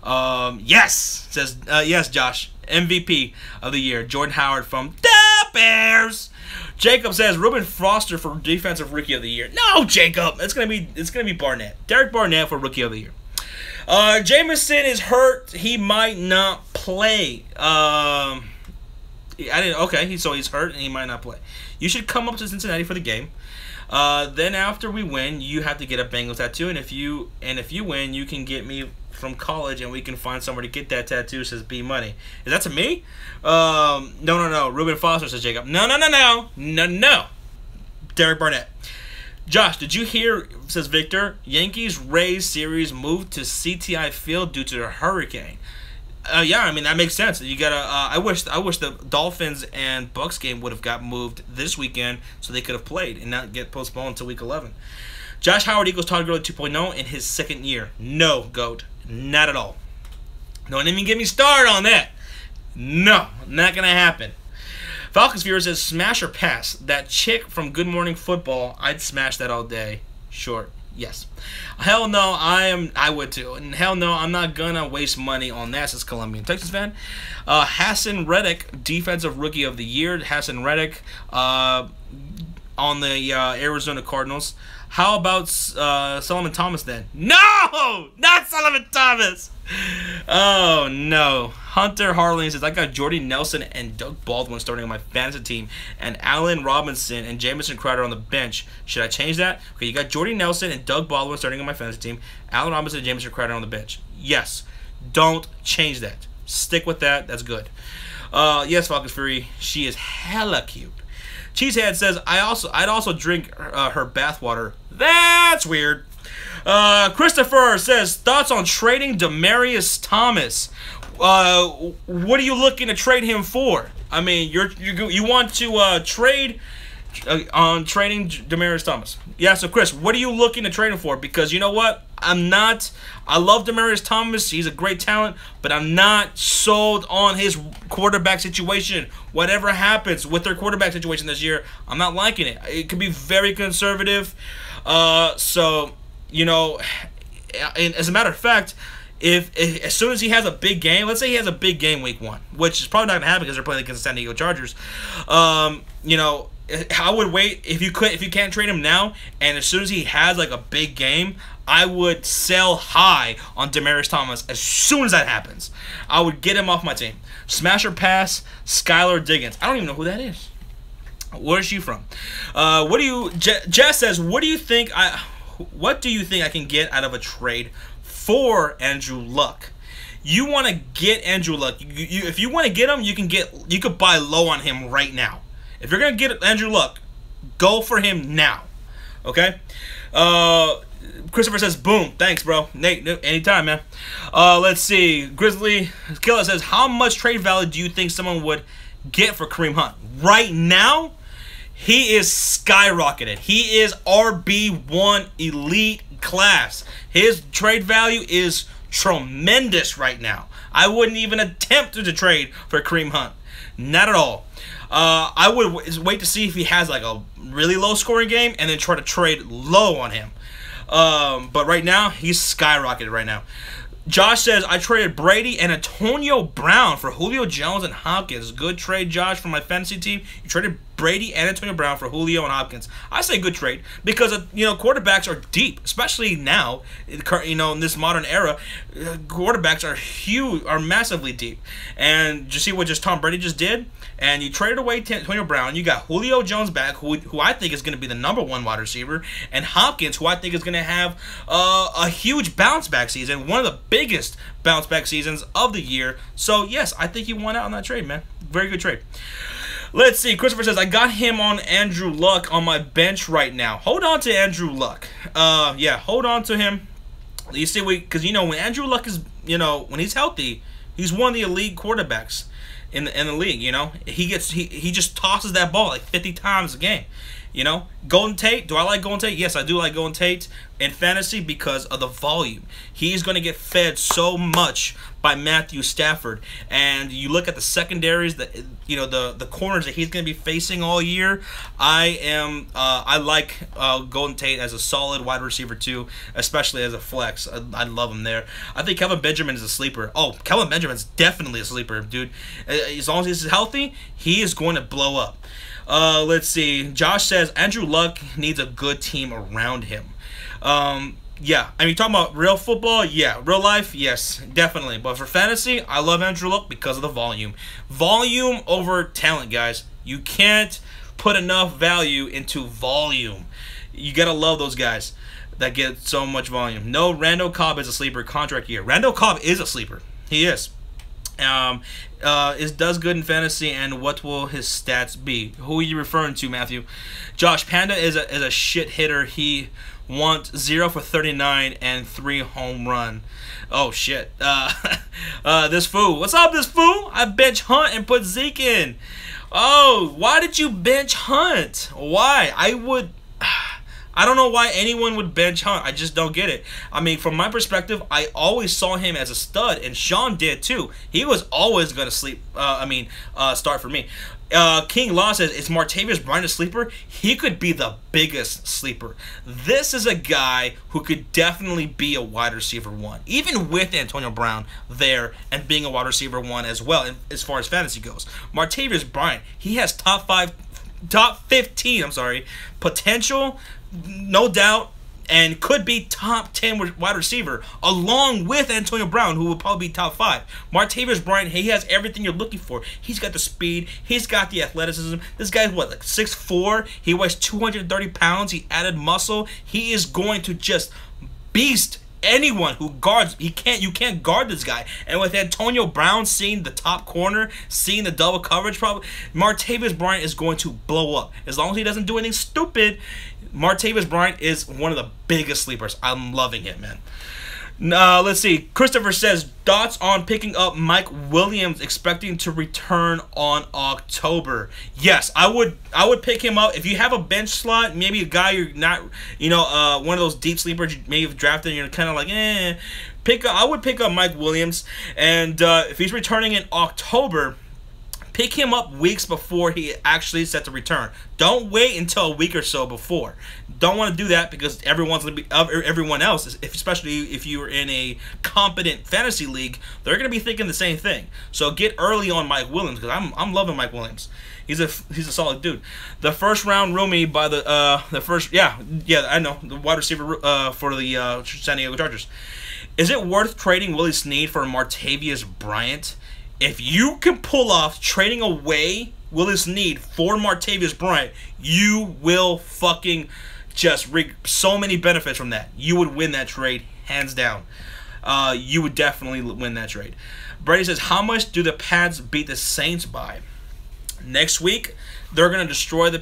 [SPEAKER 1] Yes, says yes, Josh. MVP of the year. Jordan Howard from the Bears. Jacob says Reuben Foster for defensive rookie of the year. No, Jacob. It's gonna be Barnett. Derek Barnett for rookie of the year. Jameson is hurt. He might not play. Okay, so he's hurt and he might not play. You should come up to Cincinnati for the game. Then after we win, you have to get a Bengals tattoo, and if you win, you can get me from college, and we can find somewhere to get that tattoo. Says B Money. Is that to me? No. Ruben Foster, says Jacob. No. Derek Barnett. Josh, did you hear? Says Victor. Yankees Rays series moved to CTI Field due to the hurricane. Yeah, I mean that makes sense. You gotta. I wish the Dolphins and Bucks game would have got moved this weekend so they could have played and not get postponed until week 11. Josh Howard equals Todd Gurley 2.0 in his second year. No, GOAT, not at all. Don't even get me started on that. No, not gonna happen. Falcons Viewer says smash or pass. That chick from Good Morning Football, I'd smash that all day. Short. Yes. Hell no, I would too. And hell no, I'm not gonna waste money on that, says Colombian Texas fan. Hassan Reddick, Defensive Rookie of the Year. Hassan Reddick on the Arizona Cardinals. How about Solomon Thomas then? No! Not Solomon Thomas! Oh, no. Hunter Harlan says, I got Jordy Nelson and Doug Baldwin starting on my fantasy team, and Allen Robinson and Jamison Crowder on the bench. Should I change that? Okay, you got Jordy Nelson and Doug Baldwin starting on my fantasy team, Allen Robinson and Jamison Crowder on the bench. Yes. Don't change that. Stick with that. That's good. Yes, Falcons Fury. She is hella cute. Cheesehead says, I'd also drink her bathwater. That's weird. Christopher says, thoughts on trading Demaryius Thomas. What are you looking to trade him for? I mean, you want to trade on trading Demaryius Thomas. Yeah, so Chris, what are you looking to trade him for? Because you know what? I love Demaryius Thomas. He's a great talent, but I'm not sold on his quarterback situation. Whatever happens with their quarterback situation this year, I'm not liking it. It could be very conservative. So, you know, and as a matter of fact, if as soon as he has a big game, let's say he has a big game week 1, which is probably not going to happen because they're playing against the San Diego Chargers, you know, I would wait if you can't trade him now, and as soon as he has like a big game, I would sell high on Demaryius Thomas as soon as that happens. I would get him off my team. Smash or pass, Skylar Diggins. I don't even know who that is. Where is she from? Jess says, what do you think I can get out of a trade for Andrew Luck? You want to get Andrew Luck. If you want to get him, you could buy low on him right now. If you're going to get Andrew Luck, go for him now. Okay? Christopher says, boom. Thanks, bro. Nate, anytime, man. Let's see. Grizzly Killer says, how much trade value do you think someone would get for Kareem Hunt? Right now, he is skyrocketed. He is RB1 elite class. His trade value is tremendous right now. I wouldn't even attempt to trade for Kareem Hunt. Not at all. I would wait to see if he has like a really low scoring game and then try to trade low on him. But right now, he's skyrocketed right now. Josh says, I traded Brady and Antonio Brown for Julio Jones and Hopkins. Good trade, Josh, for my fantasy team. You traded Brady and Antonio Brown for Julio and Hopkins. I say good trade because, quarterbacks are deep, especially now, in this modern era. Quarterbacks are huge, are massively deep. And you see what Tom Brady just did? And you traded away Antonio Brown. You got Julio Jones back, who I think is going to be the #1 wide receiver, and Hopkins, who I think is going to have a huge bounce-back season, one of the biggest bounce-back seasons of the year. So, yes, I think you won out on that trade, man. Very good trade. Let's see. Christopher says, I got him on Andrew Luck on my bench right now. Hold on to Andrew Luck. Yeah, hold on to him. You see, because, when Andrew Luck is, when he's healthy, he's one of the elite quarterbacks in the league. He just tosses that ball like 50 times a game. Golden Tate, do I like Golden Tate? Yes, I do like Golden Tate in fantasy because of the volume. He's going to get fed so much by Matthew Stafford. And you look at the secondaries, the corners that he's going to be facing all year. I like Golden Tate as a solid wide receiver too, especially as a flex. I love him there. I think Kelvin Benjamin is a sleeper. Oh, Kelvin Benjamin's definitely a sleeper, dude. As long as he's healthy, he is going to blow up. Let's see. Josh says Andrew Luck needs a good team around him. Yeah. I mean, talking about real football, yeah. Real life, yes, definitely. But for fantasy, I love Andrew Luck because of the volume. Volume over talent, guys. You can't put enough value into volume. You gotta love those guys that get so much volume. No, Randall Cobb is a sleeper contract year. Randall Cobb is a sleeper. He is. Is does good in fantasy, and what will his stats be? Who are you referring to, Matthew? Josh Panda is a shit hitter. He wants 0 for 39 and 3 home run. Oh shit. This fool. What's up, this fool? I bench Hunt and put Zeke in. Oh, why did you bench Hunt? Why? I don't know why anyone would bench Hunt. I just don't get it. I mean, from my perspective, I always saw him as a stud, and Sean did too. He was always going to start for me. King Law says, is Martavis Bryant a sleeper? He could be the biggest sleeper. This is a guy who could definitely be a wide receiver 1, even with Antonio Brown there and being a wide receiver 1 as well, as far as fantasy goes. Martavis Bryant, he has top 15, potential, no doubt, and could be top 10 wide receiver, along with Antonio Brown, who will probably be top 5. Martavis Bryant, he has everything you're looking for. He's got the speed. He's got the athleticism. This guy's, what, like 6'4"? He weighs 230 pounds. He added muscle. He is going to just beast anyone who guards. You can't guard this guy. And with Antonio Brown seeing the top corner, seeing the double coverage problem, Martavis Bryant is going to blow up. As long as he doesn't do anything stupid, Martavis Bryant is one of the biggest sleepers. I'm loving it, man. Let's see. Christopher says, thoughts on picking up Mike Williams, expecting to return on October. Yes, I would pick him up. If you have a bench slot, maybe a guy you're not, one of those deep sleepers you may have drafted and you're kind of like, I would pick up Mike Williams. And if he's returning in October, pick him up weeks before he actually is set to return. Don't wait until a week or so before. Don't want to do that because everyone else, especially if you're in a competent fantasy league, they're going to be thinking the same thing. So get early on Mike Williams because I'm loving Mike Williams. He's a solid dude. The first round roomie by the first I know, the wide receiver for the San Diego Chargers. Is it worth trading Willie Snead for Martavis Bryant? If you can pull off trading away Willie Snead for Martavis Bryant, you will fucking just reap so many benefits from that. You would win that trade, hands down. You would definitely win that trade. Brady says, how much do the Pats beat the Saints by? Next week, they're going to destroy the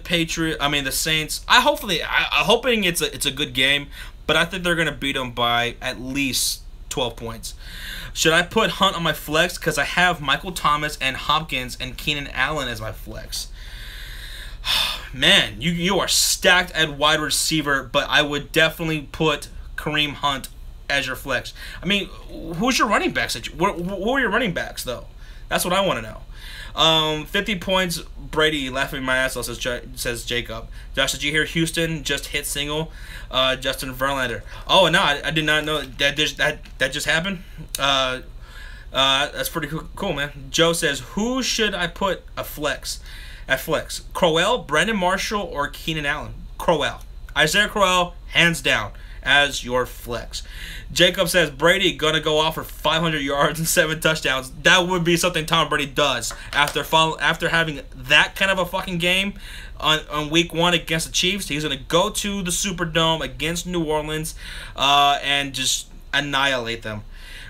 [SPEAKER 1] Saints. I'm hoping it's a good game, but I think they're going to beat them by at least 12 points. Should I put Hunt on my flex? Because I have Michael Thomas and Hopkins and Keenan Allen as my flex. Man, you are stacked at wide receiver, but I would definitely put Kareem Hunt as your flex. I mean, who's your running backs? Who are your running backs, though? That's what I want to know. 50 points, Brady laughing my ass off, says Jacob. Josh, did you hear Houston just hit single Justin Verlander? Oh, no, I did not know that just happened. That's pretty cool, man. Joe says, who should I put at flex? Crowell, Brandon Marshall, or Keenan Allen? Crowell. Isaiah Crowell, hands down, as your flex. Jacob says, Brady gonna go off for 500 yards and 7 touchdowns. That would be something Tom Brady does after having that kind of a fucking game on week 1 against the Chiefs. He's gonna go to the Superdome against New Orleans and just annihilate them.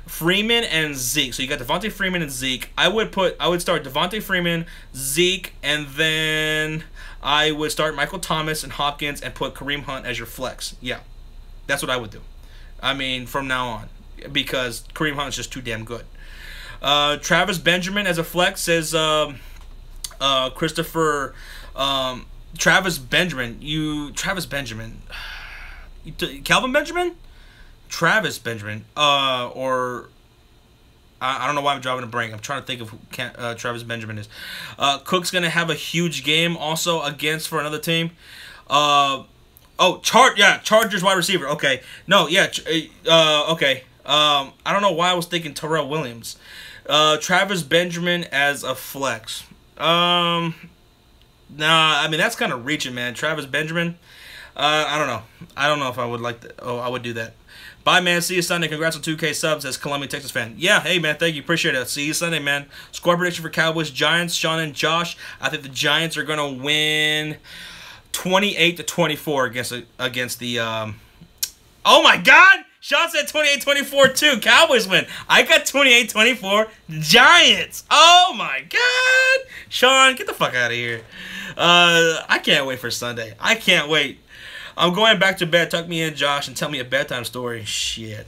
[SPEAKER 1] Freeman and Zeke. So you got Devontae Freeman and Zeke. I would start Devontae Freeman, Zeke, and then I would start Michael Thomas and Hopkins and put Kareem Hunt as your flex. Yeah, that's what I would do. I mean, from now on, because Kareem Hunt is just too damn good. Travis Benjamin as a flex, says Christopher. Travis Benjamin. Calvin Benjamin? Travis Benjamin. Or I don't know why I'm driving a brain. I'm trying to think of who Travis Benjamin is. Cook's going to have a huge game also against for another team. Chargers wide receiver. Okay. No, yeah. Okay. I don't know why I was thinking Terrell Williams. Travis Benjamin as a flex. Nah, I mean, that's kind of reaching, man. Travis Benjamin. I don't know. I don't know if I would like that. Oh, I would do that. Bye, man. See you Sunday. Congrats on 2K subs as Columbia, Texas fan. Yeah, hey, man. Thank you. Appreciate it. See you Sunday, man. Score prediction for Cowboys, Giants, Sean and Josh. I think the Giants are going to win 28-24 against the. Oh my God! Sean said 28-24 too. Cowboys win. I got 28-24 Giants. Oh my God! Sean, get the fuck out of here. I can't wait for Sunday. I can't wait. I'm going back to bed. Tuck me in, Josh, and tell me a bedtime story. Shit.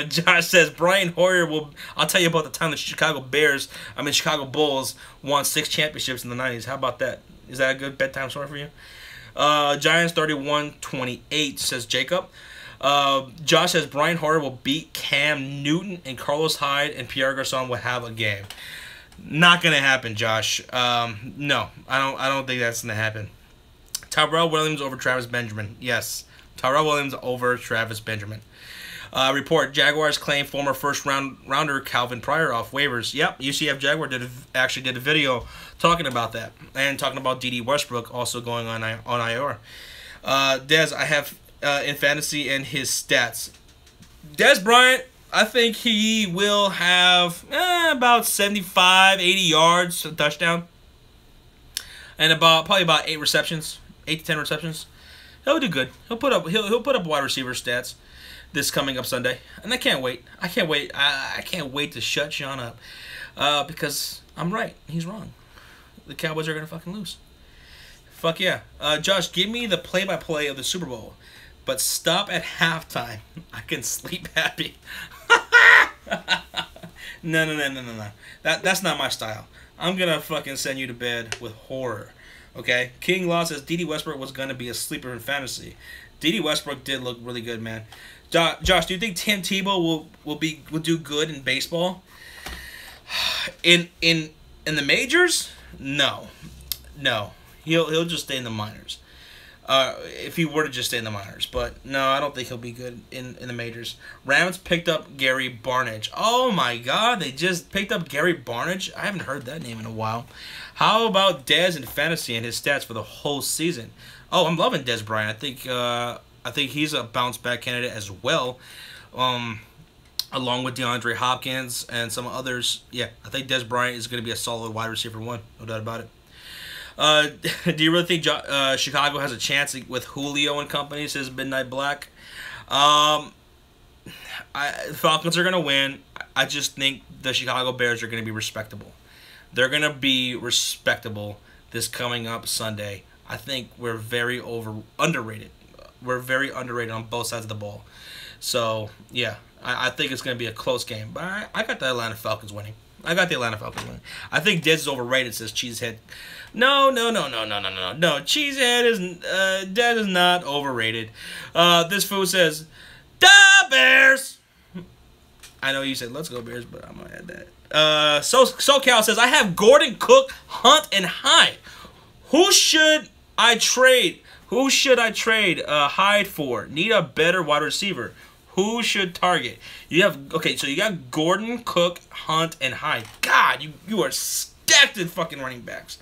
[SPEAKER 1] Josh says Brian Hoyer will. I'll tell you about the time the Chicago Bulls won 6 championships in the 90s. How about that? Is that a good bedtime story for you? Giants 31-28 says Jacob. Josh says Brian Hoyer will beat Cam Newton and Carlos Hyde and Pierre Garçon will have a game. Not gonna happen, Josh. No, I don't think that's gonna happen. Tyrell Williams over Travis Benjamin. Yes, Tyrell Williams over Travis Benjamin. Report: Jaguars claim former first-rounder Calvin Pryor off waivers. Yep, UCF Jaguar actually did a video talking about that and talking about D.D. Westbrook also going on IR. Dez, I have in fantasy and his stats. Dez Bryant, I think he will have about 75, 80 yards, a touchdown, and probably about 8 receptions, 8 to 10 receptions. He'll do good. He'll put up wide receiver stats this coming up Sunday, and I can't wait. I can't wait to shut Sean up because I'm right. He's wrong. The Cowboys are gonna fucking lose. Fuck yeah. Josh, give me the play-by-play of the Super Bowl, but stop at halftime. I can sleep happy. No. That's not my style. I'm gonna fucking send you to bed with horror. Okay? King Law says D.D. Westbrook was gonna be a sleeper in fantasy. D.D. Westbrook did look really good, man. Josh, do you think Tim Tebow will do good in baseball? In the majors? No. He'll just stay in the minors. If he were to just stay in the minors, but no, I don't think he'll be good in the majors. Rams picked up Gary Barnidge. Oh my God, they just picked up Gary Barnidge. I haven't heard that name in a while. How about Dez in fantasy and his stats for the whole season? Oh, I'm loving Dez Bryant. I think he's a bounce back candidate as well, along with DeAndre Hopkins and some others. Yeah, I think Dez Bryant is going to be a solid wide receiver 1, no doubt about it. Do you really think Chicago has a chance with Julio and company? Says Midnight Black. The Falcons are going to win. I just think the Chicago Bears are going to be respectable. They're going to be respectable this coming up Sunday. I think we're very underrated. We're very underrated on both sides of the ball. So, yeah, I think it's going to be a close game. But I got the Atlanta Falcons winning. I think Dez is overrated, says Cheesehead. No. Cheesehead is Dez is not overrated. This fool says, "Da Bears." I know you said let's go Bears, but I'm gonna add that. SoCal says I have Gordon, Cook, Hunt, and Hyde. Who should I trade? Hyde for? Need a better wide receiver. Who should target? You got Gordon, Cook, Hunt, and Hyde. God, you are stacked in fucking running backs.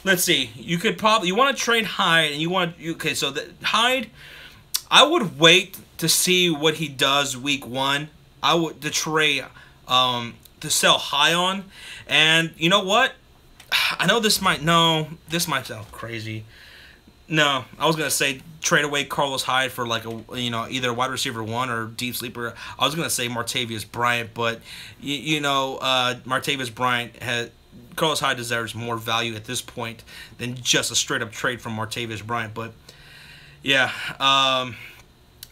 [SPEAKER 1] Let's see. You want to trade Hyde, and so Hyde, I would wait to see what he does week 1. I would to sell high on, and you know what? I know this might sound crazy. No, I was gonna say trade away Carlos Hyde for like either wide receiver 1 or deep sleeper. I was gonna say Martavius Bryant, but Martavius Bryant Carlos Hyde deserves more value at this point than just a straight up trade from Martavius Bryant. But yeah, I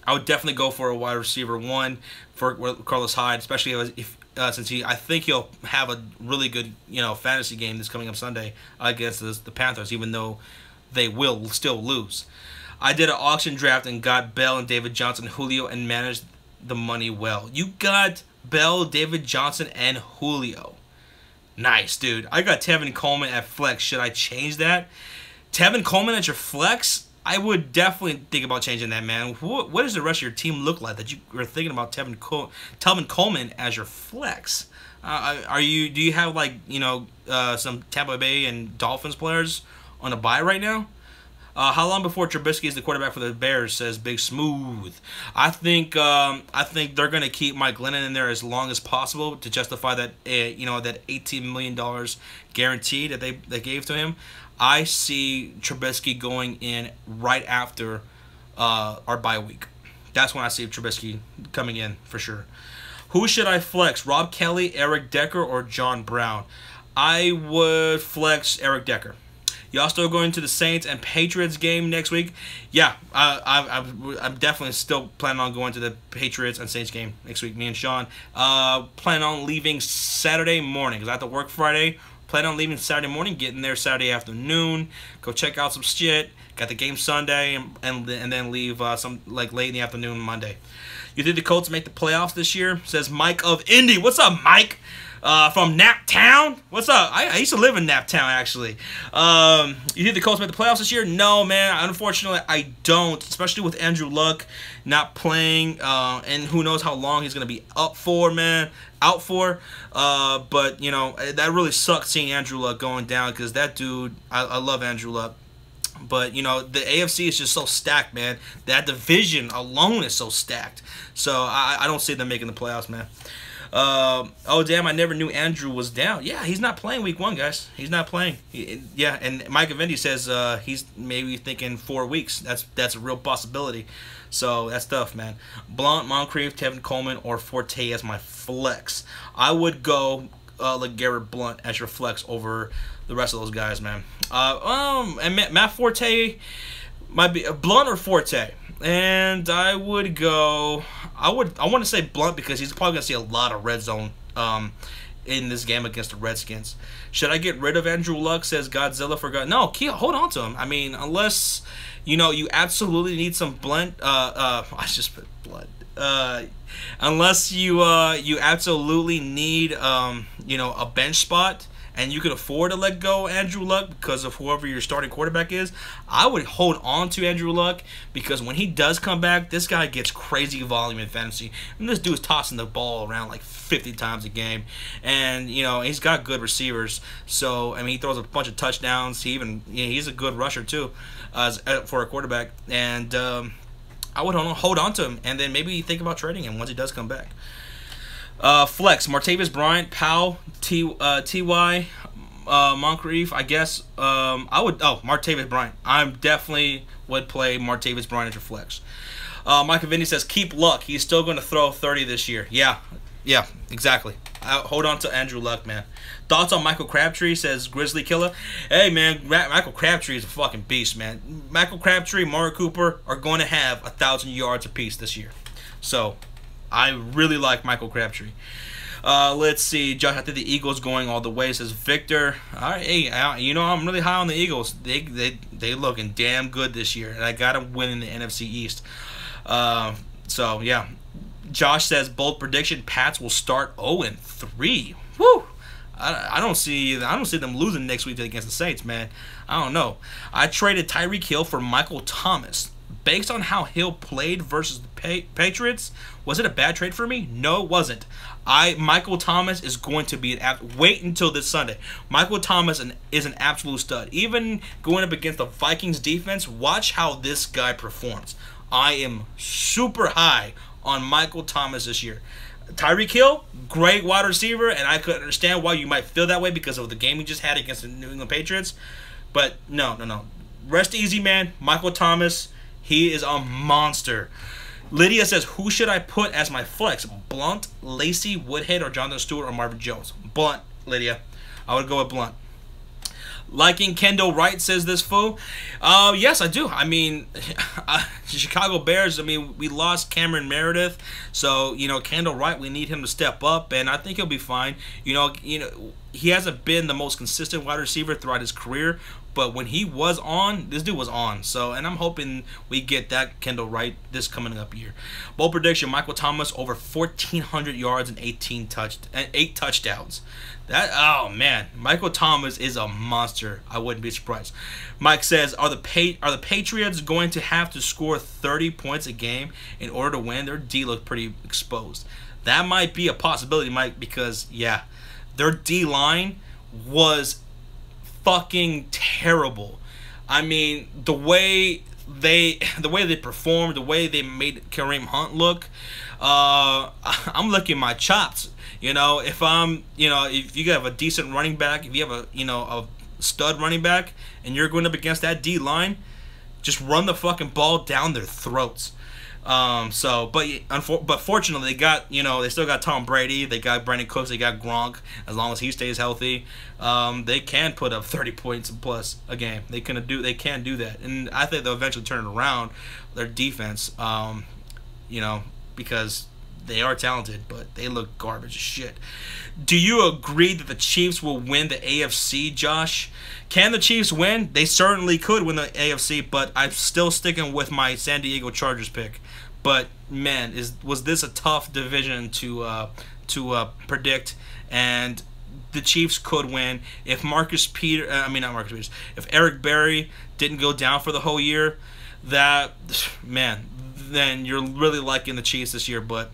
[SPEAKER 1] would definitely go for a wide receiver 1 for Carlos Hyde, especially since I think he'll have a really good fantasy game this coming up Sunday against the Panthers, even though they will still lose. I did an auction draft and got Bell and David Johnson, Julio, and managed the money well. You got Bell, David Johnson, and Julio. Nice, dude. I got Tevin Coleman at flex. Should I change that? Tevin Coleman at your flex? I would definitely think about changing that, man. What does the rest of your team look like that you are thinking about Tevin Coleman as your flex? Do you have some Tampa Bay and Dolphins players on a bye right now? How long before Trubisky is the quarterback for the Bears? Says Big Smooth. I think they're gonna keep Mike Glennon in there as long as possible to justify that that $18 million guarantee that they gave to him. I see Trubisky going in right after our bye week. That's when I see Trubisky coming in for sure. Who should I flex? Rob Kelly, Eric Decker, or John Brown? I would flex Eric Decker. Y'all still going to the Saints and Patriots game next week? Yeah, I'm definitely still planning on going to the Patriots and Saints game next week. Me and Sean plan on leaving Saturday morning because I have to work Friday. Plan on leaving Saturday morning, getting there Saturday afternoon. Go check out some shit. Got the game Sunday and then leave some like late in the afternoon Monday. You think the Colts make the playoffs this year? Says Mike of Indy. What's up, Mike? From Naptown? What's up? I used to live in Naptown, actually. You think the Colts make the playoffs this year? No, man. Unfortunately, I don't. Especially with Andrew Luck not playing. And who knows how long he's going to be out for. But, you know, that really sucks seeing Andrew Luck going down because that dude, I love Andrew Luck. But, you know, the AFC is just so stacked, man. That division alone is so stacked. So, I don't see them making the playoffs, man. Oh, damn, I never knew Andrew was down. Yeah, he's not playing week 1, guys. He's not playing. Yeah, and Mike Avendy says he's maybe thinking 4 weeks. That's a real possibility. So, that's tough, man. Blount, Moncrief, Tevin Coleman, or Forte as my flex. I would go LeGarrette Blount as your flex over the rest of those guys, man. And Matt Forte might be Blount or Forte. And I would go. I want to say Blount because he's probably gonna see a lot of red zone in this game against the Redskins. Should I get rid of Andrew Luck? Says Godzilla for God. No, hold on to him. I mean, unless you absolutely need some blunt. I just put blood. Unless you absolutely need a bench spot. And you can afford to let go Andrew Luck because of whoever your starting quarterback is, I would hold on to Andrew Luck because when he does come back, this guy gets crazy volume in fantasy. And this dude's tossing the ball around like 50 times a game. And, he's got good receivers. So, I mean, he throws a bunch of touchdowns. He's a good rusher, too, for a quarterback. And I would hold on to him and then maybe think about trading him once he does come back. Flex, Martavis Bryant, Powell, T.Y., Moncrief, I guess. Martavis Bryant. I definitely would play Martavis Bryant as your flex. Michael Vinny says, keep Luck. He's still going to throw 30 this year. Yeah, exactly. Hold on to Andrew Luck, man. Thoughts on Michael Crabtree, says Grizzly Killer. Hey, man, Michael Crabtree is a fucking beast, man. Michael Crabtree, Maury Cooper are going to have 1,000 yards apiece this year. So, I really like Michael Crabtree. Let's see. Josh, I think the Eagles going all the way, says Victor. All right, hey, I'm really high on the Eagles. They looking damn good this year, and I got them winning the NFC East. So yeah. Josh says bold prediction: Pats will start 0-3. Woo! I don't see them losing next week against the Saints, man. I don't know. I traded Tyreek Hill for Michael Thomas. Based on how Hill played versus the Patriots, was it a bad trade for me? No, it wasn't. Michael Thomas is going to be wait until this Sunday. Michael Thomas is an absolute stud. Even going up against the Vikings defense, watch how this guy performs. I am super high on Michael Thomas this year. Tyreek Hill, great wide receiver, and I could understand why you might feel that way because of the game he just had against the New England Patriots. But no. Rest easy, man. Michael Thomas, he is a monster. Lydia says, who should I put as my flex? Blount, Lacey, Woodhead, or Jonathan Stewart, or Marvin Jones? Blount, Lydia. I would go with Blount. Liking Kendall Wright, says this fool. Yes, I do. I mean, Chicago Bears, we lost Cameron Meredith. So, Kendall Wright, we need him to step up, and I think he'll be fine. He hasn't been the most consistent wide receiver throughout his career, but when he was on, this dude was on. So, and I'm hoping we get that Kendall Wright this coming up year. Bold prediction: Michael Thomas over 1,400 yards and 8 touchdowns. Oh man, Michael Thomas is a monster. I wouldn't be surprised. Mike says, are the Patriots going to have to score 30 points a game in order to win? Their D look pretty exposed. That might be a possibility, Mike, because yeah, their D line was fucking terrible. I mean, the way they performed, the way they made Kareem Hunt look, I'm licking my chops. If if you have a decent running back, if you have a stud running back, and you're going up against that D line, just run the fucking ball down their throats. But fortunately, they still got Tom Brady, they got Brandon Cooks, they got Gronk. As long as he stays healthy, they can put up 30 points plus a game. They can do that, and I think they'll eventually turn it around. Their defense, because they are talented, but they look garbage as shit. Do you agree that the Chiefs will win the AFC, Josh? Can the Chiefs win? They certainly could win the AFC, but I'm still sticking with my San Diego Chargers pick. But man, was this a tough division to predict? And the Chiefs could win if if Eric Berry didn't go down for the whole year. Then you're really liking the Chiefs this year. But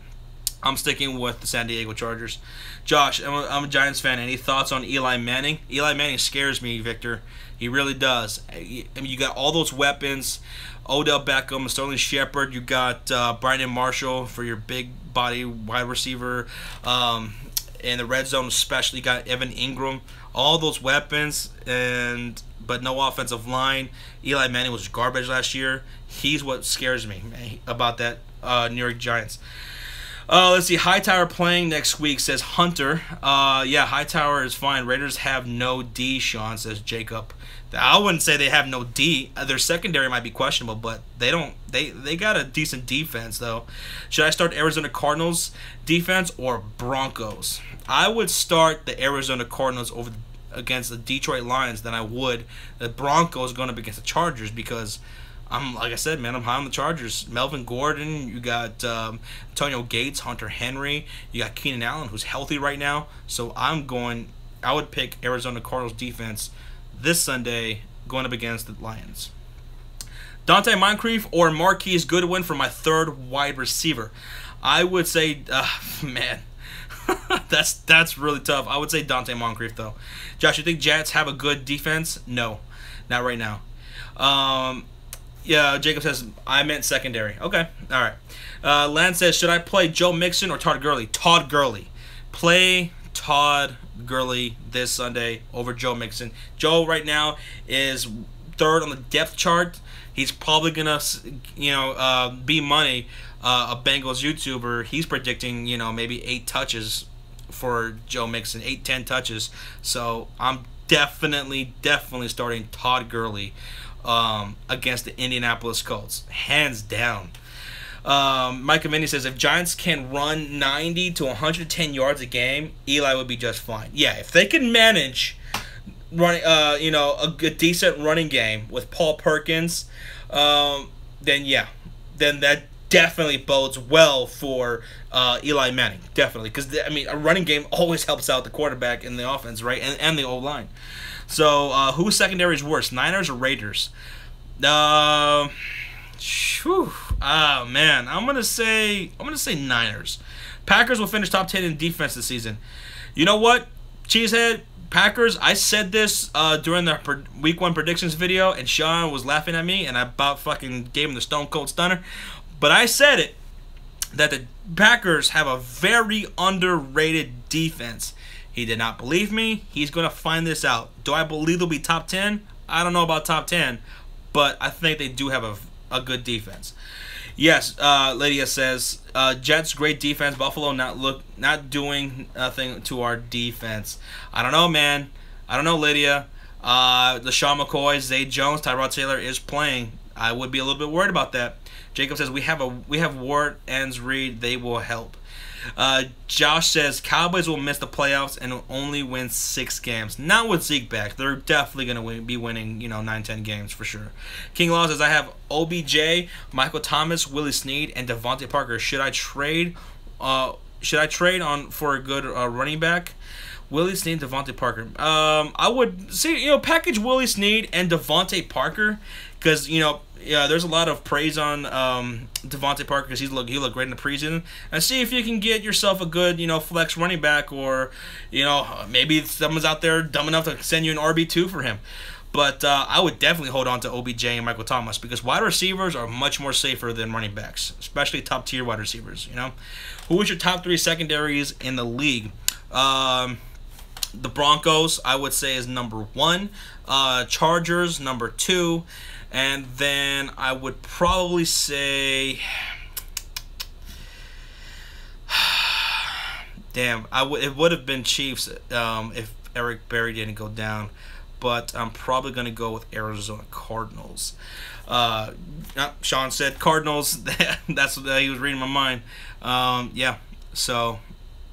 [SPEAKER 1] I'm sticking with the San Diego Chargers. Josh, I'm a Giants fan. Any thoughts on Eli Manning? Eli Manning scares me, Victor. He really does. I mean, you got all those weapons. Odell Beckham, Sterling Shepard. You got Brandon Marshall for your big body wide receiver. In the red zone especially, you got Evan Ingram. All those weapons, but no offensive line. Eli Manning was garbage last year. He's what scares me about that New York Giants. Let's see. Hightower playing next week, says Hunter. Yeah, Hightower is fine. Raiders have no D, Sean, says Jacob. I wouldn't say they have no D. Their secondary might be questionable, but they don't. They got a decent defense, though. Should I start Arizona Cardinals defense or Broncos? I would start the Arizona Cardinals against the Detroit Lions than I would the Broncos going up against the Chargers, because like I said, man, I'm high on the Chargers. Melvin Gordon, you got Antonio Gates, Hunter Henry, you got Keenan Allen, who's healthy right now. So I would pick Arizona Cardinals defense this Sunday going up against the Lions. Dante Moncrief or Marquise Goodwin for my third wide receiver. I would say, man, that's really tough. I would say Dante Moncrief, though. Josh, you think Jets have a good defense? No, not right now. Yeah, Jacob says, I meant secondary. Okay, all right. Lance says, should I play Joe Mixon or Todd Gurley? Todd Gurley. Play Todd Gurley this Sunday over Joe Mixon. Joe right now is third on the depth chart. He's probably going to, be money. A Bengals YouTuber, he's predicting, maybe 8 touches for Joe Mixon, 8-10 touches. So I'm definitely starting Todd Gurley against the Indianapolis Colts, hands down. Micah Minnie says, if Giants can run 90 to 110 yards a game, Eli would be just fine. Yeah, if they can manage running, a decent running game with Paul Perkins, then that definitely bodes well for Eli Manning, definitely, because a running game always helps out the quarterback in the offense, right, and the O-line. So whose secondary is worse, Niners or Raiders? Man, I'm gonna say Niners. Packers will finish top 10 in defense this season. You know what, Cheesehead? Packers, I said this during the Week 1 predictions video, and Sean was laughing at me, and I about fucking gave him the Stone Cold Stunner. But I said it, that the Packers have a very underrated defense. He did not believe me. He's going to find this out. Do I believe they'll be top 10? I don't know about top 10, but I think they do have a good defense. Yes, Lydia says, Jets, great defense. Buffalo not doing nothing to our defense. I don't know, man. I don't know, Lydia. LaShawn McCoy, Zay Jones, Tyrod Taylor is playing. I would be a little bit worried about that. Jacob says, we have Ward and Reed. They will help. Josh says, Cowboys will miss the playoffs and will only win 6 games. Not with Zeke back. They're definitely going to be winning, 9-10 games for sure. King Law says, I have OBJ, Michael Thomas, Willie Snead, and Devontae Parker. Should I trade on for a good running back? Willie Snead, Devontae Parker. I would see, package Willie Snead and Devontae Parker, because, there's a lot of praise on Devontae Parker because he looked great in the preseason. And see if you can get yourself a good, flex running back, or, maybe someone's out there dumb enough to send you an RB2 for him. But I would definitely hold on to OBJ and Michael Thomas because wide receivers are much more safer than running backs, especially top tier wide receivers. You know, who is your top 3 secondaries in the league? The Broncos, I would say, is number 1. Chargers, number 2. And then I would probably say... Damn, it would have been Chiefs if Eric Berry didn't go down. But I'm probably going to go with Arizona Cardinals. Sean said Cardinals. That's what he was reading my mind. Yeah, so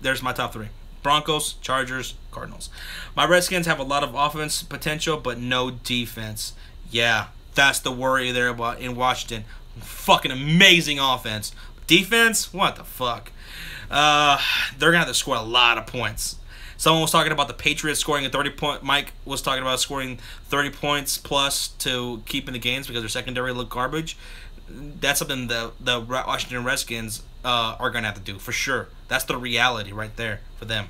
[SPEAKER 1] there's my top 3. Broncos, Chargers, Cardinals. My Redskins have a lot of offense potential, but no defense. Yeah, that's the worry there in Washington. Fucking amazing offense. Defense? What the fuck? They're going to have to score a lot of points. Someone was talking about the Patriots scoring a 30-point. Mike was talking about scoring 30 points plus to keep in the games because their secondary looked garbage. That's something the Washington Redskins are going to have to do, for sure. That's the reality right there for them.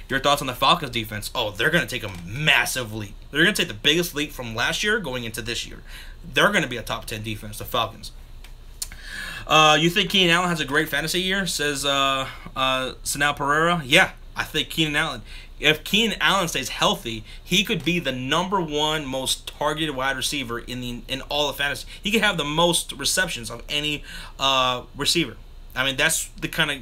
[SPEAKER 1] Your thoughts on the Falcons defense? Oh, they're going to take a massive leap. They're going to take the biggest leap from last year going into this year. They're going to be a top 10 defense, the Falcons. You think Keenan Allen has a great fantasy year? Says Sanal Pereira. Yeah, I think Keenan Allen. If Keenan Allen stays healthy, he could be the number 1 most targeted wide receiver in all of fantasy. He could have the most receptions of any receiver. I mean, that's the kind of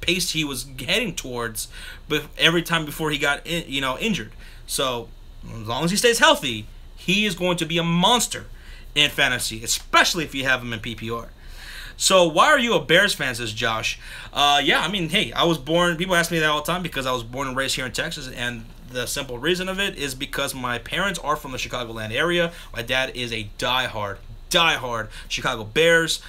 [SPEAKER 1] pace he was heading towards, but every time before he got injured. So as long as he stays healthy, he is going to be a monster in fantasy, especially if you have him in PPR. So why are you a Bears fan, says Josh? Yeah, I mean, hey, I was born, people ask me that all the time because I was born and raised here in Texas, and the simple reason of it is because my parents are from the Chicagoland area. My dad is a diehard Chicago Bears,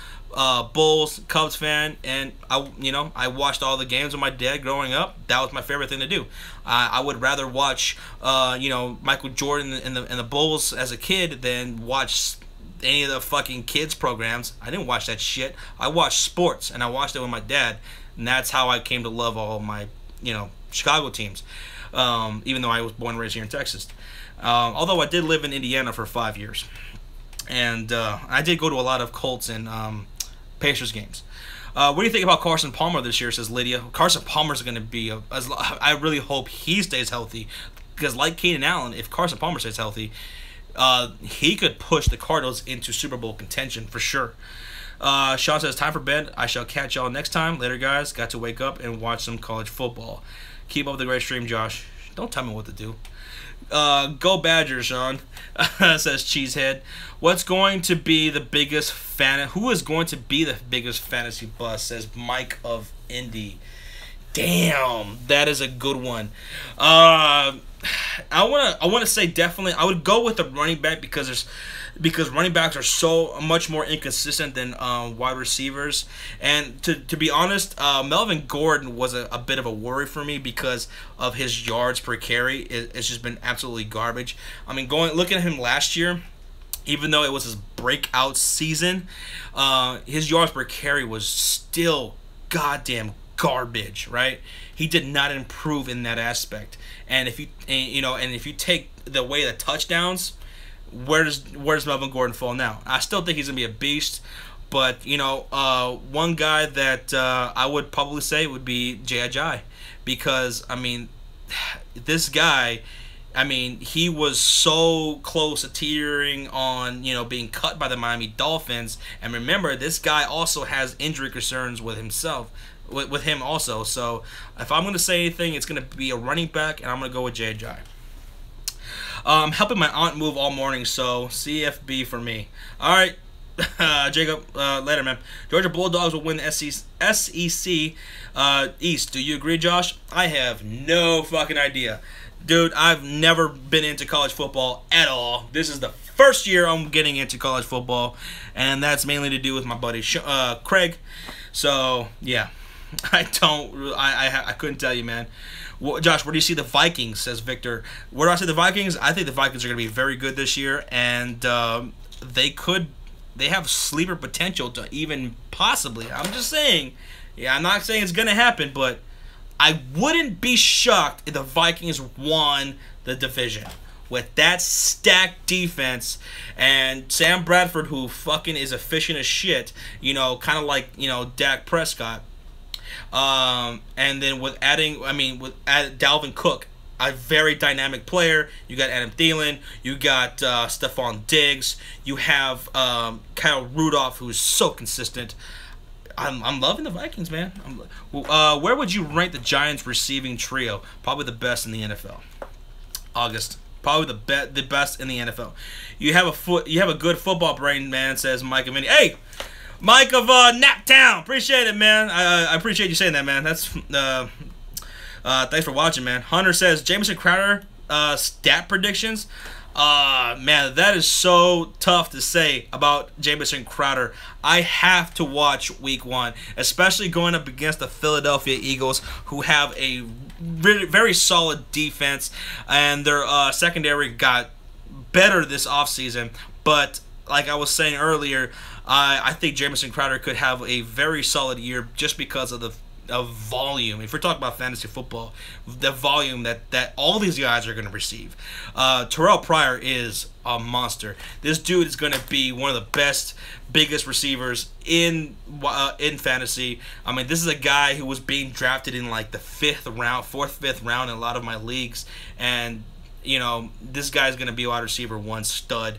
[SPEAKER 1] Bulls, Cubs fan, and I watched all the games with my dad growing up. That was my favorite thing to do. I would rather watch Michael Jordan and the Bulls as a kid than watch any of the fucking kids programs. I didn't watch that shit. I watched sports, and I watched it with my dad, and that's how I came to love all of my Chicago teams, even though I was born and raised here in Texas. Although I did live in Indiana for 5 years, and I did go to a lot of Colts and Pacers games. What do you think about Carson Palmer this year, says Lydia? Carson Palmer's going to be I really hope he stays healthy, because like Keenan Allen, if Carson Palmer stays healthy, he could push the Cardinals into Super Bowl contention for sure. Sean says, time for bed. I shall catch y'all next time. Later, guys. Got to wake up and watch some college football. Keep up the great stream, Josh. Don't tell me what to do. Go Badgers, Sean, says Cheesehead. What's going to be the biggest who is going to be the biggest fantasy bust, says Mike of Indy. Damn, that is a good one. I want to say definitely I would go with the running back because running backs are so much more inconsistent than wide receivers. And to be honest, Melvin Gordon was a bit of a worry for me because of his yards per carry. It's just been absolutely garbage. I mean, looking at him last year, even though it was his breakout season, his yards per carry was still goddamn garbage, right? He did not improve in that aspect. And if you take the way the touchdowns, where does Melvin Gordon fall now? I still think he's gonna be a beast, but one guy that I would probably say would be Jay Ajayi, because I mean, this guy, I mean, he was so close to teetering on being cut by the Miami Dolphins, and remember, this guy also has injury concerns with himself. With him also. So if I'm going to say anything, it's going to be a running back, and I'm going to go with Jay Ajayi. I'm helping my aunt move all morning, so CFB for me. All right, Jacob, later, man. Georgia Bulldogs will win the SEC East. Do you agree, Josh? I have no fucking idea. Dude, I've never been into college football at all. This is the first year I'm getting into college football, and that's mainly to do with my buddy Craig. So, yeah. I couldn't tell you, man. Well, Josh, where do you see the Vikings, says Victor. Where do I see the Vikings? I think the Vikings are going to be very good this year, and they have sleeper potential to even possibly. I'm just saying. Yeah, I'm not saying it's going to happen, but I wouldn't be shocked if the Vikings won the division. with that stacked defense and Sam Bradford, who fucking is efficient as shit, kind of like, Dak Prescott. And then with Dalvin Cook, a very dynamic player. You got Adam Thielen. You got Stephon Diggs. You have Kyle Rudolph, who's so consistent. I'm loving the Vikings, man. Where would you rank the Giants receiving trio? Probably the best in the NFL. August. Probably the best in the NFL. You have a good football brain, man, says Mike of Hey, Mike of Naptown. Appreciate it, man. I appreciate you saying that, man. That's thanks for watching, man. Hunter says Jamison Crowder stat predictions. Man, that is so tough to say about Jamison Crowder. I have to watch Week 1, especially going up against the Philadelphia Eagles, who have a very, very solid defense, and their secondary got better this offseason. But like I was saying earlier, I think Jamison Crowder could have a very solid year just because of the volume. If we're talking about fantasy football, the volume that all these guys are going to receive. Terrell Pryor is a monster. This dude is going to be one of the best, biggest receivers in fantasy. I mean, this is a guy who was being drafted in like the 4th, 5th round in a lot of my leagues, and this guy's going to be a wide receiver 1 stud.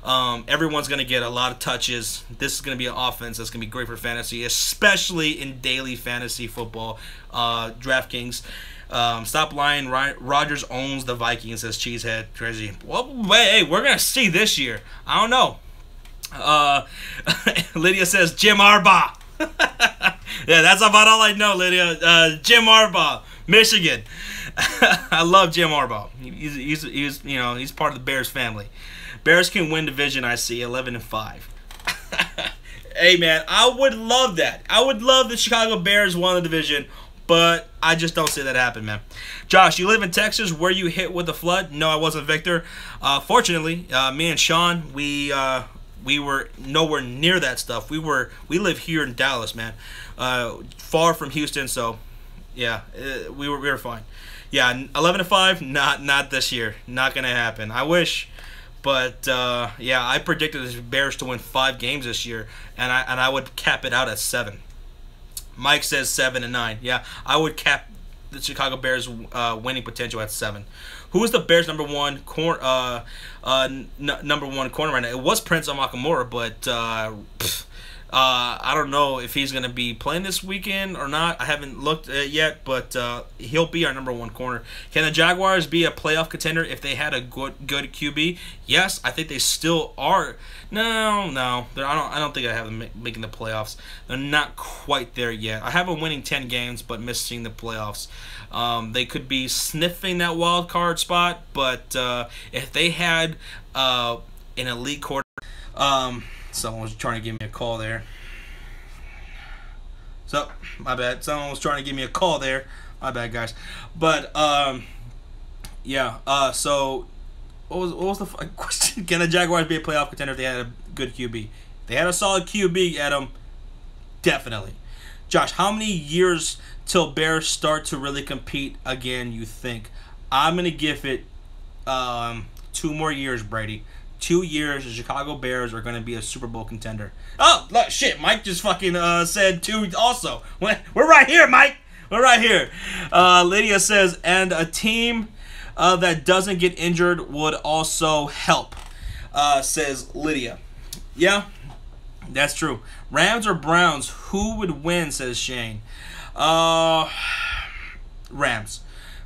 [SPEAKER 1] Everyone's going to get a lot of touches. This is going to be an offense that's going to be great for fantasy, especially in daily fantasy football. DraftKings. Stop lying. Rodgers owns the Vikings, says Cheesehead. Crazy. Well, hey, we're going to see this year. I don't know. Lydia says Jim Harbaugh. Yeah, that's about all I know, Lydia. Jim Harbaugh, Michigan. I love Jim Harbaugh. He's part of the Bears family. Bears can win division, I see, 11-5. Hey, man, I would love that. I would love the Chicago Bears won the division, but I just don't see that happen, man. Josh, you live in Texas. Were you hit with the flood? No, I wasn't, Victor. Fortunately, me and Sean, we were nowhere near that stuff. We live here in Dallas, man, far from Houston. So, yeah, we were fine. Yeah, 11-5. Not this year. Not gonna happen. I wish. But, yeah, I predicted the Bears to win 5 games this year, and I would cap it out at 7. Mike says 7-9. Yeah, I would cap the Chicago Bears winning potential at 7. Who is the Bears' number one corner right now? It was Prince Amukamara, but I don't know if he's going to be playing this weekend or not. I haven't looked yet, but he'll be our number 1 corner. Can the Jaguars be a playoff contender if they had a good QB? Yes, I think they still are. No. I don't think I have them making the playoffs. They're not quite there yet. I have them winning 10 games, but missing the playoffs. They could be sniffing that wild card spot, but if they had an elite quarter, someone was trying to give me a call there. So, my bad. Someone was trying to give me a call there. My bad, guys. But, yeah. So, what was the question? Can the Jaguars be a playoff contender if they had a good QB? If they had a solid QB, Adam, definitely. Josh, how many years till Bears start to really compete again, you think? I'm going to give it 2 more years, Brady. 2 years, the Chicago Bears are going to be a Super Bowl contender. Oh, look, shit, Mike just fucking said 2 also. We're right here, Mike. We're right here. Lydia says, and a team that doesn't get injured would also help, says Lydia. Yeah, that's true. Rams or Browns, who would win, says Shane. Rams.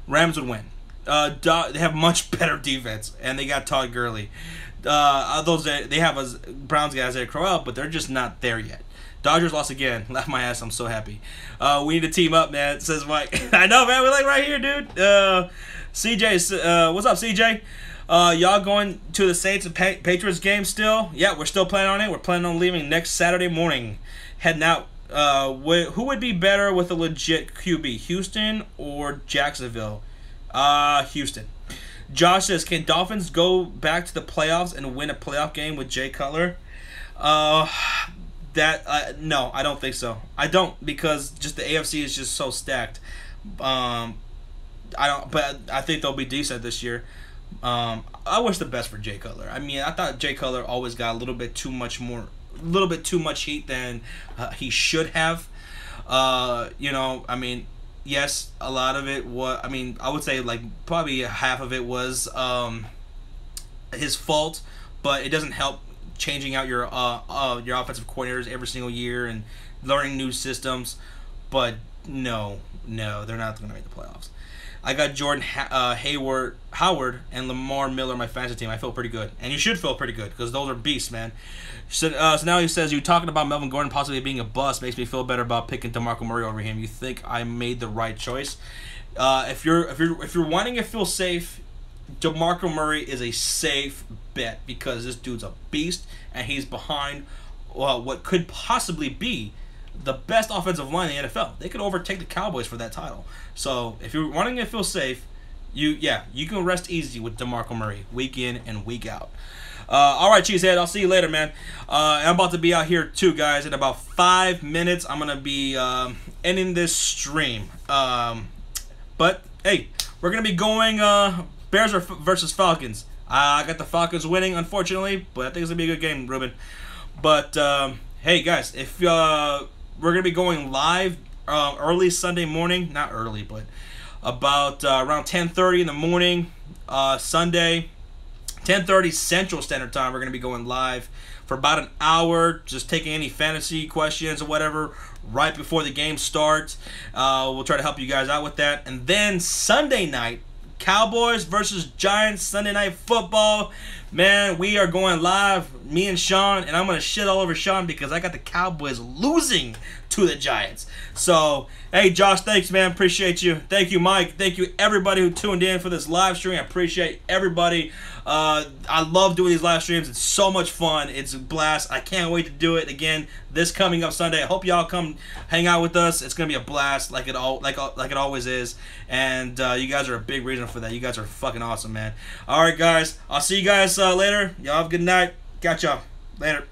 [SPEAKER 1] Rams would win. They have much better defense, and they got Todd Gurley. They have Browns guys that Crowell, but they're just not there yet. Dodgers lost again. Laugh my ass. I'm so happy. We need to team up, man, says Mike. I know, man. We're like right here, dude. CJ, what's up, CJ? Y'all going to the Saints and Patriots game still? Yeah, we're still planning on it. We're planning on leaving next Saturday morning. Heading out. Who would be better with a legit QB, Houston or Jacksonville? Houston. Josh says, can Dolphins go back to the playoffs and win a playoff game with Jay Cutler? No, I don't think so. I don't, because just the AFC is just so stacked. But I think they'll be decent this year. I wish the best for Jay Cutler. I mean, I thought Jay Cutler always got a little bit too much heat than he should have. I mean, yes, a lot of it was. I mean, I would say like probably half of it was his fault, but it doesn't help changing out your offensive coordinators every single year and learning new systems. But no, they're not going to make the playoffs. I got Jordan Howard and Lamar Miller on my fantasy team. I feel pretty good, and you should feel pretty good because those are beasts, man. So now he says, you talking about Melvin Gordon possibly being a bust makes me feel better about picking DeMarco Murray over him. You think I made the right choice? If you're wanting to feel safe, DeMarco Murray is a safe bet because this dude's a beast and he's behind what could possibly be the best offensive line in the NFL. They could overtake the Cowboys for that title. So if you're wanting to feel safe, you can rest easy with DeMarco Murray week in and week out. All right, Cheesehead, I'll see you later, man. I'm about to be out here too, guys. In about 5 minutes, I'm gonna be ending this stream. But hey, we're gonna be going Bears versus Falcons. I got the Falcons winning, unfortunately, but I think it's gonna be a good game, Ruben. But hey, guys, if we're gonna be going live early Sunday morning, not early, but about around 10:30 in the morning, Sunday. 10:30 Central Standard Time, we're going to be going live for about an hour, just taking any fantasy questions or whatever right before the game starts. We'll try to help you guys out with that. And then Sunday night, Cowboys versus Giants, Sunday Night Football. Man, we are going live, me and Sean, and I'm going to shit all over Sean because I got the Cowboys losing to the Giants. So, hey, Josh, thanks, man. Appreciate you. Thank you, Mike. Thank you, everybody who tuned in for this live stream. I appreciate everybody. I love doing these live streams. It's so much fun. It's a blast. I can't wait to do it again this coming up Sunday. I hope y'all come hang out with us. It's gonna be a blast, like it always is. And you guys are a big reason for that. You guys are fucking awesome, man. All right, guys. I'll see you guys later. Y'all have a good night. Catch y'all later.